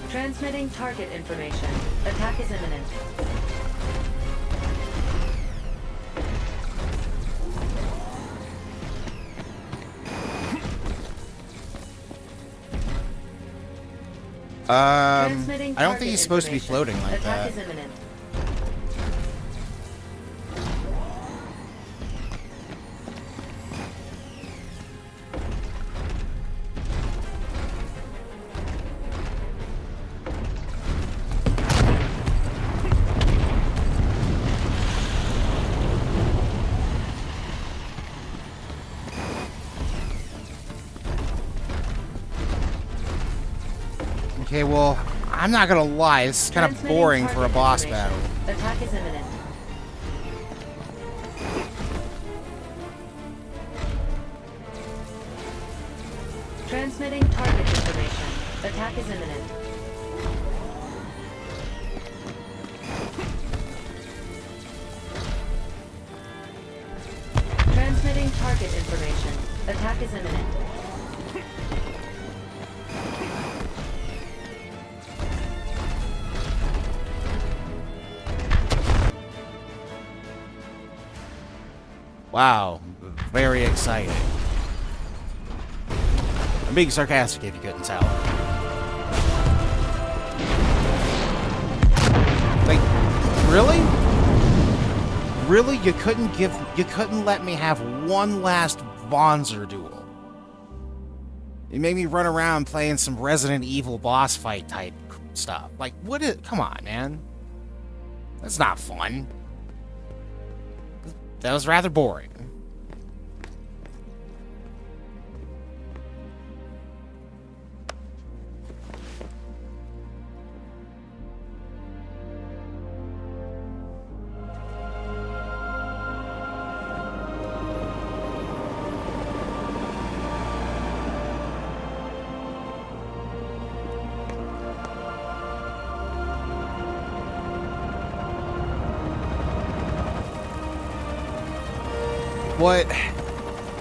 Transmitting target information. Attack is imminent. Transmitting I don't think he's supposed to be information. floating like Attack that. is imminent. Okay, well, I'm not gonna lie, this is kind of Transmitting boring for a target boss information. battle. Attack is imminent. Transmitting target information. Attack is imminent. Transmitting target information. Attack is imminent. Wow, very exciting. I'm being sarcastic if you couldn't tell. Like, really? Really? You couldn't let me have one last Vonzer duel. You made me run around playing some Resident Evil boss fight type stuff. Like, come on, man. That's not fun. That was rather boring.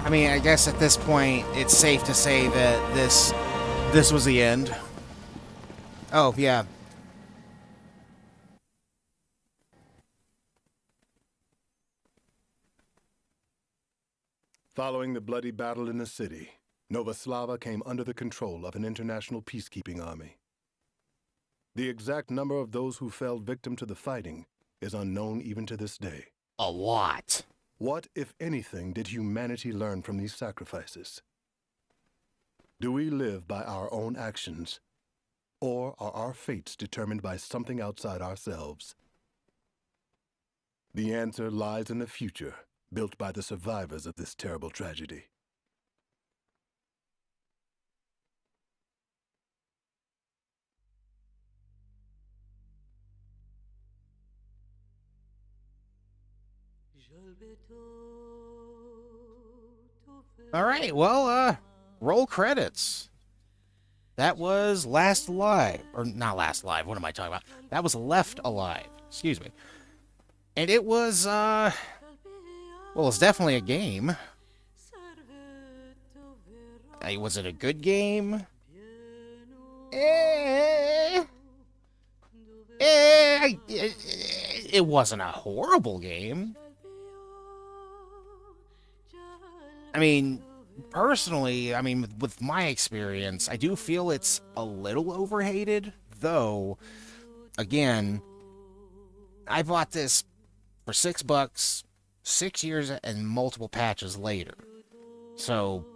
I mean, I guess at this point, it's safe to say that this was the end. Oh, yeah. Following the bloody battle in the city, Nova Slava came under the control of an international peacekeeping army. The exact number of those who fell victim to the fighting is unknown even to this day. A lot. What, if anything, did humanity learn from these sacrifices? Do we live by our own actions, or are our fates determined by something outside ourselves? The answer lies in the future, built by the survivors of this terrible tragedy. All right, well, roll credits. That was Last Alive. Or not Last Alive, what am I talking about? That was Left Alive. Excuse me. And it was, well, it's definitely a game. Was it a good game? It wasn't a horrible game. I mean, personally, with my experience, I do feel it's a little overhated, though, again, I bought this for $6, 6 years and multiple patches later. So,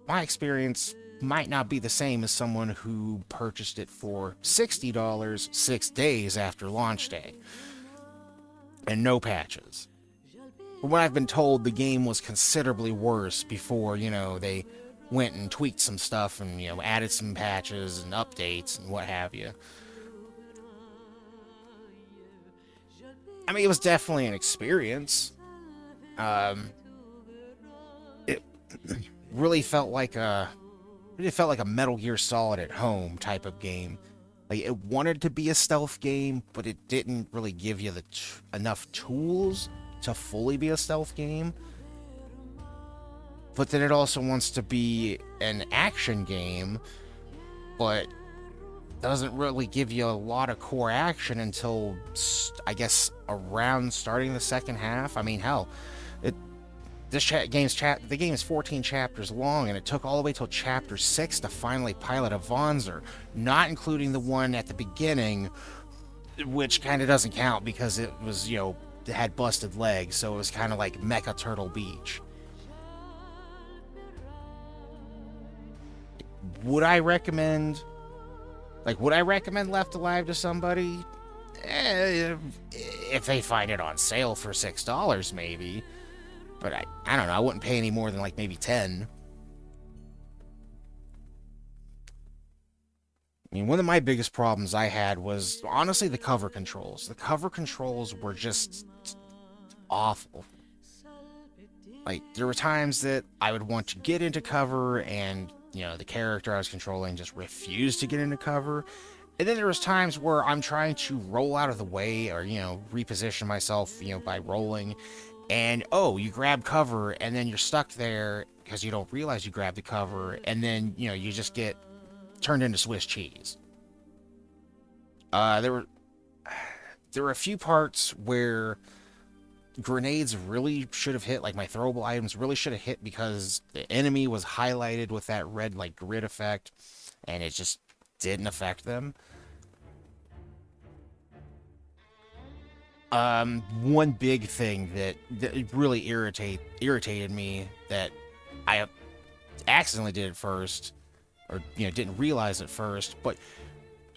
my experience might not be the same as someone who purchased it for $60 6 days after launch day. And no patches. From what I've been told, the game was considerably worse before, they went and tweaked some stuff and, added some patches and updates and what have you. I mean, it was definitely an experience. It really felt like a Metal Gear Solid at home type of game. Like, it wanted to be a stealth game, but it didn't really give you enough tools to fully be a stealth game. But then it also wants to be an action game, but doesn't really give you a lot of core action until, I guess, around starting the second half. I mean, hell, the game is 14 chapters long, and it took all the way till chapter 6 to finally pilot a Vonzer, not including the one at the beginning, which kind of doesn't count because it was, it had busted legs, so it was kind of like Mecha Turtle Beach. Would I recommend Left Alive to somebody? If they find it on sale for $6, maybe. But I don't know, I wouldn't pay any more than maybe $10. I mean, one of my biggest problems I had was honestly the cover controls. The cover controls were just awful. Like, there were times that I would want to get into cover and, the character I was controlling just refused to get into cover. And then there was times where I'm trying to roll out of the way or, reposition myself, by rolling. And, oh, you grab cover and then you're stuck there because you don't realize you grabbed the cover. And then, you just get turned into Swiss cheese. There were a few parts where grenades really should have hit, like my throwable items really should have hit because the enemy was highlighted with that red, like, grid effect, and it just didn't affect them. One big thing that really irritated me that I accidentally did at first, or, didn't realize at first, but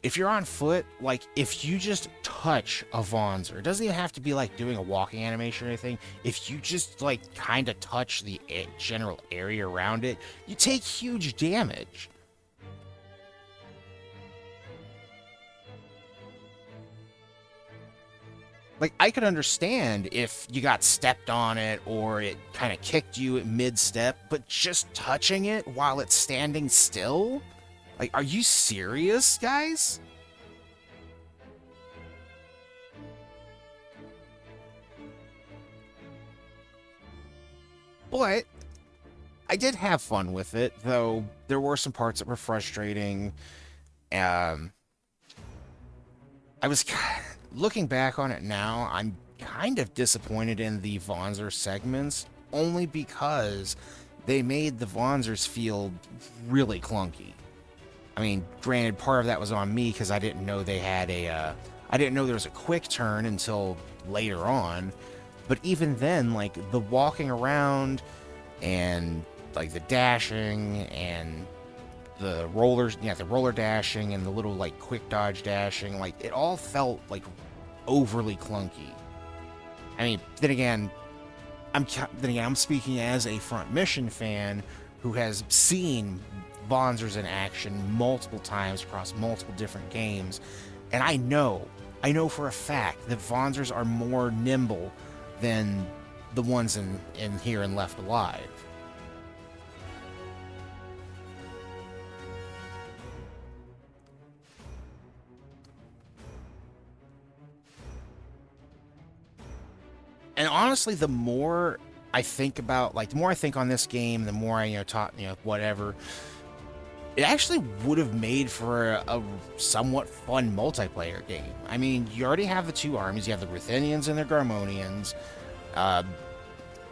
if you're on foot, like, if you just touch a Vonzer, it doesn't even have to be, like, doing a walking animation or anything. If you just, like, kind of touch the general area around it, you take huge damage. Like, I could understand if you got stepped on it or it kind of kicked you at mid-step, but just touching it while it's standing still? Like, are you serious, guys? But I did have fun with it, though there were some parts that were frustrating. I was looking back on it now, I'm kind of disappointed in the Vonzer segments, only because they made the Vonzers feel really clunky. I mean, granted, part of that was on me because I didn't know they had I didn't know there was a quick turn until later on. But even then, like, the walking around and, like, the dashing and the rollers, the roller dashing and the little, like, quick dodge dashing, like, it all felt, like, overly clunky. I mean, then again, I'm speaking as a Front Mission fan who has seen Vonzers in action multiple times across multiple different games, and I know for a fact that Vonzers are more nimble than the ones in here and Left Alive. And honestly, the more I think about, like, the more I think on this game, the more I, whatever, it actually would have made for a somewhat fun multiplayer game. I mean, you already have the two armies. You have the Ruthenians and the Garmonians.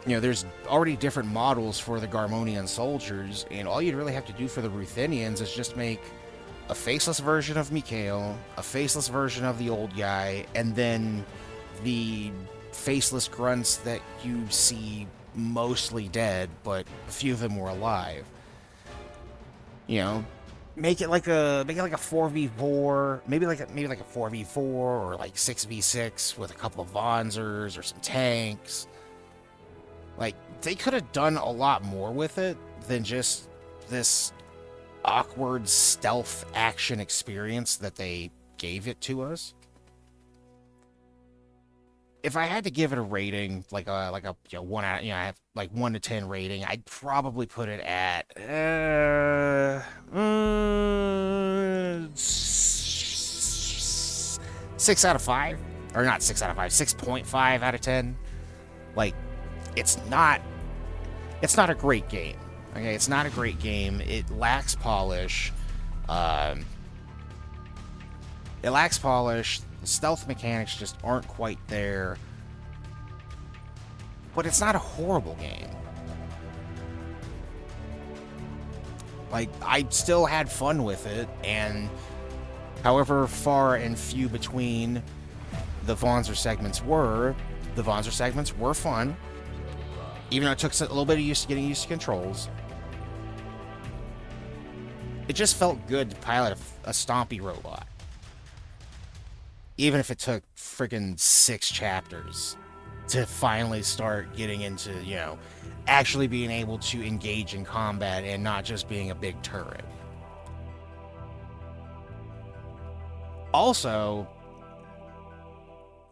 There's already different models for the Garmonian soldiers, and all you'd really have to do for the Ruthenians is just make a faceless version of Mikhail, a faceless version of the old guy, and then the faceless grunts that you see mostly dead, but a few of them were alive. Make it like a 4v4, maybe like a 4v4 or like 6v6 with a couple of Vonzers or some tanks. Like, they could have done a lot more with it than just this awkward stealth action experience that they gave it to us. If I had to give it a rating, like a 1 out, I have like 1 to 10 rating, I'd probably put it at 6 out of 5, or not 6 out of 5, 6.5 out of 10. Like, it's not a great game. Okay, it's not a great game. It lacks polish. The stealth mechanics just aren't quite there. But it's not a horrible game. Like, I still had fun with it, and however far and few between the Vonzer segments were fun. Even though it took a little bit of getting used to controls. It just felt good to pilot a stompy robot. Even if it took friggin' 6 chapters to finally start getting into, actually being able to engage in combat and not just being a big turret. Also,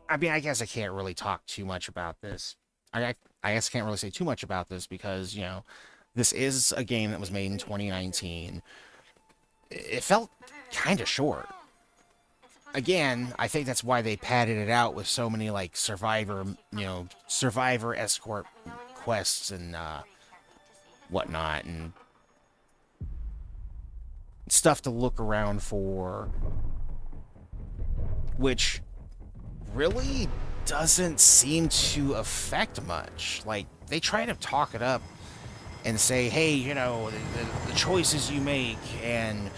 I mean, I guess I can't really talk too much about this. I guess I can't really say too much about this because, you know, this is a game that was made in 2019. It felt kind of short. Again, I think that's why they padded it out with so many, like, survivor escort quests and whatnot, and stuff to look around for, which really doesn't seem to affect much. Like, they try to talk it up and say, hey, you know, the choices you make and,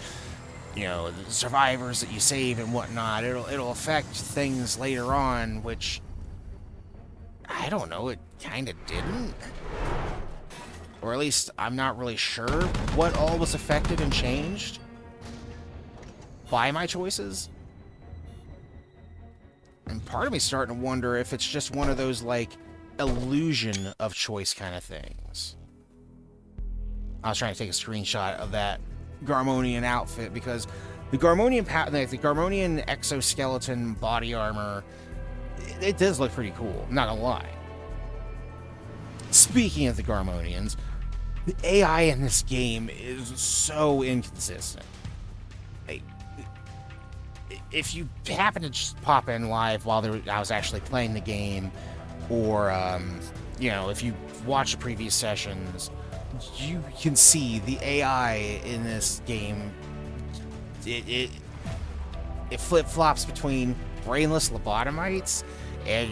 you know, the survivors that you save and whatnot, it'll affect things later on, which, I don't know, it kind of didn't. Or at least, I'm not really sure what all was affected and changed by my choices. And part of me starting to wonder if it's just one of those, like, illusion of choice kind of things. I was trying to take a screenshot of that Garmonian outfit because the Garmonian exoskeleton body armor, it does look pretty cool, I'm not gonna lie. Speaking of the Garmonians, the AI in this game is so inconsistent. Like, if you happen to just pop in live while I was actually playing the game, or you know, if you watch the previous sessions, you can see the AI in this game. It flip-flops between brainless lobotomites and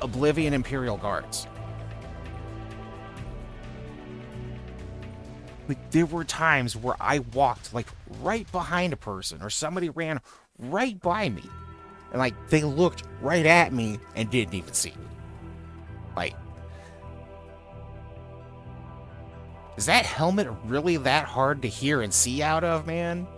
Oblivion Imperial Guards. Like, there were times where I walked, like, right behind a person, or somebody ran right by me, and, like, they looked right at me and didn't even see me. Like, is that helmet really that hard to hear and see out of, man?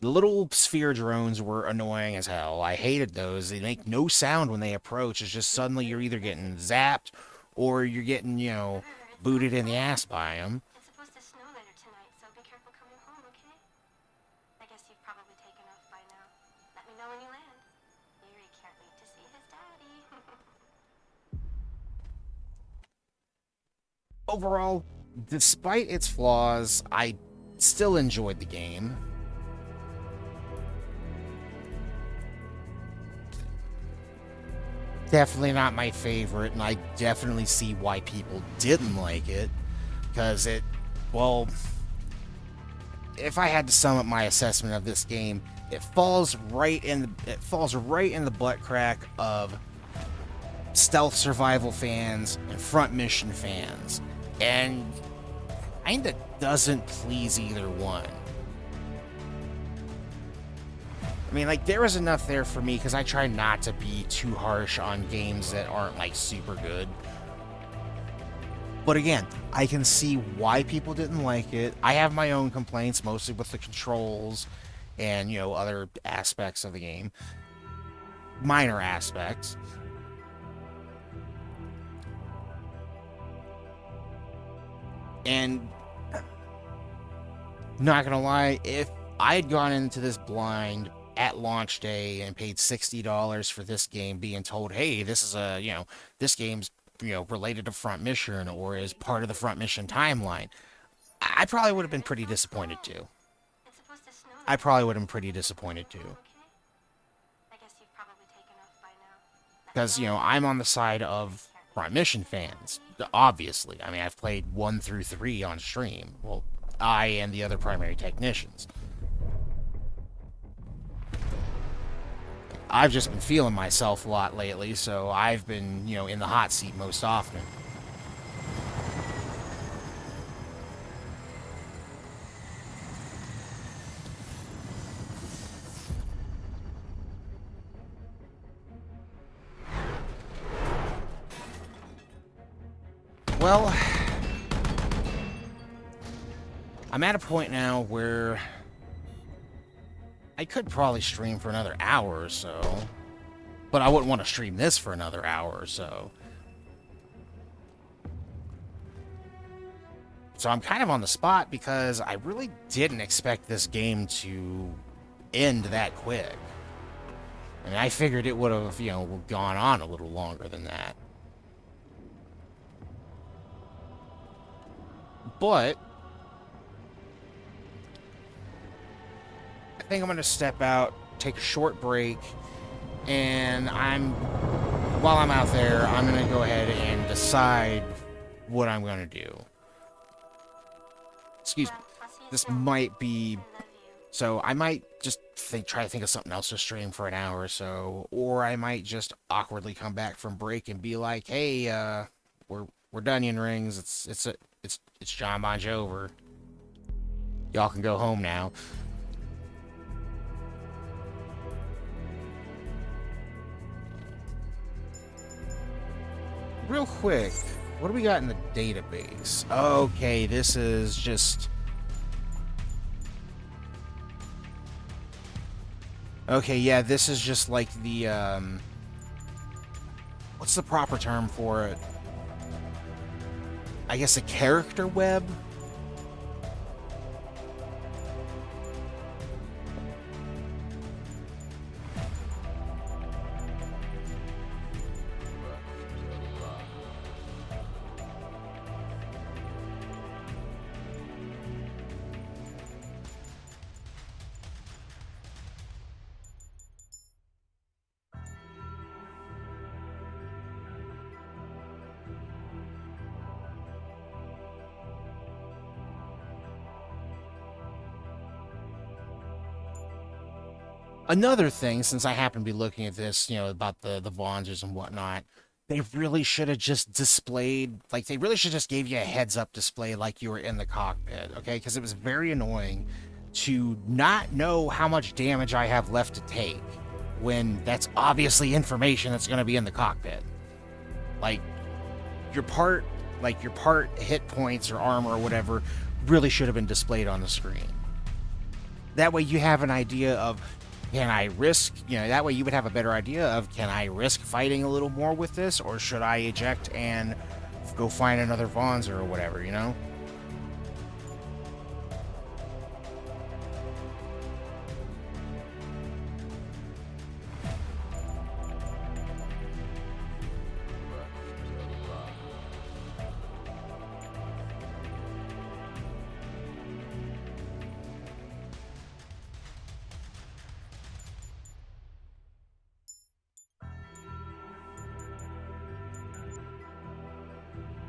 The little sphere drones were annoying as hell. I hated those. They make no sound when they approach. It's just suddenly you're either getting zapped or you're getting, you know, booted in the ass by them. It's supposed to snow later tonight, so be careful coming home, okay? I guess you've probably taken off by now. Let me know when you land. Yuri can't wait to see his daddy. Overall, despite its flaws, I still enjoyed the game. Definitely not my favorite, and I definitely see why people didn't like it, because well, if I had to sum up my assessment of this game, it falls right in the butt crack of stealth survival fans and front mission fans, and kinda doesn't please either one. I mean, like, there was enough there for me because I try not to be too harsh on games that aren't, like, super good. But again, I can see why people didn't like it. I have my own complaints, mostly with the controls and, you know, other aspects of the game. Minor aspects. And not gonna lie, if I had gone into this blind at launch day and paid $60 for this game, being told, hey, this is this game's, you know, related to front mission or is part of the front mission timeline, I probably would have been pretty disappointed too. I probably would have been pretty disappointed too. Because, you know, I'm on the side of front mission fans, obviously. I mean, I've played 1 through 3 on stream. Well, I and the other primary technicians. I've just been feeling myself a lot lately, so I've been, you know, in the hot seat most often. Well, I'm at a point now where I could probably stream for another hour or so, but I wouldn't want to stream this for another hour or so. So I'm kind of on the spot because I really didn't expect this game to end that quick. I mean, I figured it would have, gone on a little longer than that. But I think I'm going to step out, take a short break, and while I'm out there, I'm going to go ahead and decide what I'm going to do. Excuse me. This might be... So I might just try to think of something else to stream for an hour or so, or I might just awkwardly come back from break and be like, "Hey, we're Dunyan Rings. It's John Bon Jovi. Y'all can go home now." Real quick, what do we got in the database? Okay, this is just... Okay, yeah, this is just like the, what's the proper term for it? I guess a character web? Another thing, since I happen to be looking at this, about the Vonsers and whatnot, they really should have just displayed, like, they really should just gave you a heads-up display like you were in the cockpit, okay? Because it was very annoying to not know how much damage I have left to take when that's obviously information that's going to be in the cockpit. Like, your part hit points or armor or whatever really should have been displayed on the screen. That way you have an idea of... Can I risk, that way you would have a better idea of, can I risk fighting a little more with this, or should I eject and go find another Vonzer or whatever,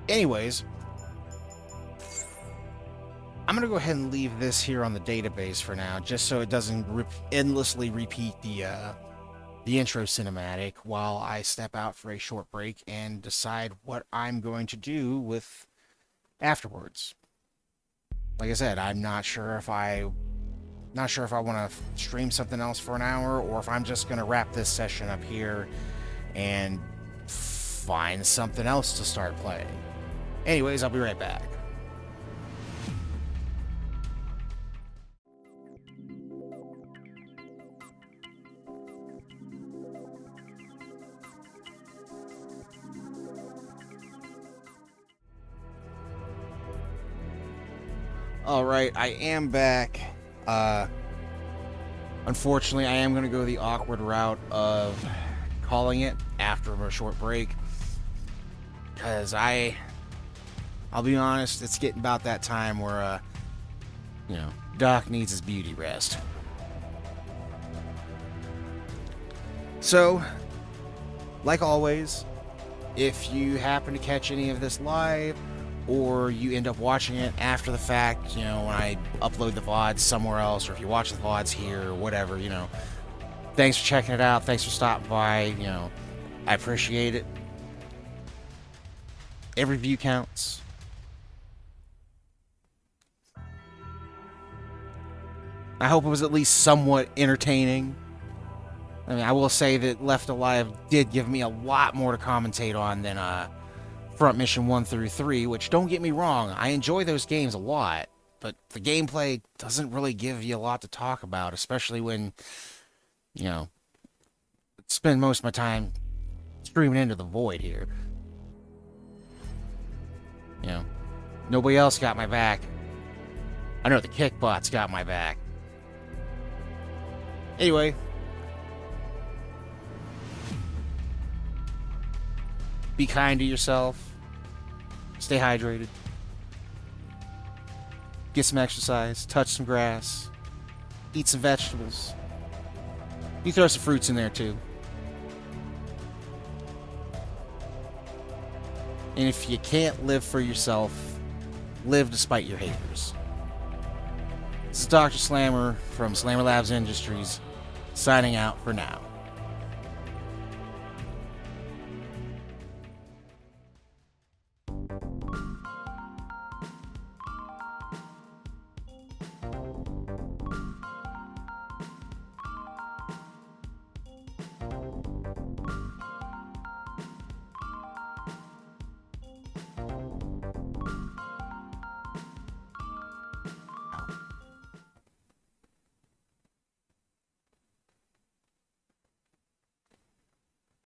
Anyways, I'm going to go ahead and leave this here on the database for now, just so it doesn't endlessly repeat the intro cinematic while I step out for a short break and decide what I'm going to do with afterwards. Like I said, I'm not sure if I want to stream something else for an hour, or if I'm just going to wrap this session up here and find something else to start playing. Anyways, I'll be right back. Alright, I am back. Unfortunately, I am going to go the awkward route of calling it after a short break. Because I'll be honest, it's getting about that time where, Doc needs his beauty rest. So, like always, if you happen to catch any of this live, or you end up watching it after the fact, when I upload the VODs somewhere else, or if you watch the VODs here, or whatever, thanks for checking it out, thanks for stopping by, I appreciate it. Every view counts. I hope it was at least somewhat entertaining. I mean, I will say that Left Alive did give me a lot more to commentate on than Front Mission 1 through 3, which, don't get me wrong, I enjoy those games a lot, but the gameplay doesn't really give you a lot to talk about, especially when, spend most of my time screaming into the void here. Nobody else got my back. I know the kickbots got my back. Anyway. Be kind to yourself. Stay hydrated. Get some exercise. Touch some grass. Eat some vegetables. You throw some fruits in there too. And if you can't live for yourself, live despite your haters. This is Dr. Slammer from Slammer Labs Industries, signing out for now.